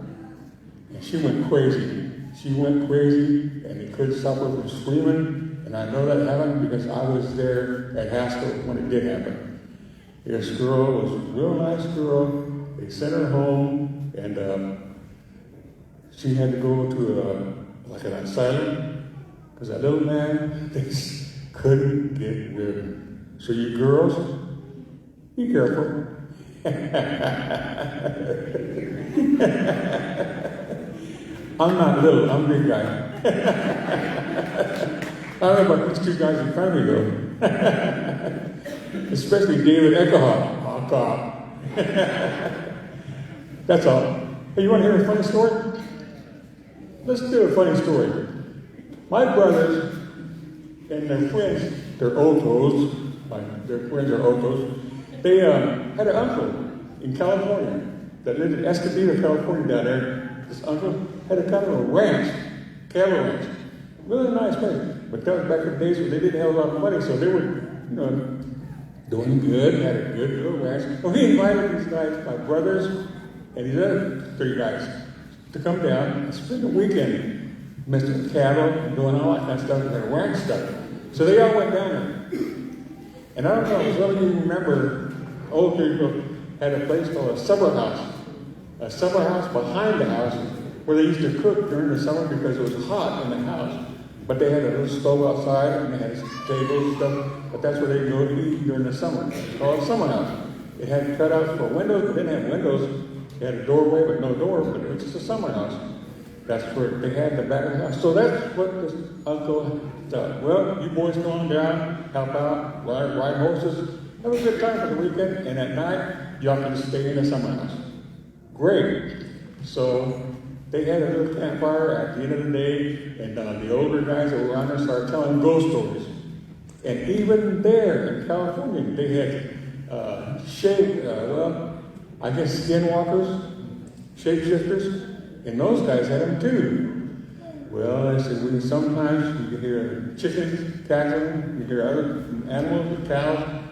O: And she went crazy. She went crazy, and they couldn't stop her from screaming. And I know that happened because I was there at Haskell when it did happen. This girl was a real nice girl. They sent her home, and she had to go to like an asylum because that little man, they couldn't get rid of him. So you girls, be careful. I'm not little, I'm a big guy. I don't know about these 2 guys in front of me though. Especially David Eckerhoff on top. That's all. Hey, you want to hear a funny story? Let's do a funny story. My brothers and their friends, they're Otos, their friends are Otos, they had an uncle in California that lived in Escondido, California down there. This uncle had a kind of a ranch, cattle ranch. Really nice place. But that was back in the days when they didn't have a lot of money, so they were, doing good, had a good little ranch. Well, he invited these guys, my brothers, and these other 3 guys, to come down and spend the weekend messing with cattle and doing all that kind of stuff and their ranch stuff. So they all went down there. And I don't know if some of you remember, old people had a place called a summer house. A summer house behind the house where they used to cook during the summer because it was hot in the house. But they had a little stove outside and they had tables and stuff, but that's where they go to eat during the summer. It's called a summer house. It had cutouts for windows, but didn't have windows. It had a doorway but no door, but it was just a summer house. That's where they had the back of the house. So that's what this uncle thought. Well, you boys go on down, help out, ride horses, have a good time for the weekend, and at night, y'all can stay in the summer house. Great. So they had a little campfire at the end of the day, and the older guys that were on there started telling ghost stories. And even there in California, they had skinwalkers, shapeshifters, and those guys had them too. Well, they said, when sometimes you can hear chickens cackling, you hear other animals, cows,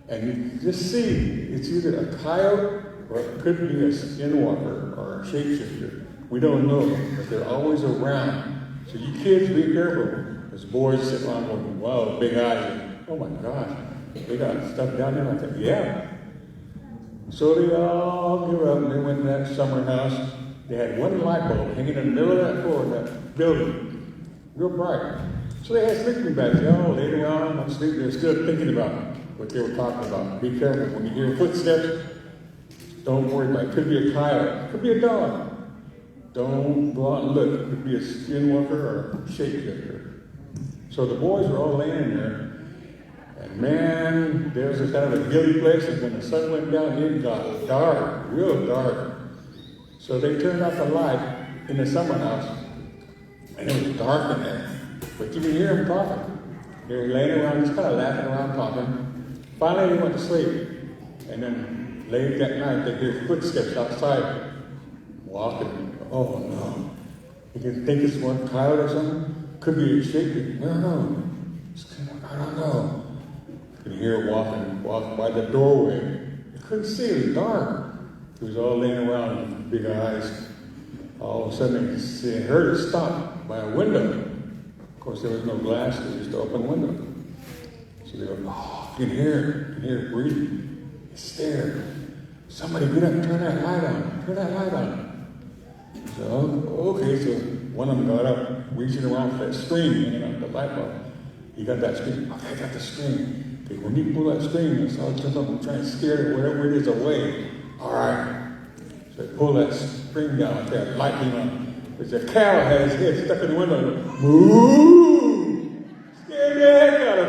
O: and you just see it's either a coyote or it could be a skinwalker or a shapeshifter. We don't know, but they're always around. So you kids, be careful. There's boys sitting around going, wow, big eyes. Oh my gosh, they got stuff down there like that. Yeah. So they all give up and they went to that summer house. They had one light bulb hanging in the middle of that floor of that building, real bright. So they had sleeping bags. They all laid around, not sleeping. They're still thinking about what they were talking about. Be careful. When you hear footsteps, don't worry about it. It could be a coyote. It could be a dog. Don't go out and look. It could be a skinwalker or a shapeshifter. So the boys were all laying there. And man, there was a kind of a hilly place, and when the sun went down, it got dark, real dark. So they turned off the light in the summer house, and it was dark in there. But you could hear them talking. They were laying around, just kind of laughing around, talking. Finally, they went to sleep. And then late that night, they hear footsteps outside, walking. Oh no. You can think it's one coyote or something. Could be a shape. No. I don't know. You could hear it walking by the doorway. You couldn't see it, it was dark. It was all laying around with big eyes. All of a sudden, they heard it stop by a window. Of course, there was no glass, it was just an open window. So they go, oh, you can hear it breathing. They stared. Somebody get up and turn that light on. So, okay, so one of them got up, reaching around for that string, hanging out the light bulb. He got that string. Okay, I got the string. Okay, when you pull that string, I saw it jump up and try and scare whatever it is away. All right. So they pull that spring down like that, light came on. There's a cow had his head stuck in the window. Moo! Scared the heck out of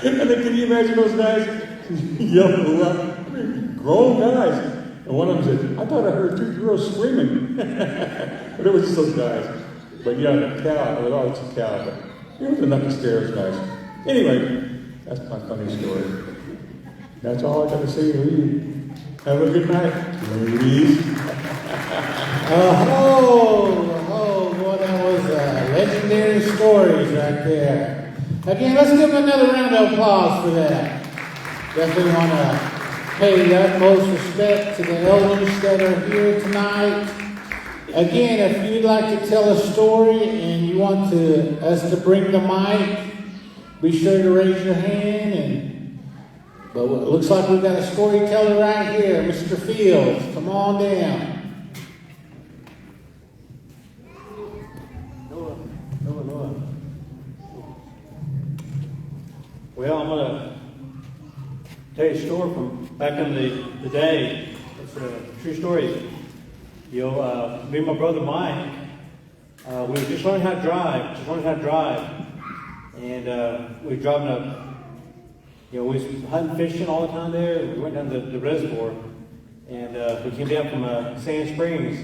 O: him. And then can you imagine those guys yelling around? Grown guys. And one of them said, I thought I heard two girls screaming. But it was just those guys. But yeah, the cow, it was always a cow, but it was enough to scare us guys. Anyway, that's my funny story. That's all I got to say to you. Have a good night, ladies.
A: Boy, that was legendary stories right there. Again, let's give them another round of applause for that. Definitely want to pay the utmost respect to the elders that are here tonight. Again, if you'd like to tell a story and you want us to bring the mic, be sure to raise your hand. But it looks like we've got a storyteller right here, Mr. Fields. Come on down.
P: Noah. Well, I'm going to tell you a story from back in the day. It's a true story. Me and my brother Mike, we were just learning how to drive. And we were driving up, we was hunting, fishing all the time there. We went down to the reservoir, and we came down from Sand Springs,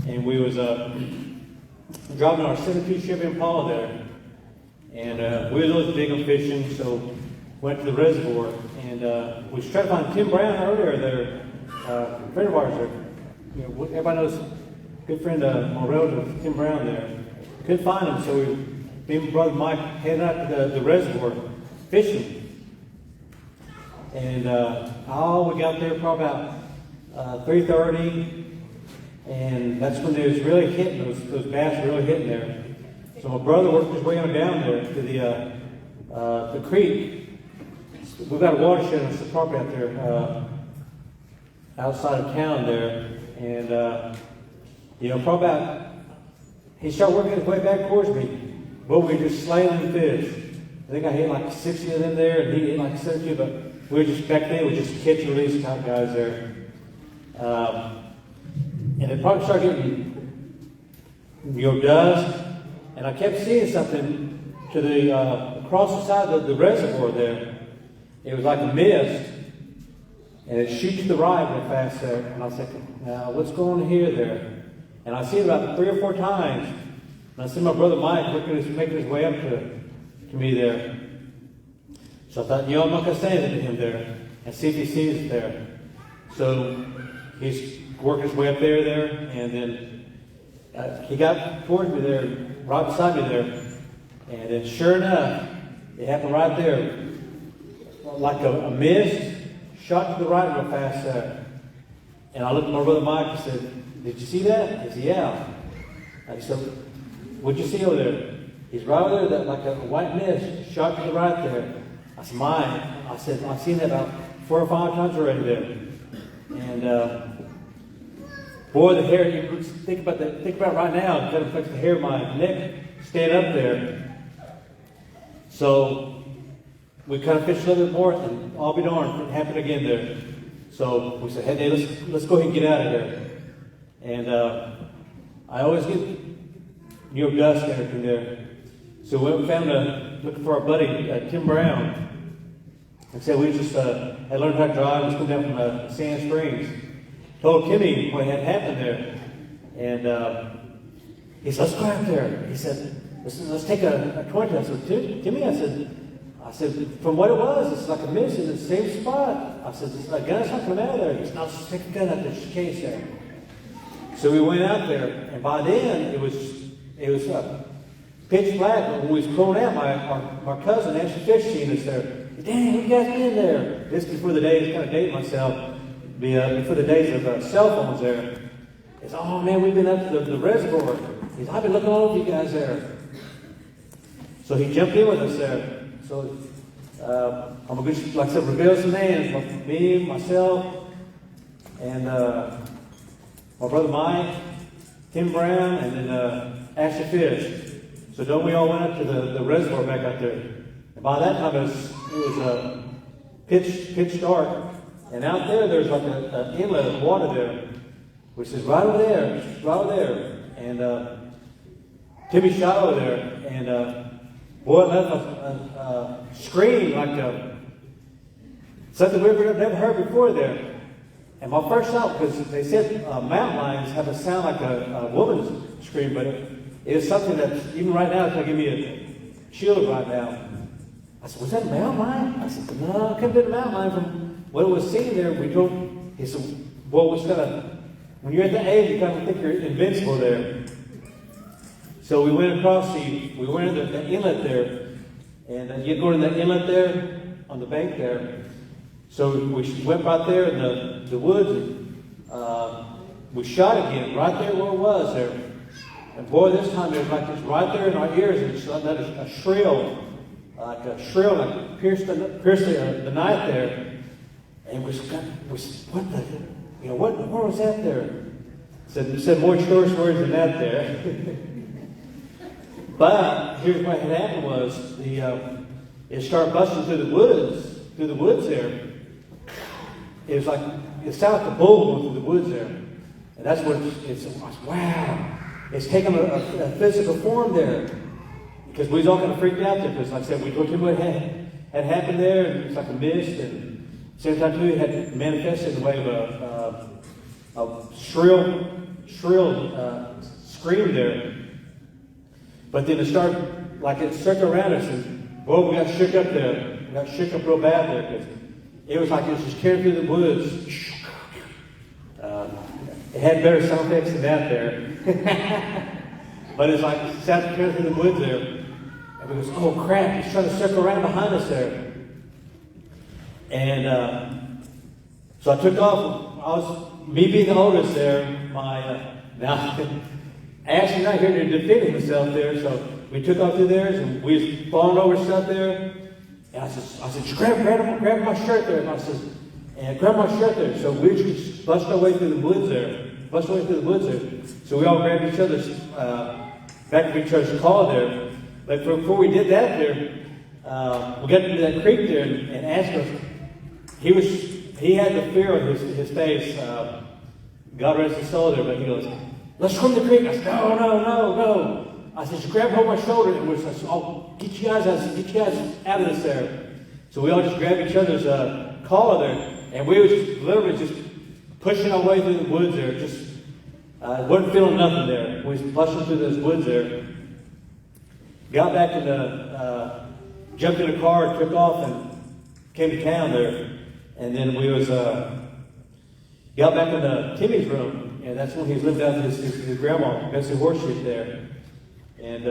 P: and we was driving our 7-piece Chevy Impala there. And we were those big on fishing, so went to the reservoir, and we was trying to find Tim Brown earlier there, a friend of ours there. Everybody knows, good friend, my relative, Tim Brown there. Couldn't find him, so me and my brother Mike headed out to the reservoir fishing. And we got there probably about 3:30, and that's when they was really hitting, those bass were really hitting there. So my brother worked his way on down there to the creek. We've got a watershed on some property out there, outside of town there. And, probably about, he started working his way back towards me. But we were just slaying the fish. I think I hit like 60 of them there, and he hit like 70, but we were just, back then, we were just catch and release type guys there. And it probably started getting, dusk, and I kept seeing something to the, across the side of the reservoir there. It was like a mist, and it shoots to the right real fast there. And I was thinking, now what's going on here there? And I see it about 3 or 4 times. And I see my brother Mike making his way up to me there. So I thought, I'm not going to say anything to him there and see if he sees it there. So he's working his way up there, and then he got towards me there, right beside me there, and then sure enough, it happened right there, like a mist, shot to the right real fast there. And I looked at my brother Mike and said, "Did you see that?" He said, "Yeah." I said, "What'd you see over there?" He's right over there, like a white mist, shot to the right there. I said, "Mine." I said, "I've seen that about 4 or 5 times already there." And boy, the hair, you think about right now, it kind of affects the hair of my neck staying up there. So we kind of fished a little bit more, and I'll be darned, it happened again there. So we said, "Hey, let's go ahead and get out of here." And I always get dust and everything there. So we found looking for our buddy Tim Brown, and said we just had learned how to drive. Just come down from Sand Springs. Told Timmy what had happened there, and he said, "Let's go out there." He said, "Let's take a coin toss." I said, "Timmy," I said, "From what it was, it's like a miss in the same spot." I said, "A gun's not coming out of there." He said, "No, just take a gun out there, just in case there." So we went out there, and by then it was pitch black. When we was pulling out, my cousin Ashley Fish seen us there. "Dang, you guys been there?" This before the days, kind of dating myself, before the days of cell phones there. He said, "Oh man, we've been up to the reservoir." He said, "I've been looking all over you guys there." So he jumped in with us there. So I'm going to, like I said, reveal some names. Me, myself, and my brother Mike, Tim Brown, and then Ashley Fish. So then we all went up to the reservoir back out there. And by that time it was pitch dark. And out there's like an inlet of water there, which is right over there. And Timmy shot over there, and boy, it left a scream like something we've never heard before there. And my first thought, because they said mountain lions have a sound like a woman's scream, but it is something that even right now it's going to give me a chill right now. I said, "Was that a mountain lion?" I said, "No, it couldn't have been a mountain lion from what it was seen there." He said, "Well, when you're at the age, you kind of think you're invincible there." So we went across we went into the inlet there, and you go to the inlet there on the bank there. So we went right there in the woods, and we shot again right there where it was there. And boy, this time it was like it's right there in our ears, and it's like a shrill, like pierced the night there. And what was that there? Said more short stories than that there. But here's what had happened was it started busting through the woods there. It sounded like a bull going through the woods there. And that's what it's wow. It's taken a physical form there. Because we was all kind of freaked out there, because like I said, we looked at what had happened there, and it's like a mist, and at the same time too, it had manifested in the way of a shrill scream there. But then it started, like it circled around us, and boy, we got shook up there. We got shook up real bad there, because it was like it was just carrying through the woods. It had better sound effects than that there. But it's like it sat carrying through the woods there. And we goes, "Oh crap, he's trying to circle around behind us there." And so I took off. Me being the oldest there, now Ashley's not here to defend himself there, so we took off through there, and we was falling over stuff there. And I said, "Just grab my shirt there." And I said, "Grab my shirt there." So we just busted our way through the woods there. So we all grabbed each other's, back of each other's collar there. But before we did that there, we got into that creek there, and Ashley, he had the fear on his face. God rest his soul there, but he goes, "Let's swim the creek." I said, No. I said, "Just grab hold of my shoulder." And I said, "I'll get you guys out of this there." So we all just grabbed each other's collar there, and we were just literally just pushing our way through the woods there. Just wasn't feeling nothing there. We was pushing through those woods there. Got back in jumped in a car, took off, and came to town there. And then we was got back into Timmy's room, and that's when he was living out with his grandma, Betsy Horseshoe there. And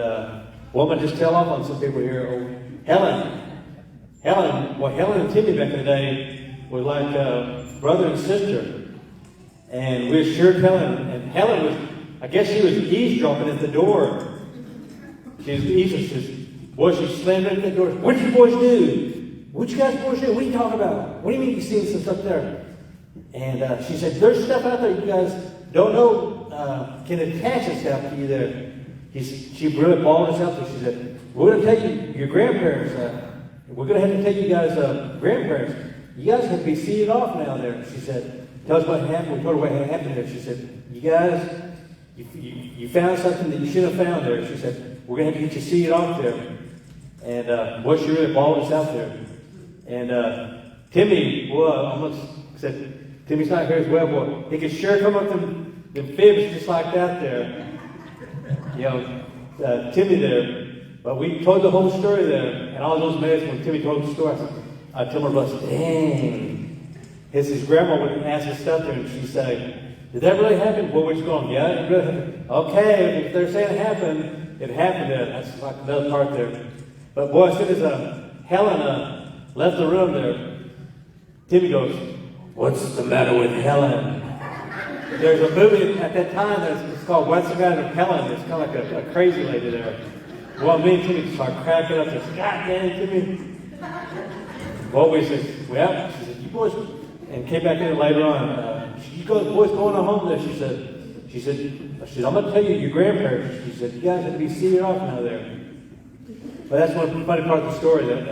P: well, I'm gonna just tell off on some people here. Oh, Helen, Helen and Timmy back in the day was like brother and sister. And we assured Helen, and Helen was, I guess she was eavesdropping at the door. She was eavesdropping. Boy, she slammed at the door. What did you boys do? What you guys boys do? What are you talking about? What do you mean you seen some stuff there? And she said, there's stuff out there you guys don't know can attach itself to you there. She really bawled us out there. She said, we're going to take your grandparents. We're going to have to take you guys' grandparents. You guys have to be seated off now there. She said, tell us what happened. We told her what had happened there. She said, you guys, you found something that you should have found there. She said, we're going to have to get you seated off there. And boy, she really bawled us out there. And Timmy, well, I almost said, Timmy's not here as well, boy. He could sure come up them fibs just like that there. You know, Timmy there. But we told the whole story there. And all those minutes when Timmy told the story, I told my brother, dang. His grandma would ask us stuff there, and she'd say, did that really happen? Well, we're going, yeah, it really happened. Okay, if they're saying it happened there. That's like another part there. But boy, as soon as Helen left the room there, Timmy goes, what's the matter with Helen? There's a movie at that time it's called What's the Matter with Helen? It's kind of like a crazy lady there. Well, me and Timmy start cracking up. She says, God damn, Timmy. Well, we said, well, she said, you boys, and came back in later on. You guys boys going home there, she said, I'm going to tell you your grandparents. She said, you guys have to be seated off now there. But that's one funny part of the story that,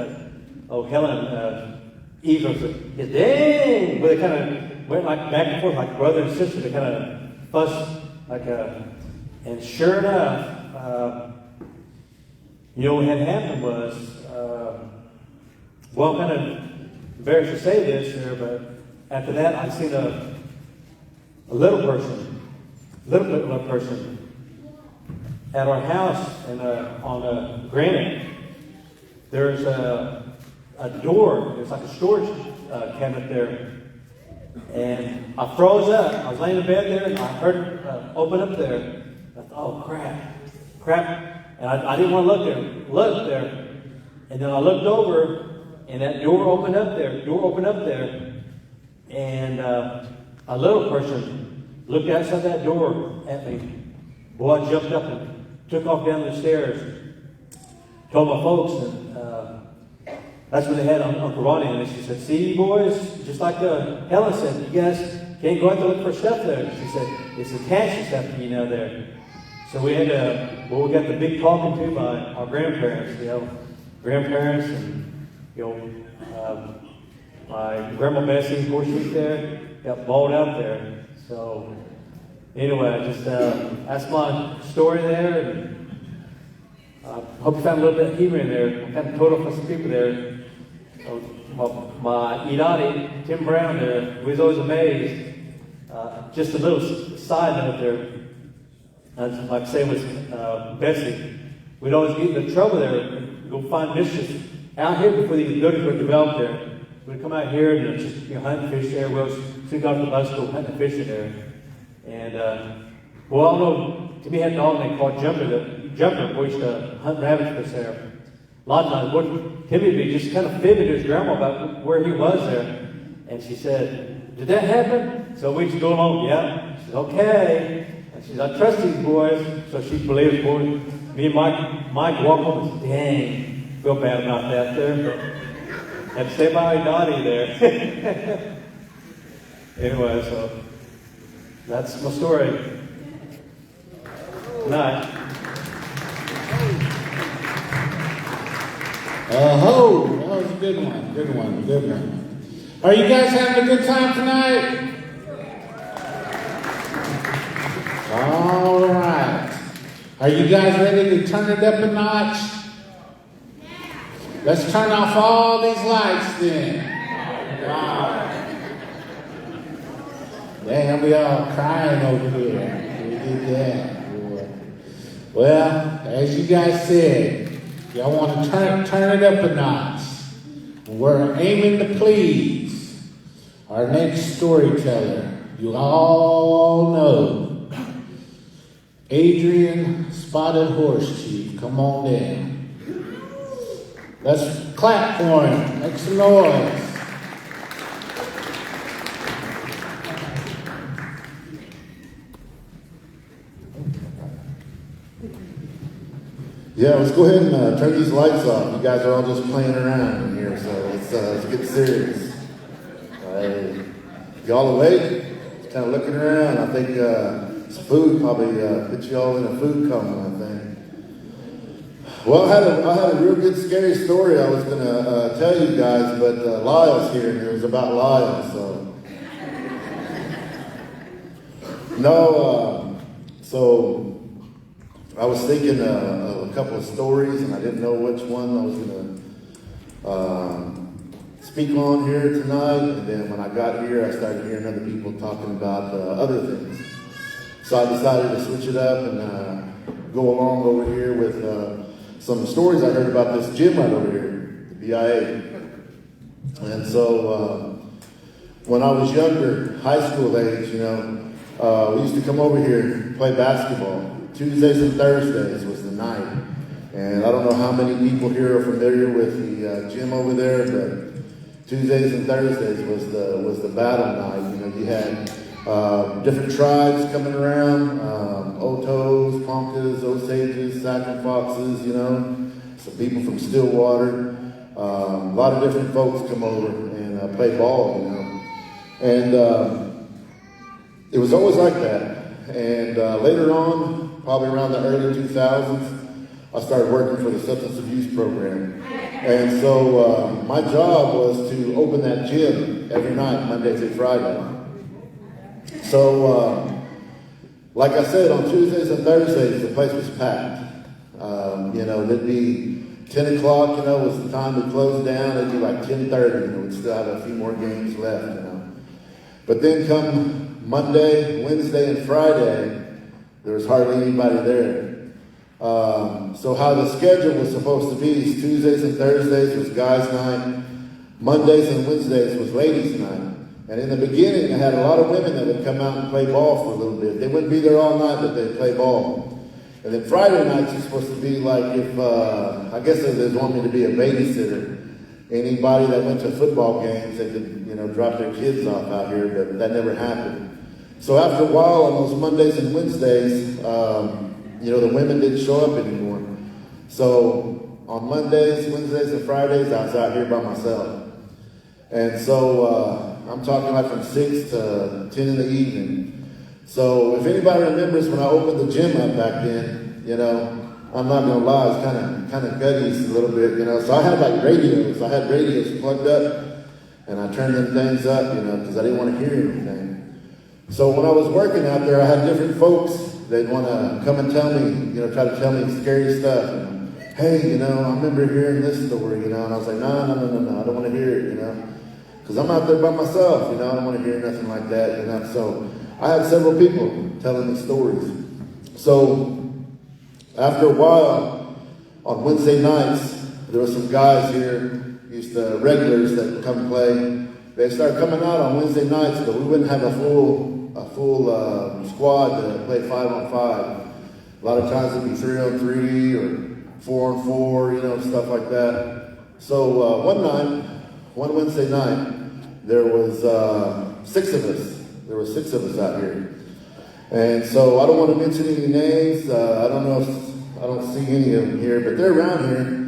P: Helen, Eve said, dang! But they kind of went like back and forth like brother and sister. They kind of fussed and sure enough, what had happened was, well, I'm kind of embarrassed to say this here, but after that, I seen a little bit of a person at our house and on Granite. There's a door. There's like a storage cabinet there. And I froze up. I was laying in bed there, and I heard it open up there. I thought, oh, crap. And I didn't want to look there. And then I looked over, and that door opened up there. And a little person looked outside that door at me. Boy, I jumped up and took off down the stairs. Told my folks, and that's when they had Uncle Ronnie, and she said, see, boys, just like Helen said, you guys can't go out to look for stuff there. She said, it's attached to stuff to you now there. So we had we got the big talking to by our grandparents, and, my grandma Bessie, of course, was there, got balled out there. So, anyway, that's my story there. And I hope you found a little bit of humor in there. I kind of told off some people there. My Edati, Tim Brown there, we was always amazed. Just a little side note there. Like I say with Bessie, we'd always get into trouble there. Go find mischief out here before these buildings were developed there. We'd come out here and just hunt and fish there. We'll soon got off the bus, go hunt and fish there. And, I don't know, Timmy had a dog named called Jumper. The Jumper, we used to hunt rabbits for us there. A lot of times, Timmy would be just kind of fibbing to his grandma about where he was there. And she said, did that happen? So we just go along, yeah. She said, okay. And she said, I trust these boys. So she believed, boys. Me and Mike walk home and said, dang, feel bad about that there. But had to stay by Dottie there. Anyway, so that's my story. Night.
A: Oh, that was a good one. Are you guys having a good time tonight? All right. Are you guys ready to turn it up a notch? Let's turn off all these lights then. Wow. Dang, we all crying over here. We did that. Well, as you guys said, y'all want to turn it up a notch. We're aiming to please our next storyteller. you all know. Adrian Spotted Horse Chief, come on down. Let's clap for him. Make some noise.
H: Yeah, let's go ahead and turn these lights off. You guys are all just playing around in here, so let's get serious. Y'all awake? Just kind of looking around. I think some food probably put you all in a food coma, I think. Well, I had a real good scary story I was going to tell you guys, but Lyle's here, and it was about Lyle, so. No, so I was thinking of a couple of stories, and I didn't know which one I was going to speak on here tonight. And then when I got here, I started hearing other people talking about other things. So I decided to switch it up and go along over here with some stories I heard about this gym right over here, the BIA. And so when I was younger, high school age, you know, we used to come over here and play basketball. Tuesdays and Thursdays was the night. And I don't know how many people here are familiar with the gym over there, but Tuesdays and Thursdays was the battle night. You know, you had different tribes coming around, Otos, Ponkas, Osages, Sac and Foxes, you know, some people from Stillwater. A lot of different folks come over and play ball, you know. And it was always like that. And later on, probably around the early 2000s, I started working for the substance abuse program. And so my job was to open that gym every night, Monday through Friday. So, like I said, on Tuesdays and Thursdays, the place was packed. You know, it'd be 10 o'clock, you know, was the time to close down. It'd be like 10:30, you know, we'd still have a few more games left, you know. But then come Monday, Wednesday, and Friday, there was hardly anybody there. So how the schedule was supposed to be is Tuesdays and Thursdays was guys' night, Mondays and Wednesdays was ladies' night. And in the beginning, I had a lot of women that would come out and play ball for a little bit. They wouldn't be there all night, but they'd play ball. And then Friday nights is supposed to be like if, I guess if they want me to be a babysitter. Anybody that went to football games, they could, you know, drop their kids off out here, but that never happened. So after a while, on those Mondays and Wednesdays, you know, the women didn't show up anymore. So on Mondays, Wednesdays, and Fridays, I was out here by myself. And so I'm talking like from 6 to 10 in the evening. So if anybody remembers when I opened the gym up back then, you know, I'm not gonna lie, it's kind of gutty a little bit, you know. So I had like radios. I had radios plugged up, and I turned them things up, you know, because I didn't want to hear anything. So when I was working out there, I had different folks. They'd want to come and tell me, you know, try to tell me scary stuff. You know, hey, you know, I remember hearing this story, you know, and I was like, no, I don't want to hear it, you know, because I'm out there by myself, you know, I don't want to hear nothing like that, you know. So I had several people telling me stories. So after a while, on Wednesday nights, there were some guys here, regulars that would come play. They started coming out on Wednesday nights, but we wouldn't have a full squad to play 5-on-5. A lot of times it'd be 3-on-3 or 4-on-4, you know, stuff like that. So one Wednesday night, there was 6 of us. There were 6 of us out here. And so I don't want to mention any names. I don't see any of them here, but they're around here.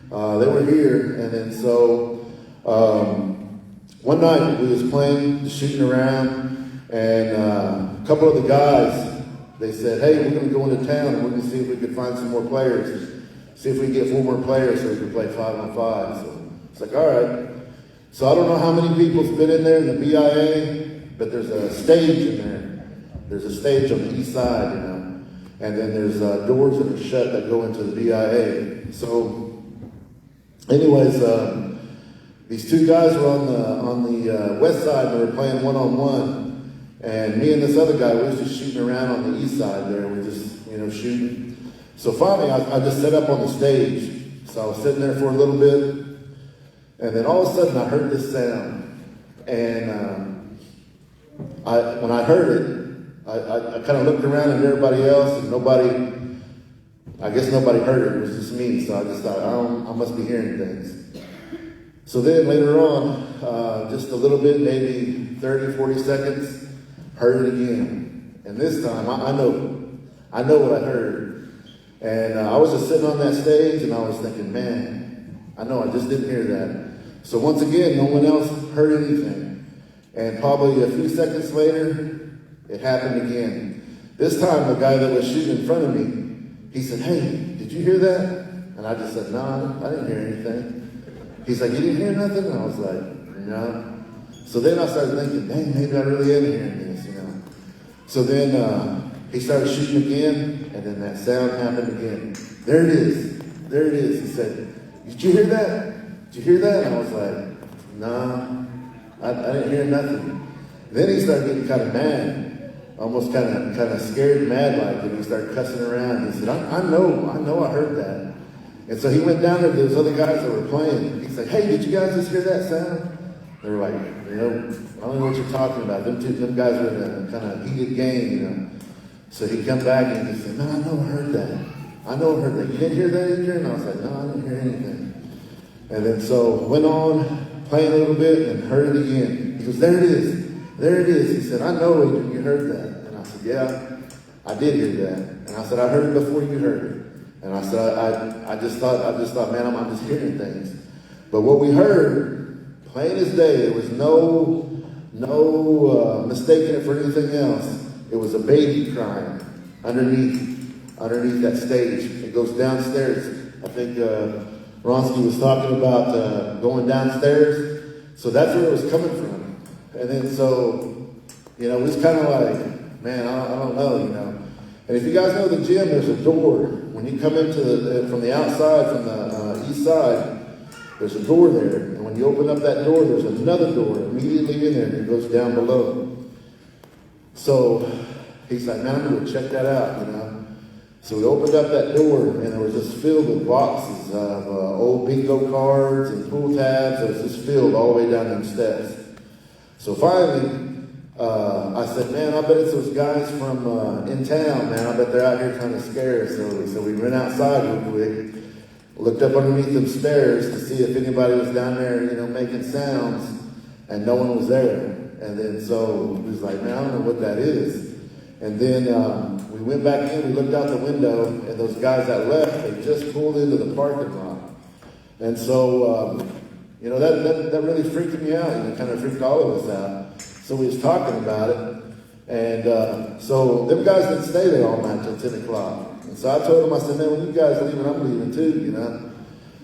H: They were here, and then so one night we was playing, shooting around, and a couple of the guys, they said, hey, we're going to go into town and we're going to see if we can find some more players, see if we can get 4 more players so we can play 5-on-5. So it's like, all right. So I don't know how many people's been in there in the BIA, but there's a stage in there. There's a stage on the east side, you know, and then there's doors that are shut that go into the BIA. So anyways, these 2 guys were on the west side, and they were playing 1-on-1. And me and this other guy, we was just shooting around on the east side there. We just, you know, shooting. So finally, I just set up on the stage. So I was sitting there for a little bit. And then all of a sudden, I heard this sound. And when I heard it, I kind of looked around at everybody else, and I guess nobody heard it. It was just me. So I just thought, I must be hearing things. So then later on, just a little bit, maybe 30, 40 seconds, heard it again. And this time, I know what I heard. And I was just sitting on that stage, and I was thinking, man, I know I just didn't hear that. So once again, no one else heard anything. And probably a few seconds later, it happened again. This time, the guy that was shooting in front of me, he said, hey, did you hear that? And I just said, no, I didn't hear anything. He's like, you didn't hear nothing? And I was like, no. So then I started thinking, dang, maybe I really am hearing this, you know. So then he started shooting again, and then that sound happened again. There it is. There it is. He said, did you hear that? Did you hear that? And I was like, no, I didn't hear nothing. Then he started getting kind of mad, almost kind of scared mad like, and he started cussing around. He said, I know I heard that. And so he went down to those other guys that were playing. He said, hey, did you guys just hear that sound? They were like, I don't know what you're talking about. Them guys were in a kind of heated game, So he come back and he said, no, I know I heard that. I know I heard that. You didn't hear that either? And I was like, no, I didn't hear anything. And then so went on, playing a little bit, and heard it again. He goes, there it is. There it is. He said, I know you heard that. And I said, yeah, I did hear that. And I said, I heard it before you heard it. And I said, I just thought, man, I'm just hearing things. But what we heard, plain as day, there was no mistaking it for anything else. It was a baby crying underneath that stage. It goes downstairs. I think Ronsky was talking about going downstairs. So that's where it was coming from. And then so, it was kind of like, man, I don't know, And if you guys know the gym, there's a door. When you come into from the outside, from the east side, there's a door there. And when you open up that door, there's another door immediately in there, and it goes down below. So he's like, man, I'm going to check that out, So we opened up that door, and there was just filled with boxes of old bingo cards and pool tabs. It was just filled all the way down them steps. So finally, I said, man, I bet it's those guys from in town, man. I bet they're out here trying to scare us. So we went outside real quick, looked up underneath them stairs to see if anybody was down there, making sounds, and no one was there. And then so we was like, man, I don't know what that is. And then we went back in, we looked out the window, and those guys that left, they just pulled into the parking lot. And so, that really freaked me out, and it kind of freaked all of us out. So we was talking about it, and so them guys didn't stay there all night till 10 o'clock. And so I told them, I said, man, when you guys are leaving, I'm leaving too,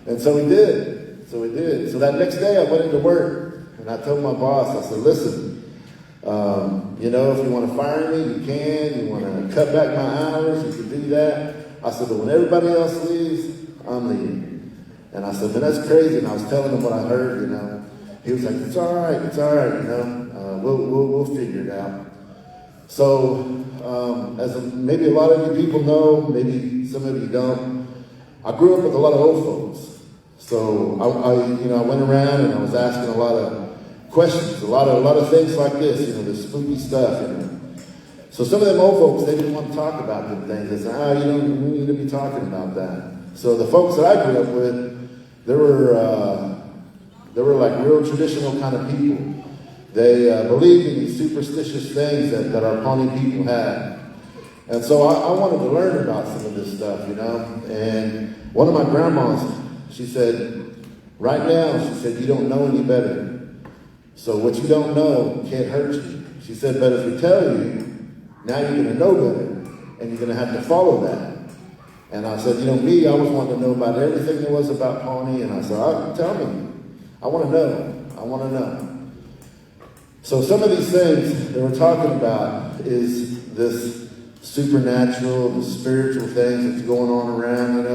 H: And so we did. So that next day I went into work, and I told my boss, I said, listen, if you want to fire me, you can. You want to cut back my hours, you can do that. I said, but when everybody else leaves, I'm leaving. And I said, man, that's crazy. And I was telling him what I heard, He was like, it's all right, we'll figure it out. So, maybe a lot of you people know, maybe some of you don't, I grew up with a lot of old folks. So I went around and I was asking a lot of questions, a lot of things like this, the spooky stuff, So some of them old folks, they didn't want to talk about them things. They said, we need to be talking about that. So the folks that I grew up with, they were like real traditional kind of people. They believed in these superstitious things that our Pawnee people had. And so I wanted to learn about some of this stuff, And one of my grandmas, she said, right now, she said, you don't know any better. So what you don't know can't hurt you. She said, but if we tell you, now you're going to know better, and you're going to have to follow that. And I said, me, I was wanting to know about everything there was about Pawnee, and I said, tell me. I want to know. So some of these things that we're talking about is this supernatural, the spiritual things that's going on around,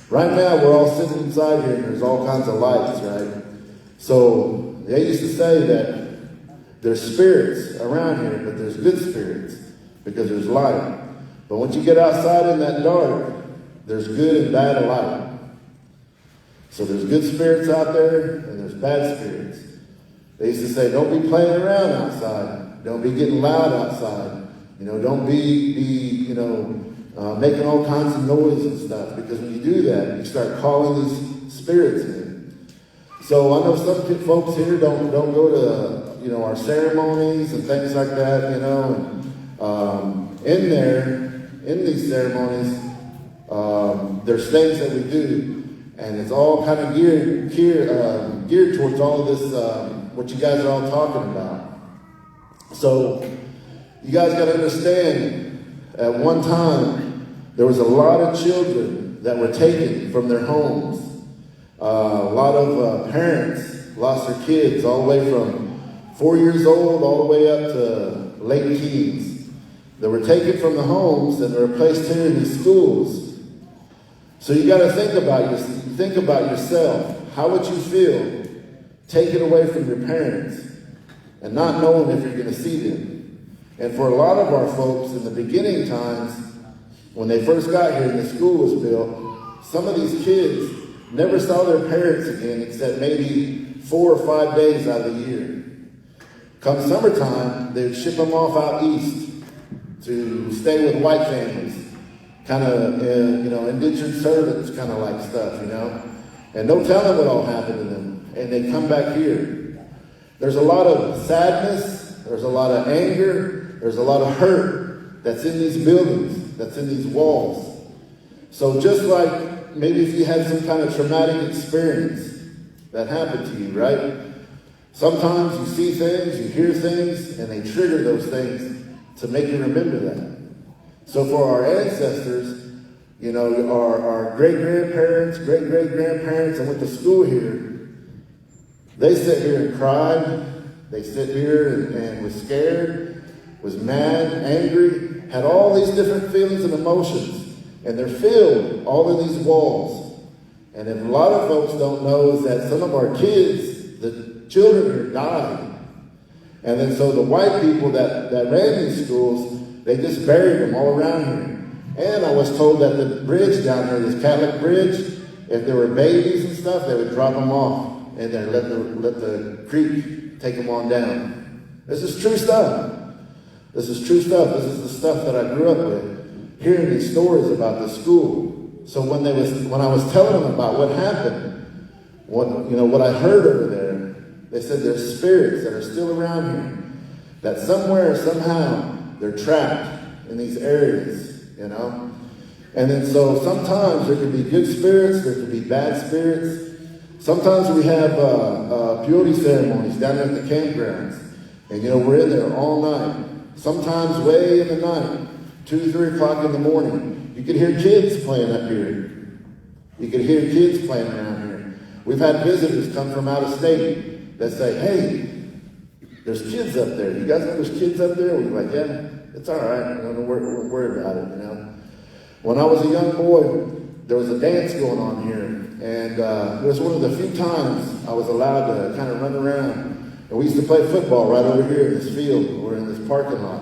H: Right now, we're all sitting inside here, and there's all kinds of lights, right? So they used to say that there's spirits around here, but there's good spirits because there's light. But once you get outside in that dark, there's good and bad alike. So there's good spirits out there, and there's bad spirits. They used to say, don't be playing around outside Don't be getting loud outside. Don't be making all kinds of noise and stuff, because when you do that, you start calling these spirits in. So I know some folks here don't go to our ceremonies and things like that, and in these ceremonies, there's things that we do, and it's all kind of geared towards all of this, what you guys are all talking about. So you guys got to understand, at one time, there was a lot of children that were taken from their homes. A lot of parents lost their kids all the way from 4 years old all the way up to late teens. They were taken from the homes and they were placed here in these schools. So you got to think about yourself. How would you feel taken away from your parents and not knowing if you're going to see them? And for a lot of our folks in the beginning times, when they first got here and the school was built, some of these kids never saw their parents again except maybe 4 or 5 days out of the year. Come summertime, they would ship them off out east to stay with white families, kind of, indentured servants kind of like stuff, And no telling what all happened to them. And they come back here. There's a lot of sadness, there's a lot of anger, there's a lot of hurt that's in these buildings, that's in these walls. So just like maybe if you had some kind of traumatic experience that happened to you, right? Sometimes you see things, you hear things, and they trigger those things to make you remember that. So for our ancestors, our great-grandparents, great-great-grandparents, and went to school here, they sit here and cried. They sit here and was scared, was mad, angry, had all these different feelings and emotions. And they're filled all in these walls. And if a lot of folks don't know is that some of our kids, the children here died. And then so the white people that ran these schools, they just buried them all around here. And I was told that the bridge down there, this Catholic bridge, if there were babies and stuff, they would drop them off and then let the creek take them on down. This is true stuff. This is true stuff. This is the stuff that I grew up with, hearing these stories about the school. So when I was telling them about what happened, what I heard over there, they said there's spirits that are still around here, that somewhere, somehow, they're trapped in these areas, And then so sometimes there can be good spirits, there can be bad spirits. Sometimes we have purity ceremonies down at the campgrounds. And we're in there all night. Sometimes way in the night, 2, 3 o'clock in the morning. You can hear kids playing up here. You can hear kids playing around here. We've had visitors come from out of state that say, hey, there's kids up there. You guys know there's kids up there? We're like, yeah, it's all right. Don't worry about it, When I was a young boy, there was a dance going on here. And it was one of the few times I was allowed to kind of run around. And we used to play football right over here in this field or in this parking lot.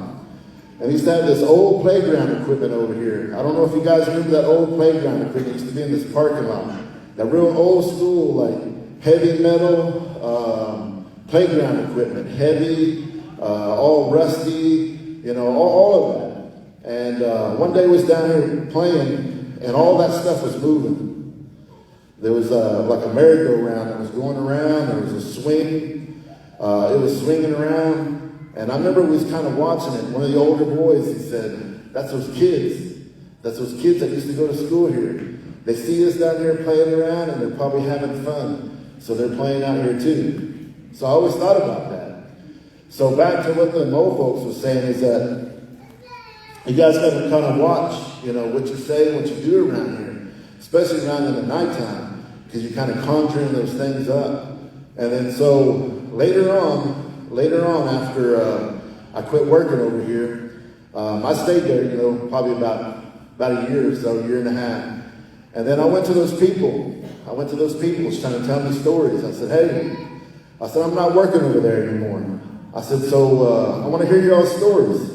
H: And we used to have this old playground equipment over here. I don't know if you guys remember that old playground equipment. It used to be in this parking lot. That real old school, like heavy metal playground equipment. Heavy, all rusty, all of that. And one day I was down here playing, and all that stuff was moving. There was like a merry-go-round that was going around. There was a swing. It was swinging around. And I remember we was kind of watching it. One of the older boys, he said, that's those kids. That's those kids that used to go to school here. They see us down here playing around, and they're probably having fun. So they're playing out here too. So I always thought about that. So back to what the Mo folks was saying is that you guys got to kind of watch, what you say, what you do around here, especially around in the nighttime, because you're kind of conjuring those things up. And then so later on, after I quit working over here, I stayed there, probably about a year or so, year and a half. And then I went to those people. trying to tell me stories. I said, hey, I'm not working over there anymore. I said, so I want to hear your stories.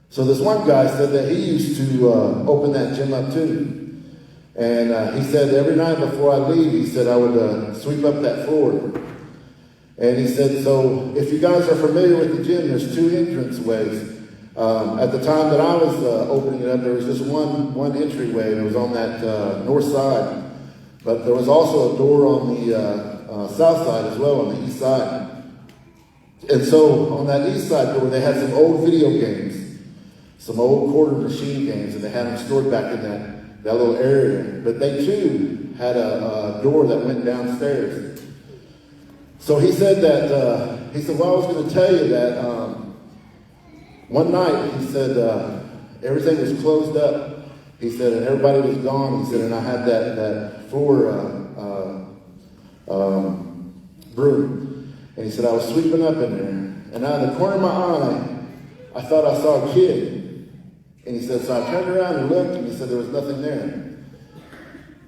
H: So this one guy said that he used to open that gym up too. And he said every night before I leave, he said I would sweep up that floor. And he said, so if you guys are familiar with the gym, there's 2 entrance ways. At the time that I was opening it up, there was just one entryway, and it was on that north side. But there was also a door on the south side as well, on the east side. And so on that east side door, they had some old video games, some old quarter machine games, and they had them stored back in that little area. But they too had a door that went downstairs. So he said that, well, I was going to tell you that one night, he said, everything was closed up. He said, and everybody was gone. He said, and I had that floor broom. And he said, I was sweeping up in there. And out of the corner of my eye, I thought I saw a kid. And he said, so I turned around and looked, and he said there was nothing there.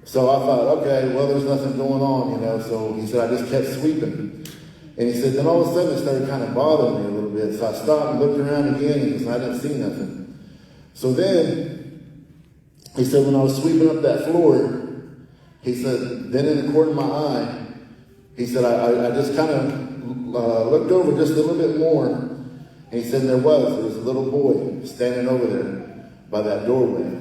H: So I thought, okay, well, there's nothing going on, you know. So he said, I just kept sweeping. And he said, then all of a sudden it started kind of bothering me a little bit. So I stopped and looked around again, and I didn't see nothing. So then, he said, when I was sweeping up that floor, he said, then in the corner of my eye, he said, I just kind of looked over just a little bit more. And he said, there was a little boy standing over there by that doorway.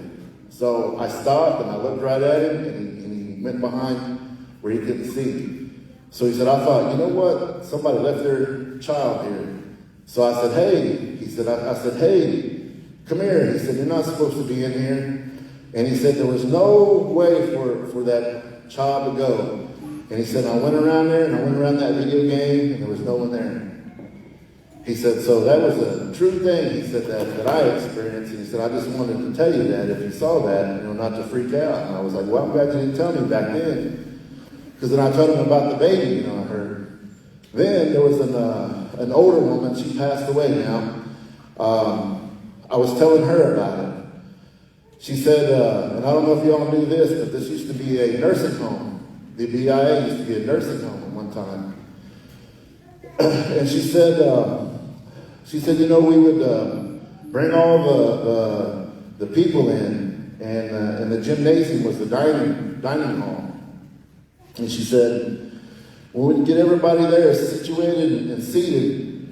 H: So I stopped and I looked right at him, and he went behind where he couldn't see. So he said, I thought, you know what? Somebody left their child here. So I said, hey. He said, I said, hey, come here. He said, you're not supposed to be in here. And he said, there was no way for that child to go. And he said, I went around there, and I went around that video game, and there was no one there. He said, so that was a true thing, he said, that I experienced. And he said, I just wanted to tell you that if you saw that, you know, not to freak out. And I was like, well, I'm glad you didn't tell me back then. Because then I told him about the baby, you know, I heard. Then there was an older woman, she passed away now. I was telling her about it. She said, and I don't know if y'all knew this, but this used to be a nursing home. The BIA used to be a nursing home at one time. And she said, you know, we would bring all the people in, and the gymnasium was the dining hall. And she said, when we'd get everybody there situated and seated,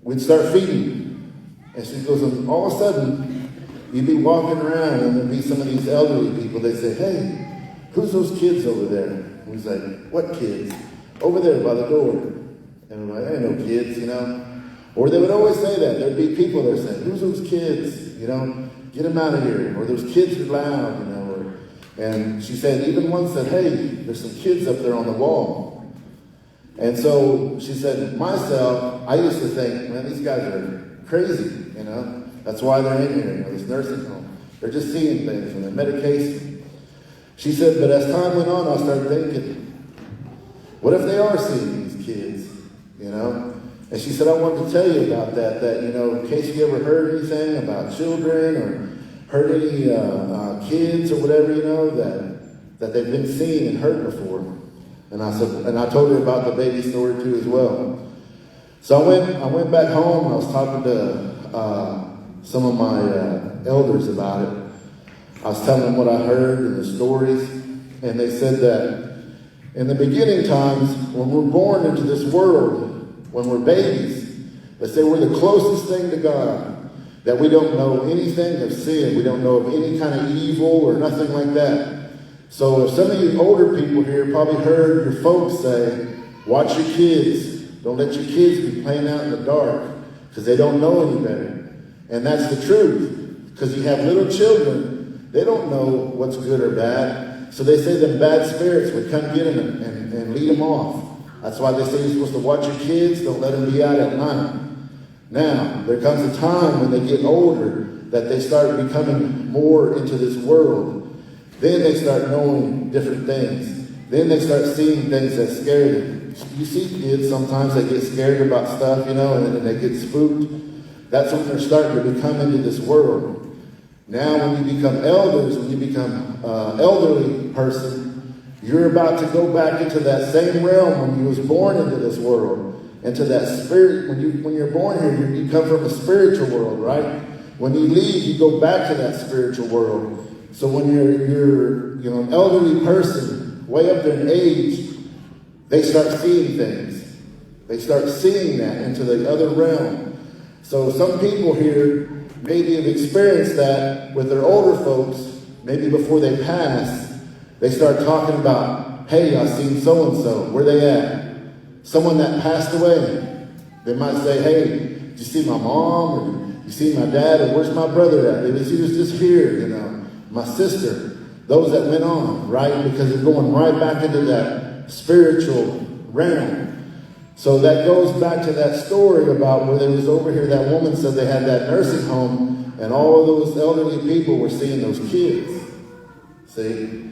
H: we'd start feeding. And she goes, and all of a sudden, you'd be walking around, and there'd be some of these elderly people. They'd say, hey, who's those kids over there? And we'd say, what kids? Over there by the door. And we're like, ain't no kids, you know. Or they would always say that. There'd be people there saying, who's those kids? You know, get them out of here. Or those kids are loud, you know. And she said, even one said, hey, there's some kids up there on the wall. And so she said, myself, I used to think, man, these guys are crazy, you know. That's why they're in here, you know, this nursing home. They're just seeing things and their medication. She said, but as time went on, I started thinking, what if they are seeing these kids, you know? And she said, I wanted to tell you about that, you know, in case you ever heard anything about children or heard any kids or whatever, you know, that they've been seen and heard before. And I said, and I told her about the baby story too as well. So I went back home, and I was talking to some of my elders about it. I was telling them what I heard and the stories, and they said that in the beginning times, when we're born into this world, when we're babies, they say we're the closest thing to God. That we don't know anything of sin. We don't know of any kind of evil or nothing like that. So if some of you older people here probably heard your folks say, watch your kids. Don't let your kids be playing out in the dark because they don't know any better. And that's the truth. Because you have little children, they don't know what's good or bad. So they say them bad spirits would come get them and lead them off. That's why they say you're supposed to watch your kids. Don't let them be out at night. Now, there comes a time when they get older that they start becoming more into this world. Then they start knowing different things. Then they start seeing things that scare them. You see kids, sometimes they get scared about stuff, you know, and they get spooked. That's when they're starting to become into this world. Now, when you become elders, when you become an elderly person, you're about to go back into that same realm when you was born into this world. Into that spirit, when you're born here, you come from a spiritual world, right? When you leave, you go back to that spiritual world. So when you're an elderly person, way up there in age, they start seeing things. They start seeing that into the other realm. So some people here maybe have experienced that with their older folks, maybe before they pass. They start talking about, hey, I seen so-and-so, where they at? Someone that passed away. They might say, hey, did you see my mom? Or you see my dad? Or where's my brother at? He was just here, my sister. Those that went on, right? Because they're going right back into that spiritual realm. So that goes back to that story about where they was over here, that woman said they had that nursing home, and all of those elderly people were seeing those kids. See?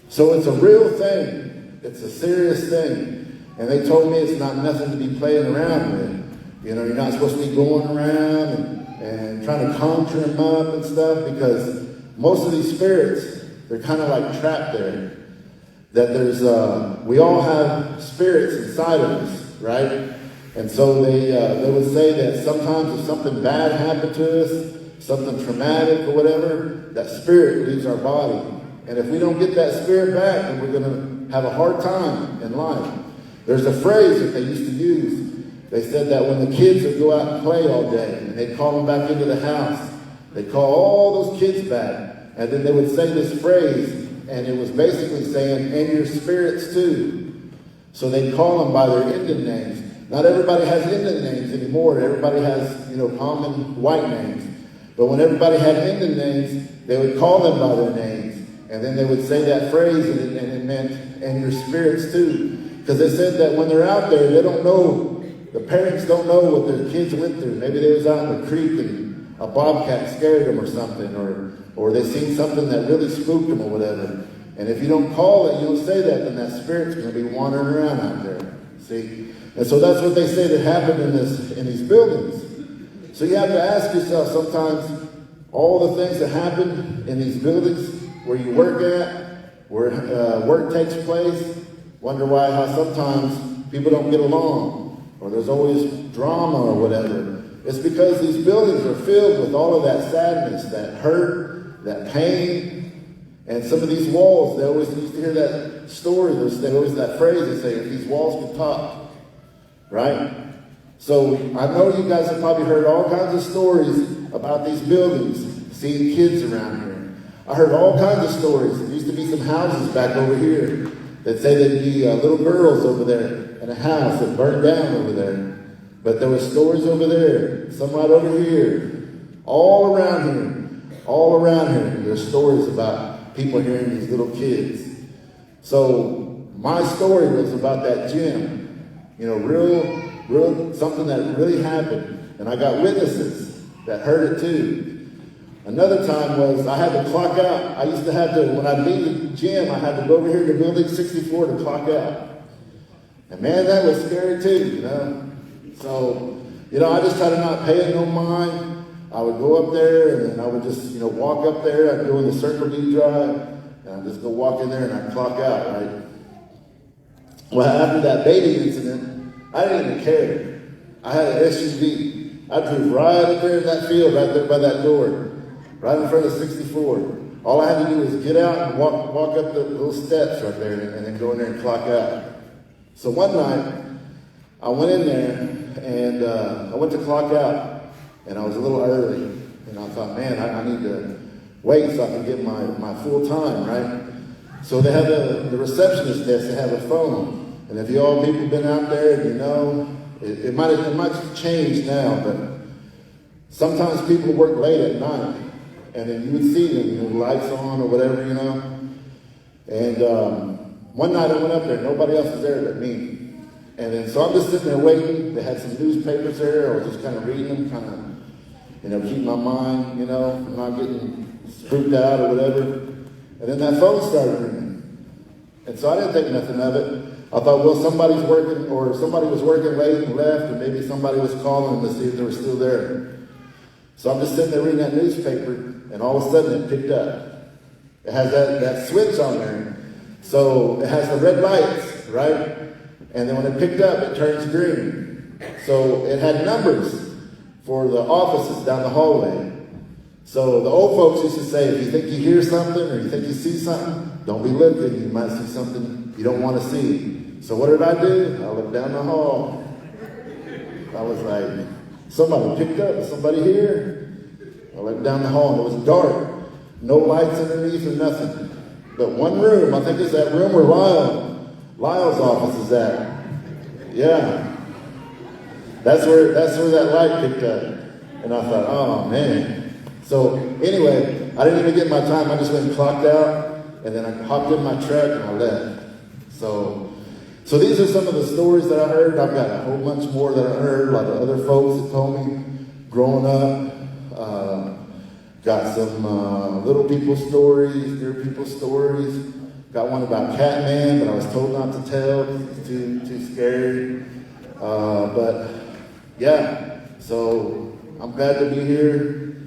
H: So it's a real thing. It's a serious thing. And they told me it's not nothing to be playing around with. You're not supposed to be going around and trying to conjure them up and stuff, because most of these spirits, they're kind of like trapped there. That there's, we all have spirits inside of us, right? And so they would say that sometimes if something bad happened to us, something traumatic or whatever, that spirit leaves our body. And if we don't get that spirit back, then we're going to have a hard time in life. There's a phrase that they used to use. They said that when the kids would go out and play all day, and they'd call them back into the house, they'd call all those kids back, and then they would say this phrase, and it was basically saying, and your spirits too. So they'd call them by their Indian names. Not everybody has Indian names anymore. Everybody has, common white names. But when everybody had Indian names, they would call them by their names. And then they would say that phrase, and it meant, and your spirits too. Because they said that when they're out there, they don't know, the parents don't know what their kids went through. Maybe they was out in the creek and a bobcat scared them or something, or they seen something that really spooked them or whatever. And if you don't call it, you don't say that, then that spirit's going to be wandering around out there. See? And so that's what they say that happened in these buildings. So you have to ask yourself sometimes, all the things that happen in these buildings where you work at, where work takes place, wonder how sometimes people don't get along, or there's always drama or whatever. It's because these buildings are filled with all of that sadness, that hurt, that pain. And some of these walls, they always used to hear that story, they always that phrase, they say, if these walls could talk, right? So I know you guys have probably heard all kinds of stories about these buildings, seeing kids around here. I heard all kinds of stories. There used to be some houses back over here that say there'd be little girls over there in a house that burned down over there. But there were stories over there, some right over here, all around here. There's stories about people hearing these little kids. So my story was about that gym, real something that really happened, and I got witnesses that heard it too. Another time was I had to clock out. I used to have to, when I'd leave the gym, I had to go over here to building 64 to clock out. And man, that was scary too, So, I just tried to not pay it no mind. I would go up there and then I would just, walk up there. I'd go in the Circle D drive and I'd just go walk in there and I'd clock out, right? Well, after that baiting incident, I didn't even care. I had an SUV. I drove right up there in that field, right there by that door, right in front of 64. All I had to do was get out and walk up the little steps right there and then go in there and clock out. So one night, I went in there and I went to clock out and I was a little early. And I thought, man, I need to wait so I can get my full time, right? So they have the receptionist desk, they have a phone. And if you all people been out there, it might change now, but sometimes people work late at night. And then you would see them, lights on or whatever, And one night I went up there, nobody else was there but me. And then, so I'm just sitting there waiting. They had some newspapers there. I was just kind of reading them, keep my mind, from not getting spooked out or whatever. And then that phone started ringing. And so I didn't think nothing of it. I thought, well, somebody's working, or somebody was working late and left, and maybe somebody was calling to see if they were still there. So I'm just sitting there reading that newspaper, and all of a sudden it picked up. It has that switch on there. So it has the red lights, right? And then when it picked up, it turns green. So it had numbers for the offices down the hallway. So the old folks used to say, if you think you hear something or you think you see something, don't be looking. You might see something you don't want to see. So what did I do? I looked down the hall. I was like, somebody picked up, somebody here? I went down the hall and it was dark. No lights underneath or nothing. But one room, I think it's that room where Lyle's office is at. Yeah. That's where that light picked up. And I thought, oh man. So anyway, I didn't even get my time. I just went and clocked out, and then I hopped in my truck and I left. So these are some of the stories that I heard. I've got a whole bunch more that I heard, like other folks that told me growing up. Got some little people stories, dear people stories. Got one about Catman, but I was told not to tell. It's too scary. But yeah, so I'm glad to be here,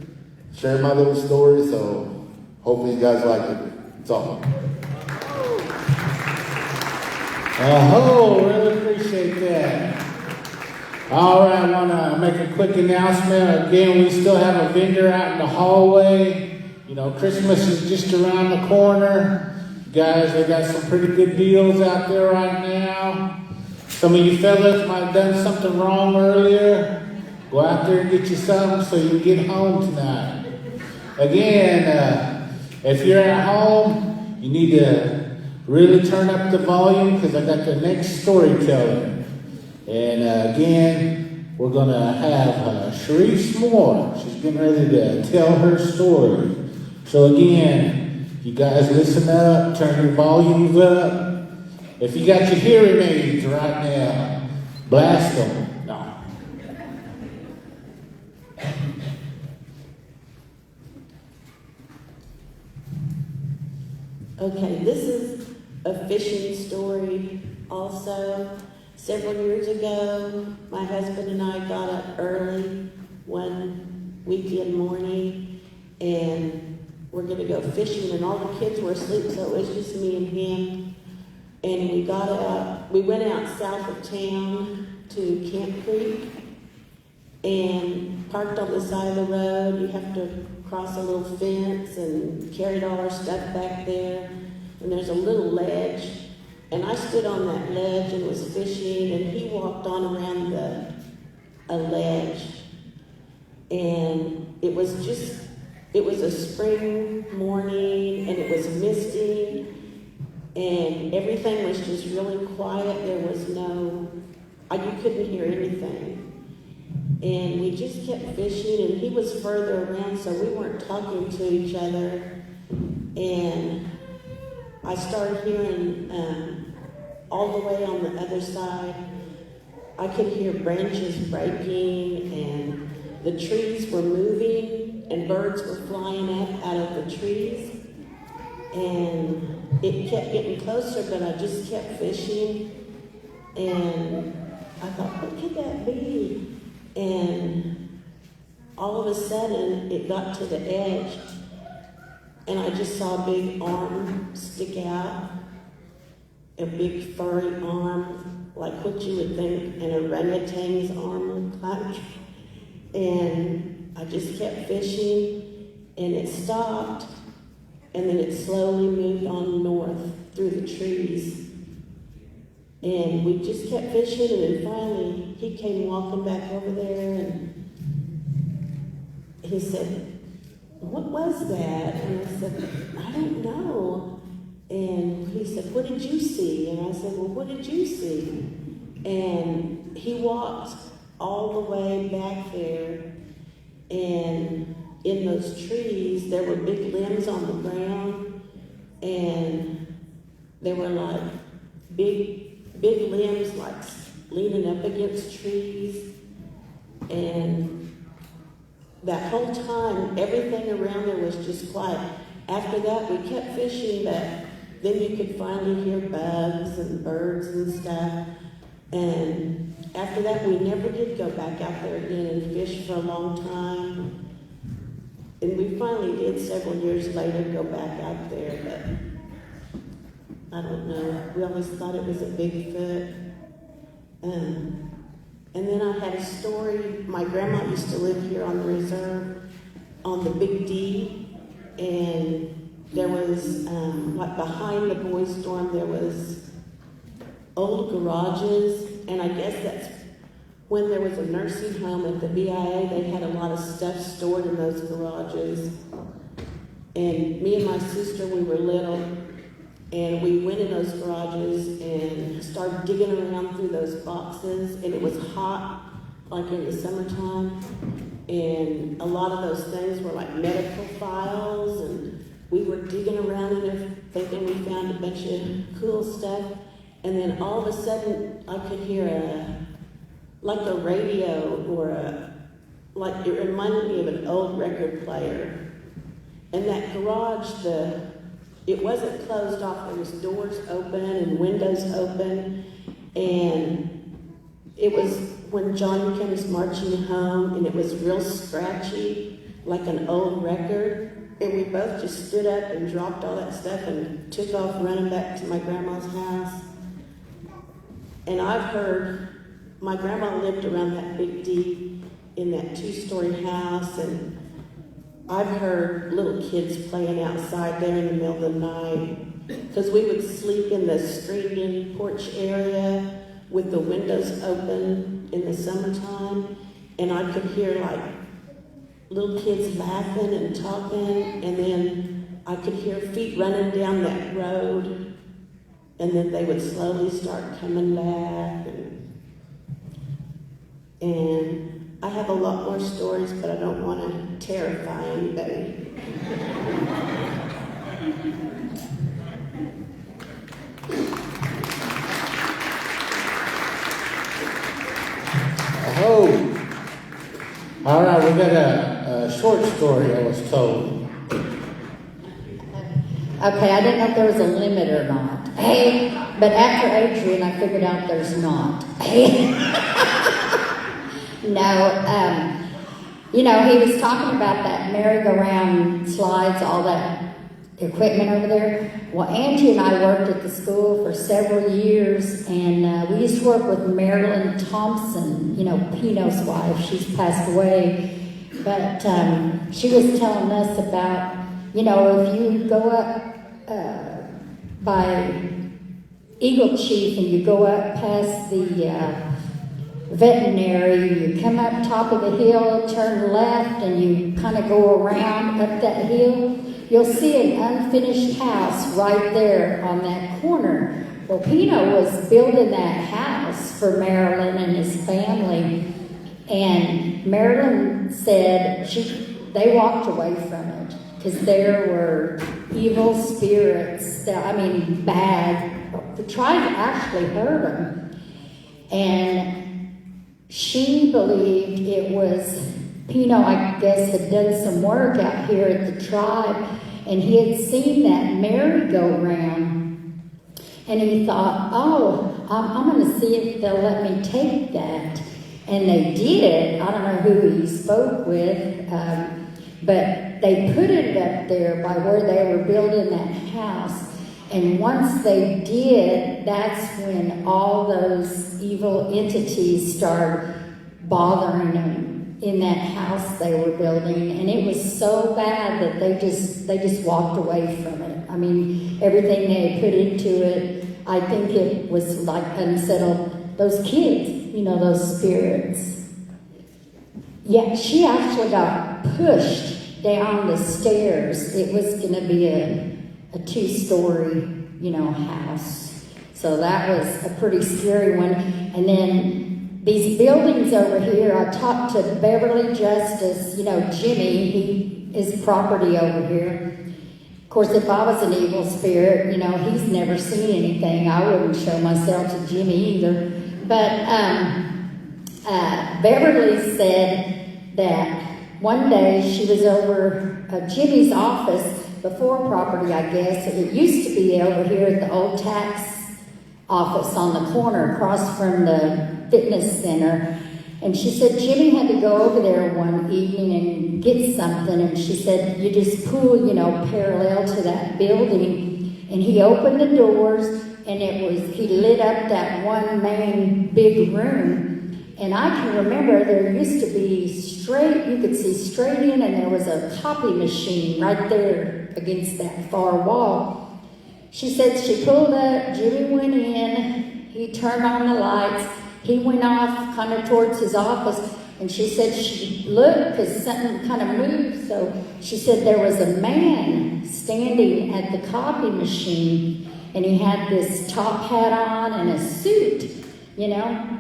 H: share my little story. So hopefully you guys like it. That's all.
A: Oh, really appreciate that. All right, I want to make a quick announcement. Again, we still have a vendor out in the hallway. You know, Christmas is just around the corner. Guys, they got some pretty good deals out there right now. Some of you fellas might have done something wrong earlier. Go out there and get you something so you can get home tonight. Again, if you're at home, you need to really turn up the volume because I got the next storyteller. And again, we're going to have Sharice Moore. She's getting ready to tell her story. So again, you guys listen up, turn your volumes up. If you got your hearing aids right now, blast them. No.
E: Okay, this is a fishing story also. Several years ago, my husband and I got up early one weekend morning and we're going to go fishing, and all the kids were asleep, so it was just me and him. And we went out south of town to Camp Creek and parked on the side of the road. You have to cross a little fence and carried all our stuff back there. And there's a little ledge. And I stood on that ledge and was fishing, and he walked on around a ledge. And it was a spring morning, and it was misty, and everything was just really quiet. There was you couldn't hear anything. And we just kept fishing, and he was further around, so we weren't talking to each other. And I started hearing all the way on the other side, I could hear branches breaking, and the trees were moving, and birds were flying up out of the trees. And it kept getting closer, but I just kept fishing. And I thought, what could that be? And all of a sudden, it got to the edge, and I just saw a big arm stick out, a big furry arm, like what you would think an orangutan's arm looked like. And I just kept fishing, and it stopped, and then it slowly moved on north through the trees. And we just kept fishing, and then finally he came walking back over there, and he said, "What was that?" And I said, "I don't know." And he said, "What did you see?" And I said, "Well, what did you see?" And he walked all the way back there, and in those trees, there were big limbs on the ground, and they were like big limbs, like leaning up against trees. And that whole time, everything around there was just quiet. After that, we kept fishing, but then you could finally hear bugs and birds and stuff. And after that, we never did go back out there again and fish for a long time. And we finally did several years later go back out there, but I don't know. We always thought it was a Bigfoot. And then I had a story. My grandma used to live here on the reserve on the Big D, and there was, like behind the boys' dorm, there was old garages, and I guess that's when there was a nursing home at the BIA, they had a lot of stuff stored in those garages. And me and my sister, we were little, and we went in those garages and started digging around through those boxes, and it was hot, like in the summertime. And a lot of those things were like medical files, and we were digging around in there thinking we found a bunch of cool stuff. And then all of a sudden, I could hear like a radio or like it reminded me of an old record player. And that garage, it wasn't closed off. There was doors open and windows open. And it was when Johnny comes marching home, and it was real scratchy, like an old record. And we both just stood up and dropped all that stuff and took off running back to my grandma's house. And I've heard, my grandma lived around that big D in that 2-story house, and I've heard little kids playing outside there in the middle of the night, because we would sleep in the screened-in porch area with the windows open in the summertime, and I could hear like little kids laughing and talking, and then I could hear feet running down that road, and then they would slowly start coming back. And I have a lot more stories, but I don't want to terrify anybody.
A: Oh, all right, we got a short story I was told.
B: Okay, I didn't know if there was a limit or not. Hey, but after Adrian, I figured out there's not. Hey. No, you know, he was talking about that merry-go-round slides, all that equipment over there. Well, Angie and I worked at the school for several years, and we used to work with Marilyn Thompson, you know, Pino's wife. She's passed away. But she was telling us about, you know, if you go up by Eagle Chief and you go up past the veterinary, you come up top of the hill, turn left, and you kind of go around up that hill, you'll see an unfinished house right there on that corner. Well, Pino was building that house for Marilyn and his family, and Marilyn said they walked away from it because there were evil spirits, bad, tried to actually hurt them. And she believed it was, Pino, I guess, had done some work out here at the tribe, and he had seen that merry-go-round, and he thought, oh, I'm going to see if they'll let me take that. And they did. I don't know who he spoke with, but they put it up there by where they were building that house. And once they did, that's when all those evil entities started bothering them in that house they were building. And it was so bad that they just walked away from it. I mean, everything they had put into it, I think it was like unsettled those kids, you know, those spirits. Yeah, she actually got pushed down the stairs. It was going to be a 2-story, you know, house. So that was a pretty scary one. And then these buildings over here, I talked to Beverly Justice, you know, Jimmy, his property over here. Of course, if I was an evil spirit, you know, he's never seen anything. I wouldn't show myself to Jimmy either. But Beverly said that one day she was over Jimmy's office, before property, I guess. It used to be over here at the old tax office on the corner across from the fitness center. And she said Jimmy had to go over there one evening and get something. And she said, you just pull, you know, parallel to that building. And he opened the doors, and he lit up that one main big room. And I can remember there used to be you could see straight in, and there was a copy machine right there against that far wall. She said she pulled up, Jimmy went in, he turned on the lights, he went off kind of towards his office, and she said she looked because something kind of moved. So she said there was a man standing at the copy machine, and he had this top hat on and a suit, you know.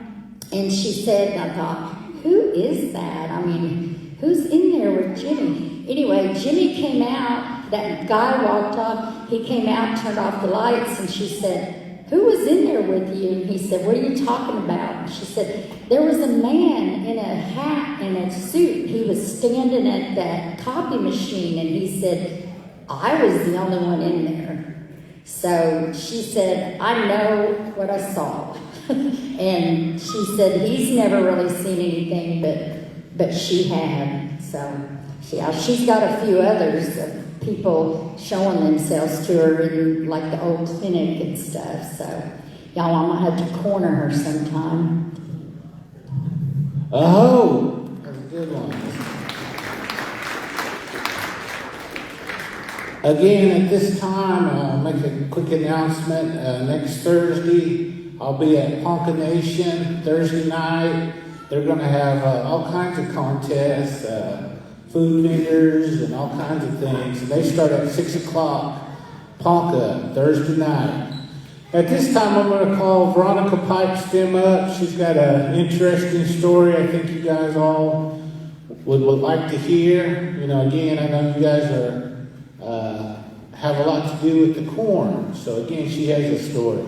B: And she said, I thought, who is that? I mean, who's in there with Jimmy? Anyway, Jimmy came out, that guy walked off, he came out, turned off the lights, and she said, who was in there with you? And he said, what are you talking about? And she said, there was a man in a hat and a suit. He was standing at that copy machine, and he said, I was the only one in there. So she said, I know what I saw. And she said, he's never really seen anything, but she had. So yeah, she's got a few others of people showing themselves to her in like the old clinic and stuff. So y'all, I'm gonna have to corner her sometime.
A: Oh, that's a good one. Again, at this time, I'll make a quick announcement. Next Thursday, I'll be at Pawnee Nation Thursday night. They're going to have all kinds of contests, food vendors, and all kinds of things. And they start at 6 o'clock, Ponca, Thursday night. At this time, I'm going to call Veronica Pipestem up. She's got an interesting story I think you guys all would like to hear. You know, again, I know you guys are have a lot to do with the corn. So again, she has a story.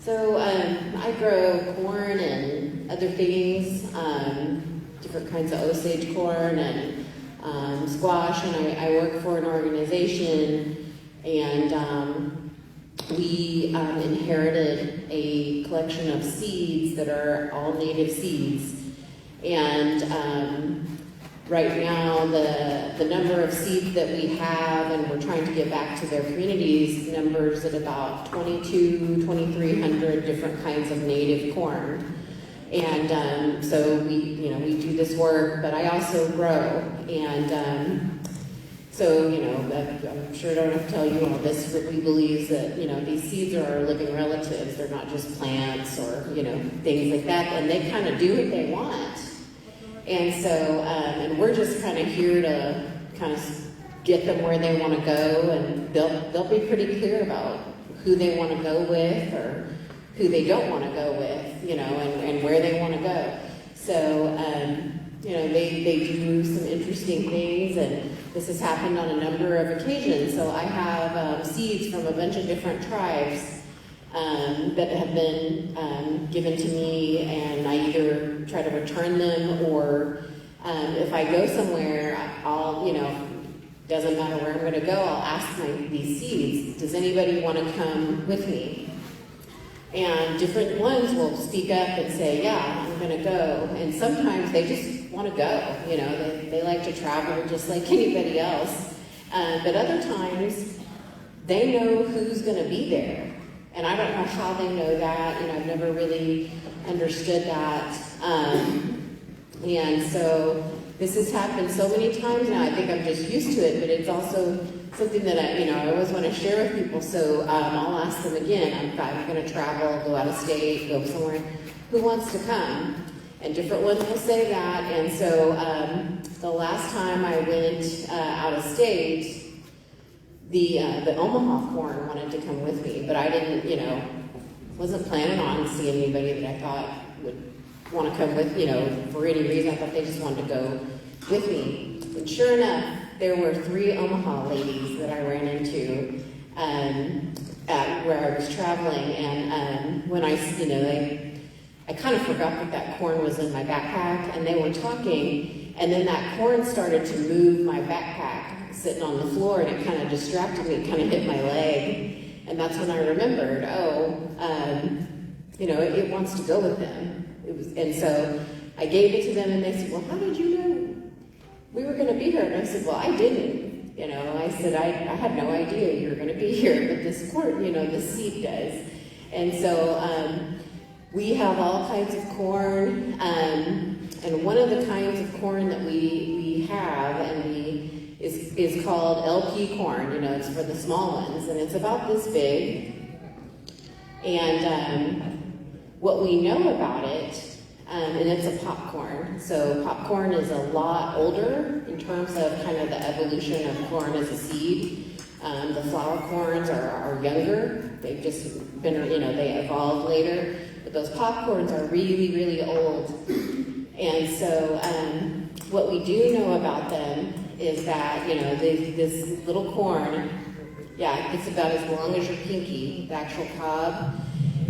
F: So I grow corn and other things, different kinds of Osage corn and squash, and I work for an organization, and we inherited a collection of seeds that are all native seeds. And right now, the number of seeds that we have, and we're trying to get back to their communities, numbers at about 2,300 different kinds of native corn. And so we do this work, but I also grow. And so, I'm sure I don't have to tell you all this, but we believe that, these seeds are our living relatives. They're not just plants or, things like that. And they kind of do what they want. And so, and we're just kind of here to kind of get them where they want to go, and they'll be pretty clear about who they want to go with or who they don't want to go with, and where they want to go. So, they do some interesting things, and this has happened on a number of occasions. So I have seeds from a bunch of different tribes that have been given to me, and I either try to return them, or if I go somewhere, I'll, doesn't matter where I'm going to go, I'll ask these seeds, does anybody want to come with me? And different ones will speak up and say, yeah, I'm going to go. And sometimes they just want to go, they like to travel just like anybody else. But other times, they know who's going to be there. And I don't know how they know that, I've never really understood that. And so this has happened so many times now, I think I'm just used to it, but it's also something that I always want to share with people. So I'll ask them again, if I'm going to travel, go out of state, go somewhere, who wants to come? And different ones will say that. And so the last time I went out of state, the Omaha corn wanted to come with me, but I didn't, wasn't planning on seeing anybody that I thought would want to come with, for any reason. I thought they just wanted to go with me. And sure enough, there were 3 Omaha ladies that I ran into where I was traveling, and when I kind of forgot that corn was in my backpack, and they were talking, and then that corn started to move my backpack sitting on the floor, and it kind of distracted me, it kind of hit my leg, and that's when I remembered, it wants to go with them. And so I gave it to them, and they said, well, how did you know we were going to be here? And I said, well, I didn't. I said, I had no idea you were going to be here, but this corn, this seed does. And so we have all kinds of corn, and one of the kinds of corn that we have, and is called LP corn. It's for the small ones, and it's about this big. And what we know about it, and it's a popcorn. So popcorn is a lot older in terms of kind of the evolution of corn as a seed. The flour corns are younger. They've just been, they evolved later. But those popcorns are really, really old. And so what we do know about them is that, this little corn, it's about as long as your pinky, the actual cob,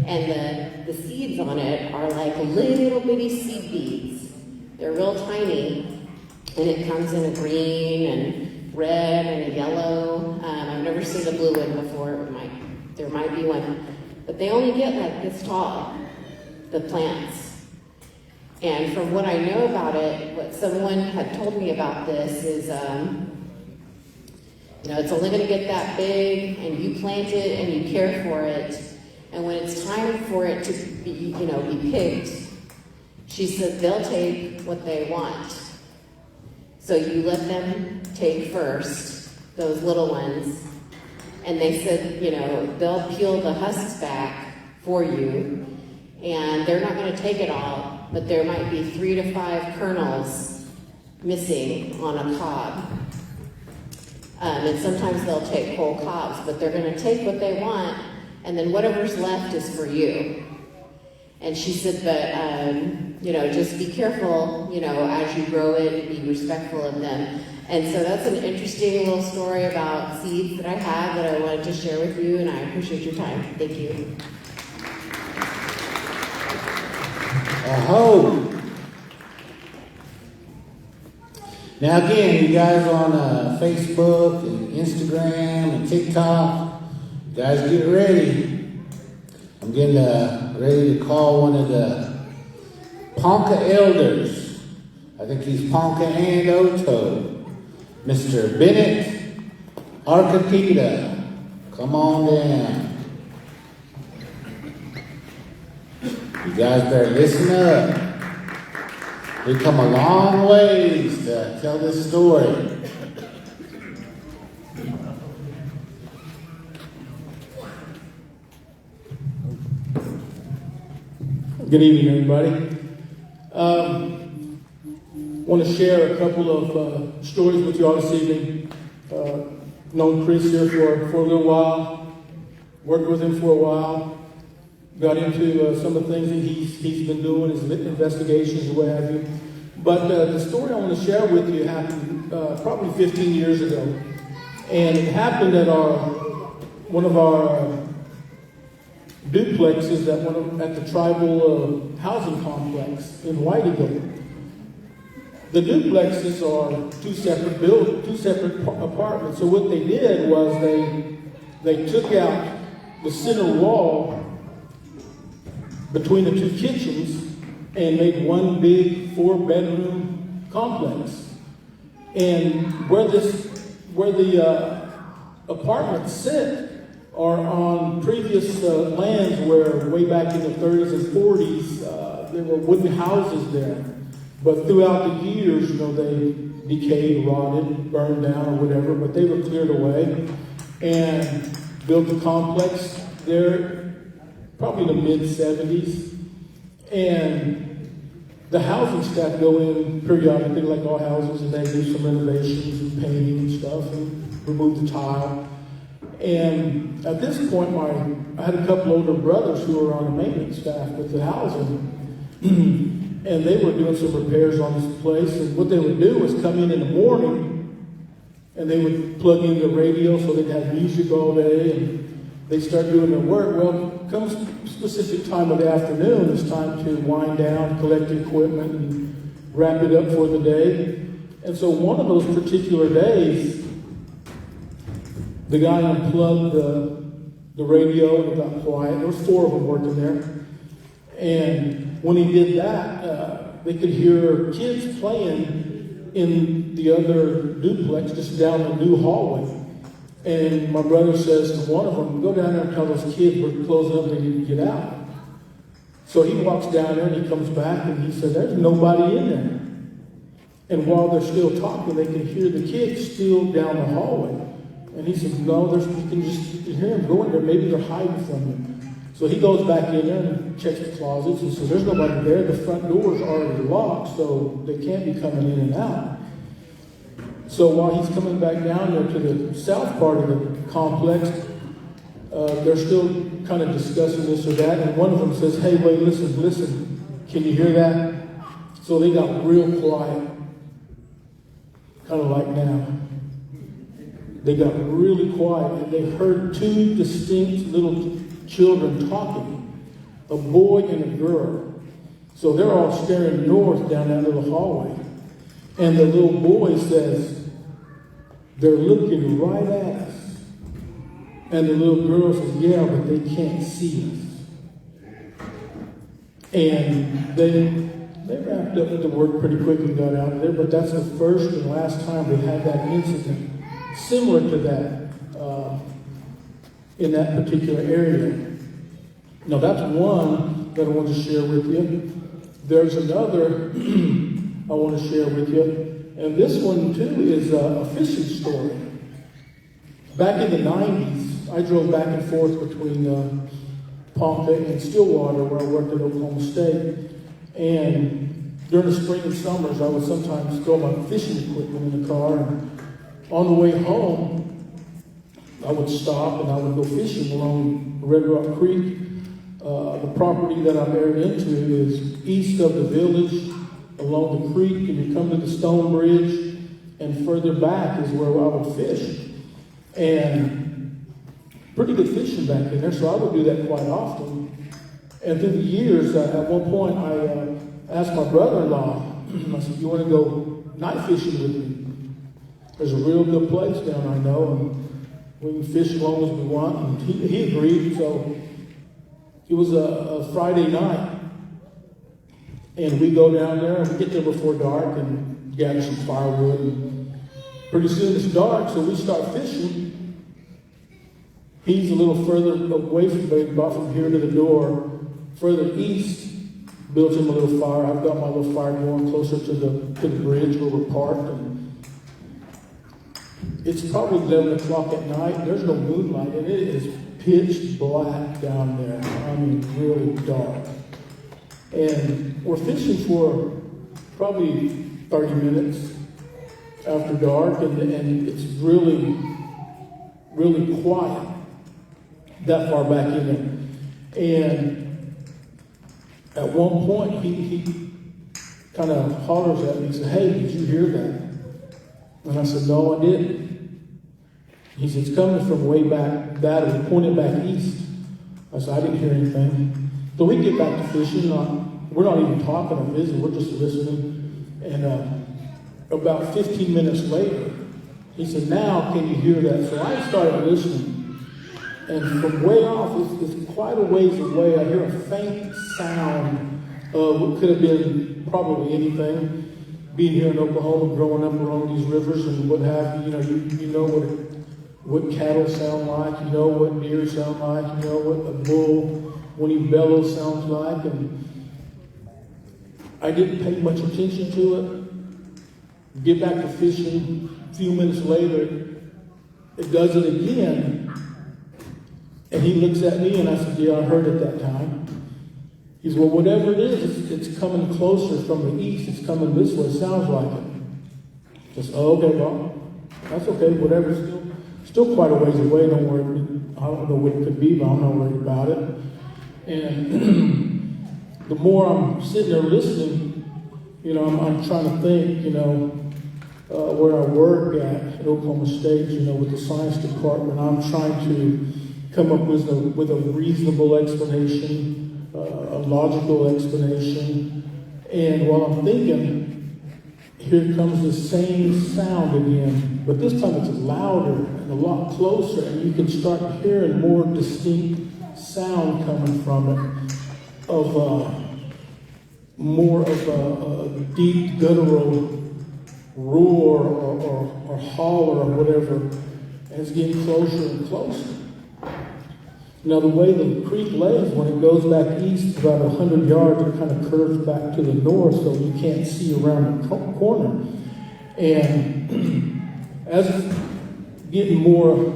F: and the seeds on it are like little bitty seed beads. They're real tiny, and it comes in a green and red and a yellow. I've never seen a blue one before. There might be one, but they only get like this tall, the plants. And from what I know about it, what someone had told me about this is, it's only going to get that big, and you plant it and you care for it. And when it's time for it to be, be picked, she said they'll take what they want. So you let them take first, those little ones. And they said, they'll peel the husks back for you. And they're not going to take it all, but there might be 3 to 5 kernels missing on a cob. And sometimes they'll take whole cobs, but they're going to take what they want, and then whatever's left is for you. And she said, but, just be careful, as you grow it, be respectful of them. And so that's an interesting little story about seeds that I have that I wanted to share with you, and I appreciate your time. Thank you.
A: Aho! Now again, you guys on Facebook and Instagram and TikTok, you guys get ready. I'm getting ready to call one of the Ponca elders. I think he's Ponca and Oto. Mr. Bennett Arcapita. Come on down. You guys better listen up. We've come a long ways to tell this story.
Q: Good evening, everybody. Want to share a couple of stories with you all this evening. Known Chris here for a little while. Worked with him for a while. Got into some of the things that he's been doing, his investigations and what have you. But the story I want to share with you happened probably 15 years ago. And it happened at one of our duplexes at the tribal housing complex in Whiteyville. The duplexes are two separate apartments. So what they did was they took out the center wall between the two kitchens and made one big 4-bedroom complex. And where the apartments sit are on previous lands where way back in the 30s and 40s there were wooden houses there. But throughout the years, they decayed, rotted, burned down or whatever, but they were cleared away and built a complex there probably in the mid-70s. And the housing staff go in periodically, like all houses, and they do some renovations and painting and stuff and remove the tile. And at this point, I had a couple older brothers who were on the maintenance staff with the housing. And they were doing some repairs on this place. And what they would do was come in the morning, and they would plug in the radio so they'd have music all day, and they'd start doing their work. Well, comes specific time of the afternoon, it's time to wind down, collect the equipment, and wrap it up for the day. And so one of those particular days, the guy unplugged the radio and it got quiet. There was 4 of them working there. And when he did that, they could hear kids playing in the other duplex just down the new hallway. And my brother says to one of them, go down there and tell those kids we're closing up and they need to get out. So he walks down there and he comes back and he said, there's nobody in there. And while they're still talking, they can hear the kids still down the hallway. And he said, no, you can hear them going there. Maybe they're hiding from you. So he goes back in there and checks the closets and says, there's nobody there. The front door's already locked, so they can't be coming in and out. So while he's coming back down there to the south part of the complex, they're still kind of discussing this or that, and one of them says, hey, wait, listen, can you hear that? So they got real quiet, kind of like now. They got really quiet, and they heard two distinct little children talking, a boy and a girl. So they're all staring north down that little hallway. And the little boy says, they're looking right at us. And the little girl says, yeah, but they can't see us. And they wrapped up with the work pretty quick and got out of there, but that's the first and last time they had that incident similar to that in that particular area. Now that's one that I want to share with you. There's another I want to share with you, and this one too is a fishing story. Back in the 90s, I drove back and forth between Pompey and Stillwater, where I worked at Oklahoma State, and during the spring and summers, I would sometimes throw my fishing equipment in the car, and on the way home, I would stop and I would go fishing along Red Rock Creek. The property that I'm married into is east of the village, along the creek, and you come to the Stone Bridge, and further back is where I would fish. And pretty good fishing back in there, so I would do that quite often. And through the years, at one point, I asked my brother-in-law, I said, you want to go night fishing with me? There's a real good place down I know, and we can fish as long as we want. And he agreed, so it was a Friday night. And we go down there, and we get there before dark and gather some firewood. And pretty soon it's dark, so we start fishing. He's a little further away from me, about from here to the door. Further east, built him a little fire. I've got my little fire going closer to the bridge where we're parked. And it's probably 11 o'clock at night. There's no moonlight, and it is pitch black down there. I mean, really dark. And we're fishing for probably 30 minutes after dark, and it's really, really quiet that far back in there. And at one point, he kind of hollers at me and said, hey, did you hear that? And I said, no, I didn't. He said, it's coming from way back that way, pointed back east. I said, I didn't hear anything. So we get back to fishing. We're not even talking or visiting. We're just listening. And about 15 minutes later, he said, now can you hear that? So I started listening. And from way off, it's quite a ways away, I hear a faint sound of what could have been probably anything. Being here in Oklahoma, growing up along these rivers and what have you, you know what cattle sound like, you know what deer sound like, you know what a bull, when he bellows, sounds like. And I didn't pay much attention to it. Get back to fishing. A few minutes later, it does it again. And he looks at me and I said, yeah, I heard it that time. He said, well, whatever it is, it's coming closer from the east. It's coming this way. It sounds like it. Just, oh, okay, well, that's okay. Whatever. Still quite a ways away. Don't worry. I don't know what it could be, but I'm not worried about it. And the more I'm sitting there listening, I'm trying to think, where I work at Oklahoma State, with the science department. I'm trying to come up with a reasonable explanation, a logical explanation. And while I'm thinking, here comes the same sound again, but this time it's louder and a lot closer, and you can start hearing more distinct sound coming from it, of more of a deep guttural roar or holler or whatever, and it's getting closer and closer. Now, the way the creek lays, when it goes back east about 100 yards, it kind of curves back to the north, so you can't see around the corner. And as it's getting more,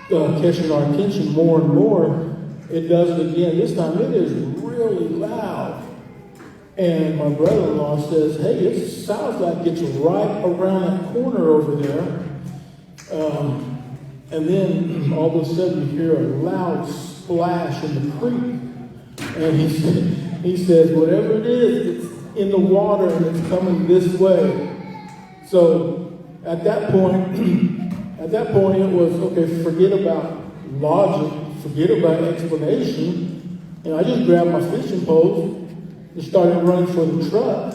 Q: catching our attention more and more, it does it again. This time it is really loud. And my brother-in-law says, hey, it sounds like it's right around that corner over there. And then all of a sudden you hear a loud splash in the creek. And he says, whatever it is, it's in the water and it's coming this way. So at that point it was, okay, forget about logic, forget about explanation. And I just grabbed my fishing poles and started running for the truck.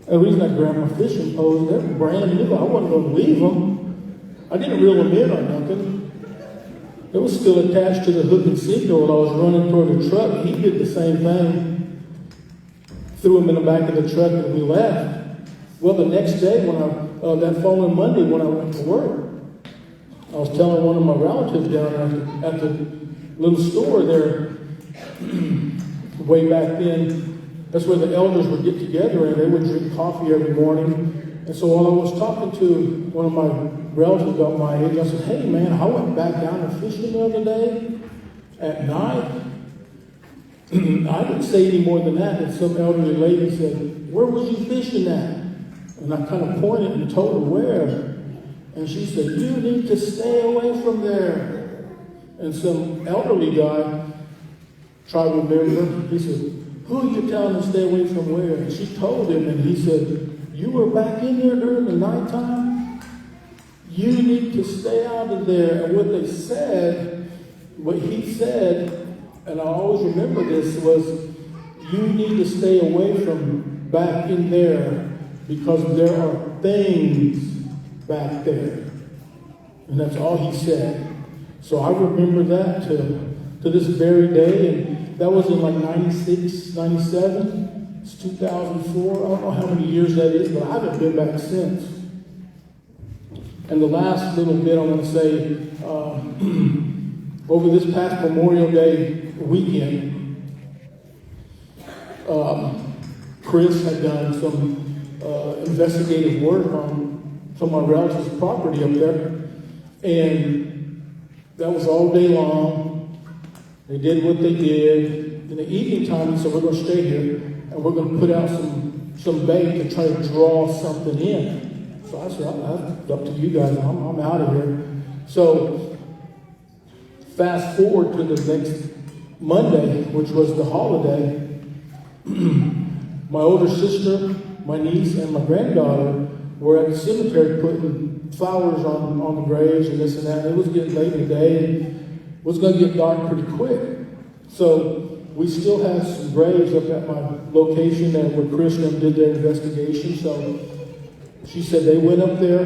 Q: And the reason I grabbed my fishing poles, they're brand new. I wasn't going to leave them. I didn't reel them in or nothing. It was still attached to the hook and sinker when I was running toward the truck. He did the same thing. Threw them in the back of the truck and we left. Well, the next day, that following Monday when I went to work, I was telling one of my relatives down at the little store there, way back then, that's where the elders would get together and they would drink coffee every morning. And so while I was talking to one of my relatives about my age, I said, hey man, I went back down and fishing the other day at night. I didn't say any more than that. And some elderly lady said, where was you fishing at? And I kind of pointed and told her where. And she said, you need to stay away from there. And some elderly guy, tribal member, he said, who are you telling to stay away from where? And she told him, and he said, you were back in there during the nighttime? You need to stay out of there. And what they said, what he said, and I always remember this, was you need to stay away from back in there because there are things back there. And that's all he said. So I remember that to this very day. And that was in like 96, 97. It's 2004. I don't know how many years that is, but I haven't been back since. And the last little bit I'm going to say, over this past Memorial Day weekend, Chris had done some investigative work on some of my relatives' property up there. And that was all day long. They did what they did. In the evening time, he said, we're going to stay here and we're going to put out some bait to try to draw something in. So I said, it's up to you guys. I'm out of here. So fast forward to the next Monday, which was the holiday. My older sister, my niece, and my granddaughter were at the cemetery putting flowers on the graves and this and that. It was getting late in the day. It was going to get dark pretty quick. So we still have some graves up at my location there where Chris and them did their investigation. So she said they went up there.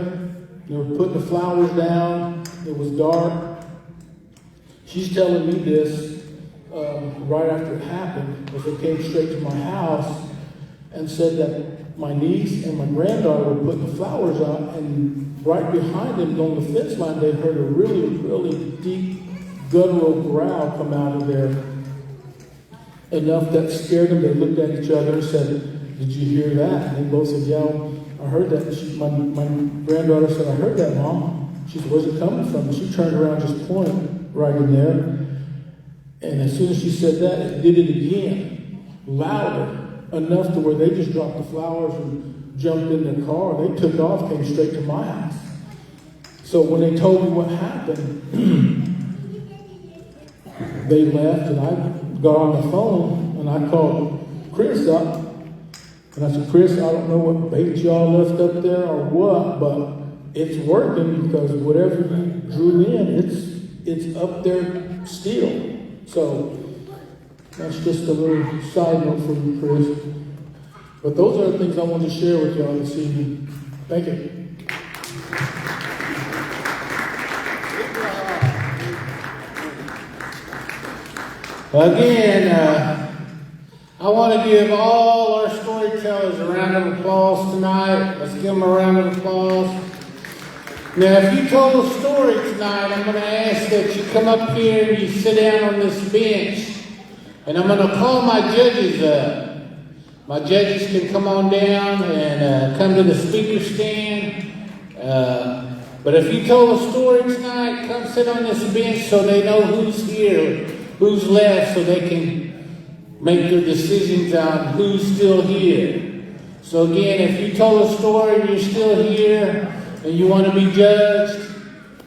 Q: They were putting the flowers down. It was dark. She's telling me this right after it happened, as they came straight to my house and said that my niece and my granddaughter were putting the flowers out, and right behind them on the fence line, they heard a really, really deep guttural growl come out of there. Enough that scared them. They looked at each other and said, did you hear that? And they both said, yeah, I heard that. My granddaughter said, I heard that, Mom. She said, where's it coming from? And she turned around, just pointed right in there. And as soon as she said that, it did it again, louder, enough to where they just dropped the flowers and jumped in their car. They took off, came straight to my house. So when they told me what happened, they left, and I got on the phone, and I called Chris up. And I said, Chris, I don't know what bait y'all left up there or what, but it's working because whatever you drew in, it's up there still. So that's just a little side note for you, Chris. But those are the things I wanted to share with y'all this evening. Thank you.
A: Again, I want to give all our storytellers a round of applause tonight. Let's give them a round of applause. Now, if you told a story tonight, I'm going to ask that you come up here and you sit down on this bench. And I'm going to call my judges up. My judges can come on down and come to the speaker stand. But if you told a story tonight, come sit on this bench so they know who's here, who's left, so they can make their decisions on who's still here. So again, if you told a story and you're still here and you want to be judged,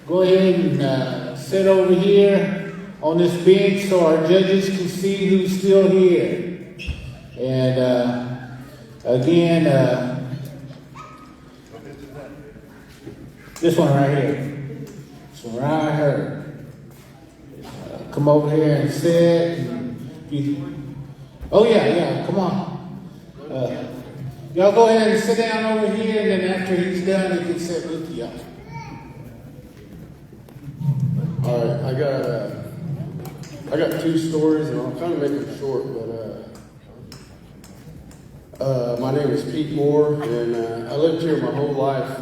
A: go ahead and sit over here on this bench so our judges can see who's still here. And again, this one right here. This one right here. Come over here and sit. Oh yeah, come on. Y'all go ahead and sit down over here, and then after he's done, he can sit with y'all.
R: All right, I got two stories, and I'll kind of make them short. But my name is Pete Moore, and I lived here my whole life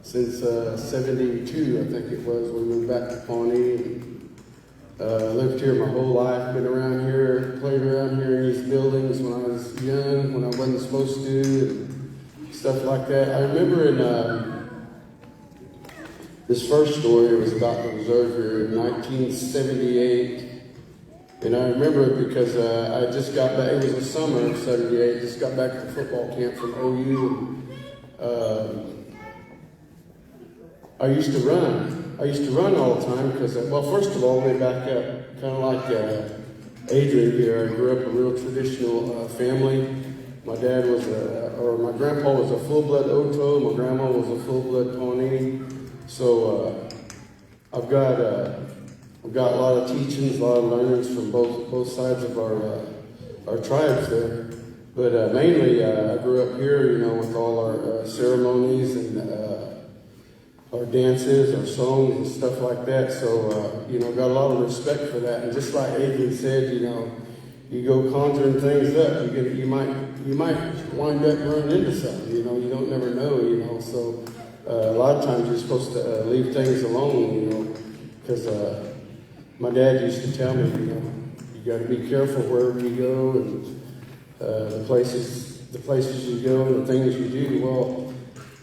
R: since '72, I think it was. We moved back to Pawnee. Lived here my whole life, been around here, played around here in these buildings when I was young, when I wasn't supposed to, and stuff like that. I remember in this first story, it was about the reserve here in 1978, and I remember it because I just got back, it was the summer of '78, just got back from football camp from OU. I used to run all the time because, well, first of all, let me back up. Kind of like Adrian here, I grew up a real traditional family. My dad was my grandpa was a full-blood Oto, my grandma was a full-blood Pawnee. So I've got a lot of teachings, a lot of learnings from both sides of our tribes there. But mainly, I grew up here, with all our ceremonies and our dances, our songs, and stuff like that. So, got a lot of respect for that. And just like Adrian said, you go conjuring things up, you might wind up running into something. You don't never know. So a lot of times you're supposed to leave things alone. Because my dad used to tell me, you got to be careful wherever you go and the places you go and the things you do. Well.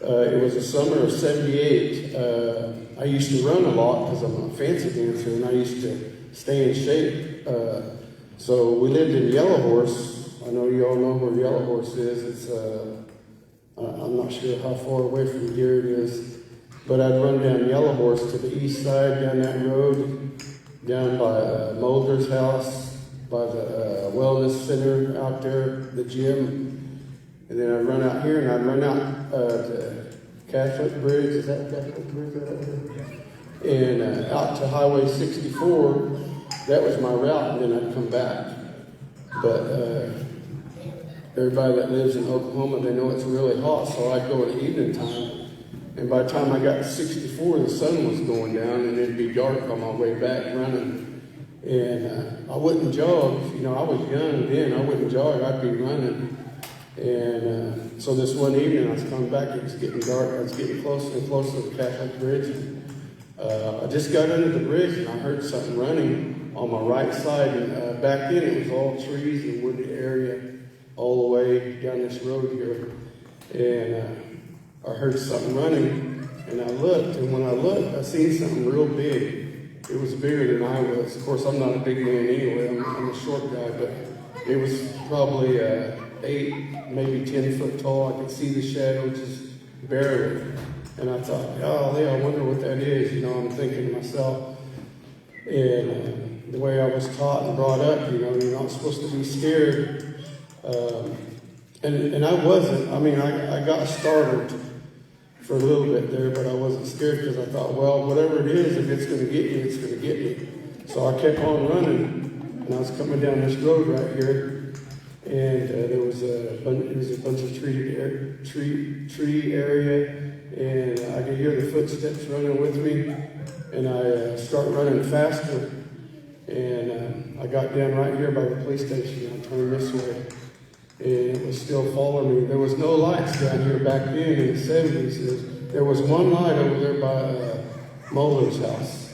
R: It was the summer of '78. I used to run a lot because I'm a fancy dancer, and I used to stay in shape. So we lived in Yellow Horse. I know you all know where Yellow Horse is. It's I'm not sure how far away from here it is, but I'd run down Yellow Horse to the east side, down that road, down by Mulder's house, by the wellness center out there, the gym. And then I'd run out here, and I'd run out to Catholic Bridge, is that Catholic Bridge right out there? And out to Highway 64, that was my route, and then I'd come back. But everybody that lives in Oklahoma, they know it's really hot, so I'd go in the evening time. And by the time I got to 64, the sun was going down, and it'd be dark on my way back running. And I wouldn't jog, I was young then, I wouldn't jog, I'd be running. And so this one evening I was coming back, it was getting dark, I was getting closer and closer to the Catholic Bridge. I just got under the bridge and I heard something running on my right side, and back then it was all trees and wooded area all the way down this road here. And I heard something running, and I looked, and when I looked, I seen something real big. It was bigger than I was. Of course, I'm not a big man anyway, I'm a short guy, but it was probably 8, maybe 10 foot tall. I could see the shadow just barely. And I thought, golly, I wonder what that is. I'm thinking to myself. And the way I was taught and brought up, you're not supposed to be scared. And I wasn't. I mean, I got startled for a little bit there, but I wasn't scared because I thought, well, whatever it is, if it's going to get me, it's going to get me. So I kept on running, and I was coming down this road right here. And there was a bunch of tree area, and I could hear the footsteps running with me, and I start running faster, and I got down right here by the police station, and I turned this way, and it was still following me. There was no lights down here back then in the 70s. There was one light over there by Mulder's house,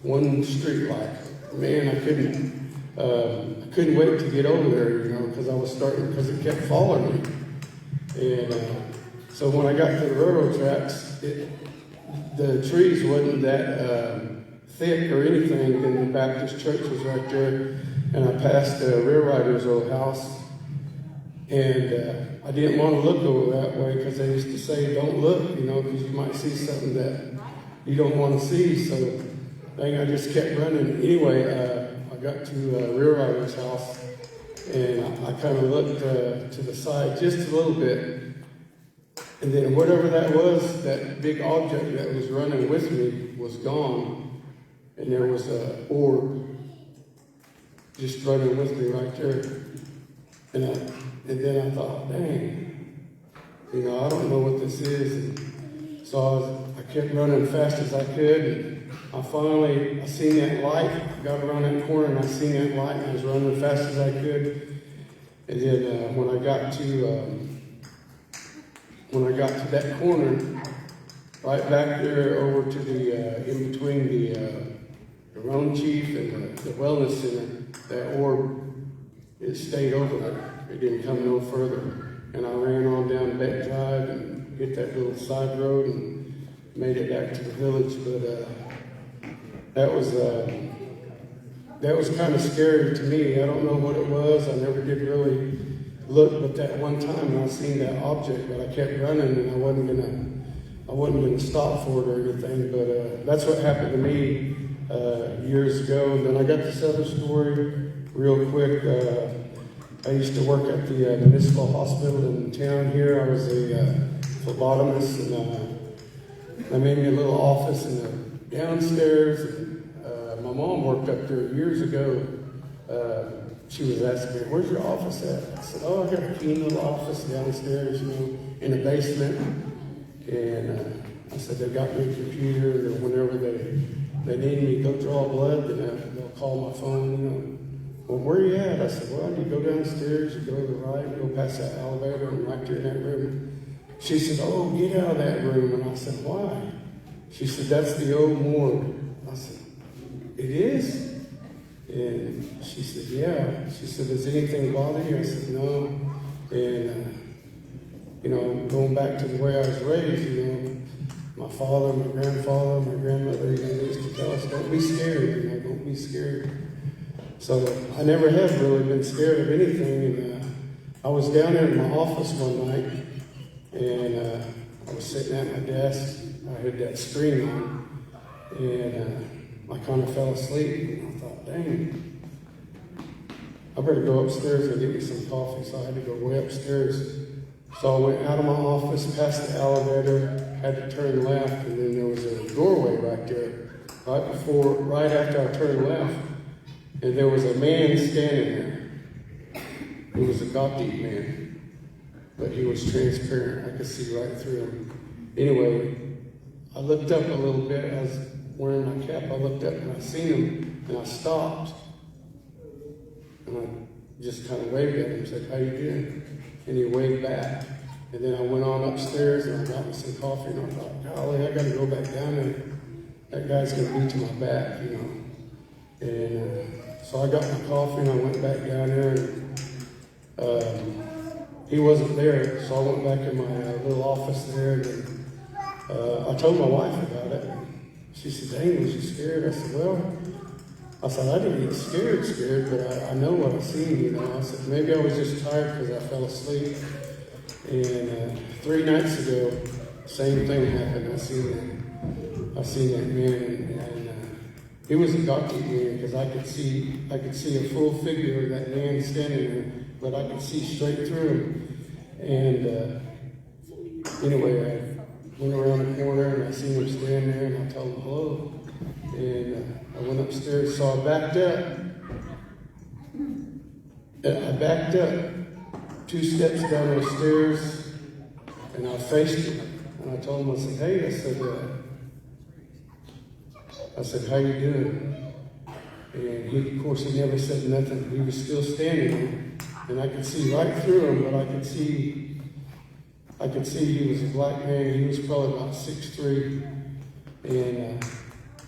R: one street light. Man, I couldn't wait to get over there, because I was starting, because it kept following me. And So when I got to the railroad tracks, the trees wasn't that thick or anything, and the Baptist church was right there, and I passed the rail rider's old house, and I didn't want to look over that way because they used to say, don't look, because you might see something that you don't want to see. So I just kept running. Anyway, I got to rail rider's house, and I kind of looked to the side just a little bit. And then whatever that was, that big object that was running with me was gone. And there was an orb just running with me right there. And then I thought, dang, I don't know what this is. And so I kept running as fast as I could. And I seen that light. I got around that corner and I seen that light, and I was running as fast as I could. And then when I got to that corner, right back there over to the, in between the Roan Chief and the Wellness Center, that orb, it stayed over there. It didn't come no further. And I ran on down Beck Drive and hit that little side road and made it back to the village. But that was kind of scary to me. I don't know what it was. I never did really look, but that one time I seen that object, but I kept running, and I wasn't gonna stop for it or anything. But that's what happened to me years ago. And then I got this other story real quick. I used to work at the municipal hospital in town here. I was a phlebotomist, and they made me a little office in the downstairs. And, my mom worked up there years ago. She was asking me, where's your office at? I said, oh, I got a clean little office downstairs, in the basement. And I said, they got me a computer, and whenever they need me to go draw blood, then they'll call my phone, Well, where are you at? I said, well, you go downstairs, you go to the right, you go past that elevator, and right there in that room. She said, oh, get out of that room. And I said, why? She said, that's the old morgue. I said, it is? And she said, yeah. She said, does anything bother you? I said, no. And, going back to the way I was raised, my father, my grandfather, my grandmother, they used to tell us, don't be scared, don't be scared. So I never have really been scared of anything. And I was down there in my office one night, and I was sitting at my desk. I heard that scream on, and I kind of fell asleep. And I thought, dang, I better go upstairs and get me some coffee. So I had to go way upstairs. So I went out of my office, past the elevator, had to turn left, and then there was a doorway right there. Right after I turned left, and there was a man standing there. He was a Gothic man, but he was transparent. I could see right through him. Anyway, I looked up a little bit. I was wearing my cap. I looked up and I seen him, and I stopped. And I just kind of waved at him and said, how you doing? And he waved back. And then I went on upstairs and I got me some coffee, and I thought, golly, I got to go back down there. That guy's going to be to my back, And so I got my coffee and I went back down there, and he wasn't there. So I went back in my little office there, and I told my wife about it. She said, dang, was you scared? I said, well, I didn't get scared, but I know what I seen, I said, maybe I was just tired because I fell asleep. And 3 nights ago, same thing happened. I seen that man, and he was a Gothic man because I could see a full figure of that man standing there, but I could see straight through him. And anyway, I went around the corner and I seen him standing there, and I told him hello. And I went upstairs, so I backed up 2 steps down those stairs, and I faced him. And I told him, I said, hey, I said, how you doing? And he, of course, he never said nothing. He was still standing there, and I could see right through him, but I could see he was a black man. He was probably about 6'3", and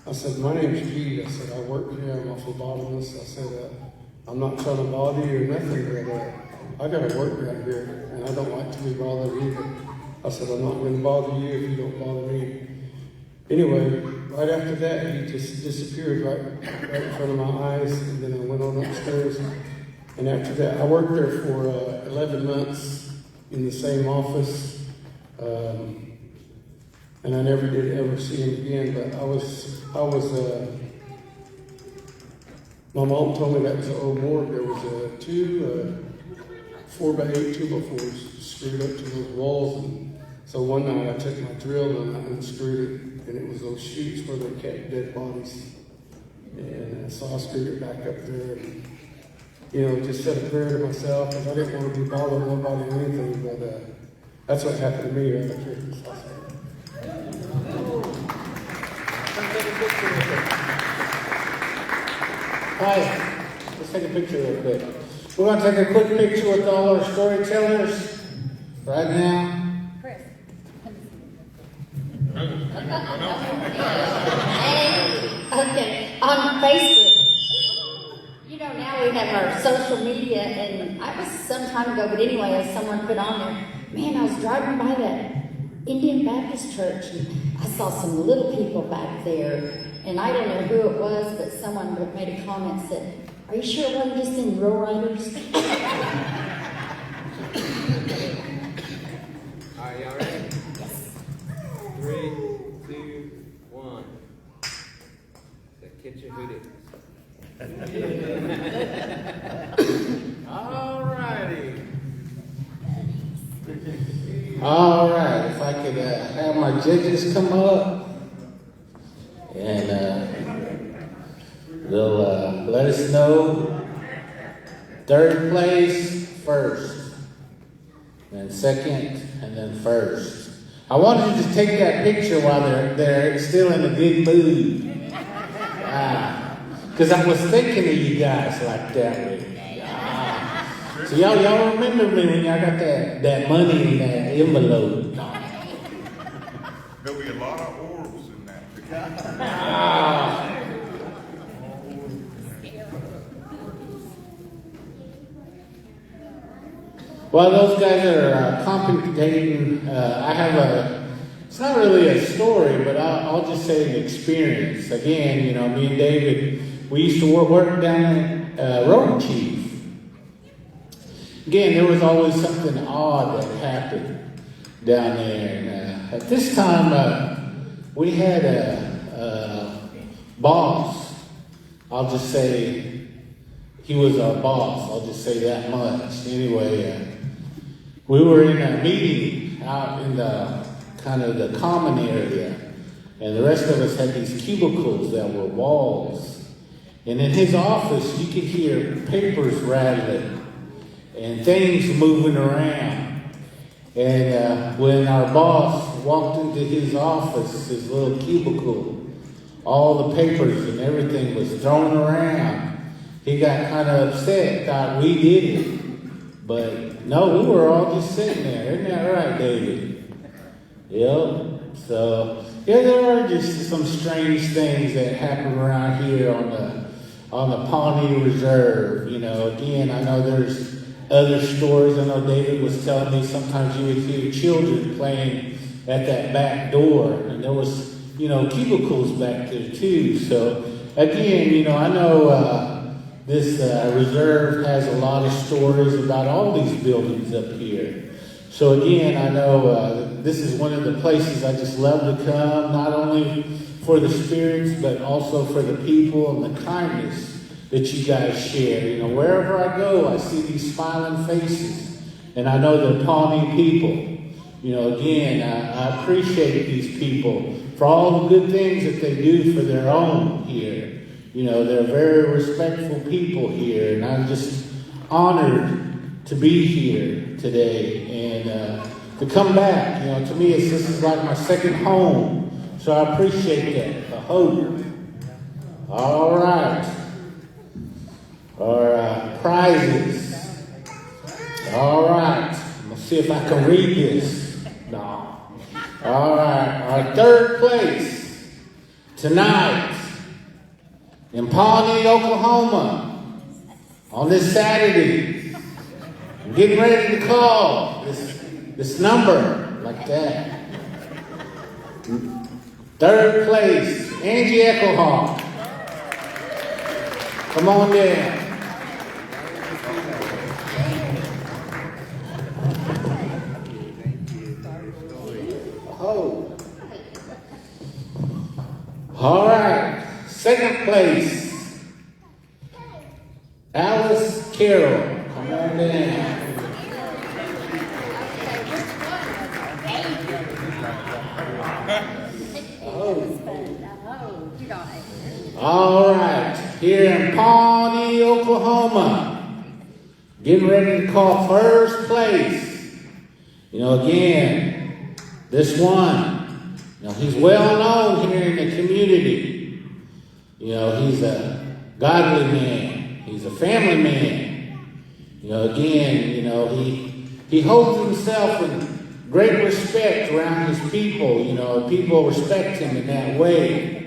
R: I said, my name's Pete. I said, I work here. I'm a phlebotomist. I said, I'm not trying to bother you or nothing, but I got to work right here, and I don't like to be bothered either. I said, I'm not going to bother you if you don't bother me. Anyway, right after that, he just disappeared right in front of my eyes, and then I went on upstairs. And after that, I worked there for 11 months in the same office, and I never did ever see him again. But my mom told me that was an old morgue. There was two 4x8 2x4s screwed up to those walls, and so one night I took my drill and I unscrewed it, and it was those chutes where they kept dead bodies. And so I screwed it back up there. And, just said a prayer to myself, because I didn't want to be bothering nobody or anything, but that's what happened to me right up here at this hospital.
A: Hi, let's take a picture real quick. We're going to take a quick picture with all our storytellers right now.
B: Chris. Okay, on Facebook. Now we have our social media, and I was some time ago, but anyway, as someone put on there, man, I was driving by that Indian Baptist church, and I saw some little people back there, and I don't know who it was, but someone made a comment, said, are you sure it wasn't just in Row Riders?
S: Are y'all ready? Yes. 3, 2, 1. The kitchen hoodoo. All righty.
A: All right, if I could have my judges come up, and they'll let us know third place first, then second, and then first. I wanted you to take that picture while they're still in a good mood. Because I was thinking of you guys like that way. So y'all remember me when y'all got that money in that envelope.
M: There'll be a lot of orbs in that.
A: While those guys are compensating, I have it's not really a story, but I'll just say an experience. Again, me and David, we used to work down at Road Chief. Again, there was always something odd that happened down there. And at this time, we had a boss. I'll just say he was our boss. I'll just say that much. Anyway, we were in a meeting out in the kind of the common area, and the rest of us had these cubicles that were walls. And in his office, you could hear papers rattling and things moving around. And when our boss walked into his office, his little cubicle, all the papers and everything was thrown around. He got kind of upset, thought we did it. But no, we were all just sitting there. Isn't that right, David? Yep. So, there are just some strange things that happen around here on the Pawnee Reserve. Again, I know there's other stories. I know David was telling me sometimes you would hear children playing at that back door, and there was, cubicles back there too. So again, I know this reserve has a lot of stories about all these buildings up here. So again, I know this is one of the places I just love to come, not only for the spirits, but also for the people and the kindness that you guys share. Wherever I go, I see these smiling faces, and I know they're Pawnee people. Again, I appreciate these people for all the good things that they do for their own here. They're very respectful people here, and I'm just honored to be here today and to come back. To me, this is like my second home, so I appreciate that. I hope. All right. Our prizes. All right. Let's see if I can read this. No. All right. Our third place tonight in Pawnee, Oklahoma, on this Saturday. I'm getting ready to call this number. like that. Third place, Angie Eckelhawk. Come on down. Oh. All right. Second place, Alice Carroll. Come on down. All right, here in Pawnee, Oklahoma, getting ready to call first place. Again, this one, he's well known here in the community. He's a godly man. He's a family man. He holds himself in great respect around his people. People respect him in that way.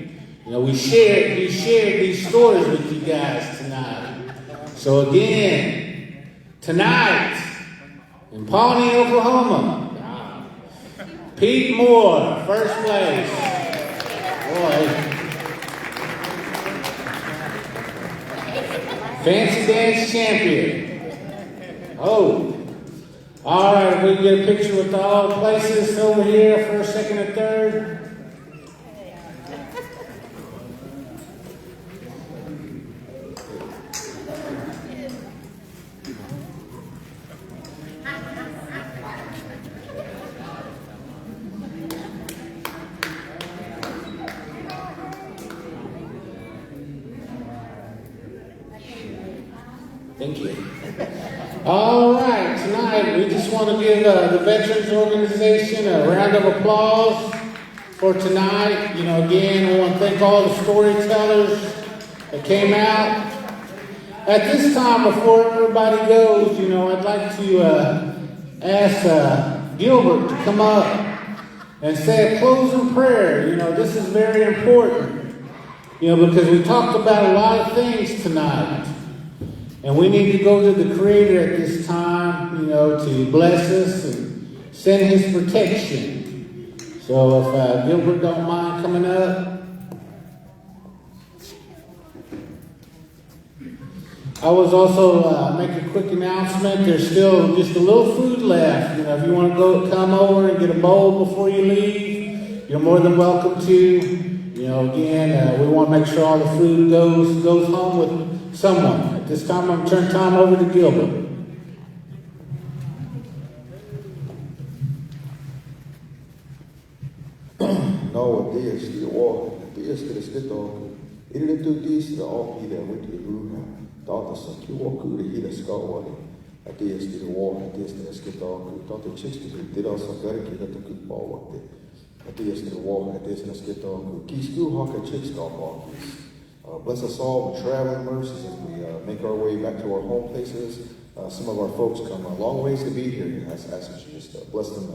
A: He shared these stories with you guys tonight. So again, tonight in Pawnee, Oklahoma, Pete Moore, first place. Boy. Fancy dance champion. Oh. All right, we can get a picture with all the places over here, first, second, and third. Thank you. All right, tonight we just want to give the Veterans Organization a round of applause for tonight. Again, I want to thank all the storytellers that came out. At this time, before everybody goes, I'd like to ask Gilbert to come up and say a closing prayer. This is very important, because we talked about a lot of things tonight. And we need to go to the Creator at this time, to bless us and send His protection. So if Gilbert don't mind coming up. I was also make a quick announcement. There's still just a little food left. If you want to come over and get a bowl before you leave, you're more than welcome to. Again, we want to make sure all the food goes home with someone. At this time, I'm going to turn time over to Gilbert.
T: No, det är år, det är skrivet och är det det av i det vid i rummet. Data så kul det hela ska vara. Att det är skrivet år, det är skrivet och data checks det är så verkligt att det kan vara det. Att det är skrivet år, det är skrivet och kisko haka checks ska vara. Bless us all with traveling mercies as we make our way back to our home places. Some of our folks come a long ways to be here. I ask that you just bless them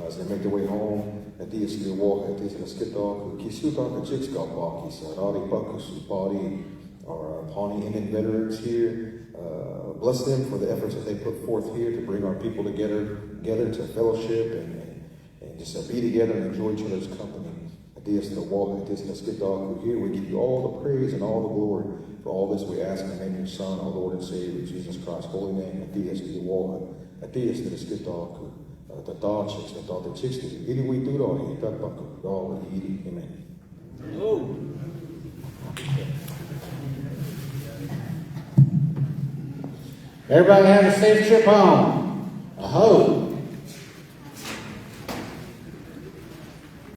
T: as they make their way home. At the is the walk, at the is the skit dog, Kisuta, the chicks got walkies, Radi Bakus, Body, our Pawnee Indian veterans here. Bless them for the efforts that they put forth here to bring our people together to fellowship and just be together and enjoy each other's company. At the is the walk, at the is the skit dog, here we give you all the praise and all the glory for all this we ask in the name of your Son, our Lord and Savior, Jesus Christ, holy name. At the is the walk, at the is the skit dog. The dog chicks, the dog, the chicks, eating we do all eat that bucket, all eating, amen. Oh.
A: Everybody have a safe trip home. Aho.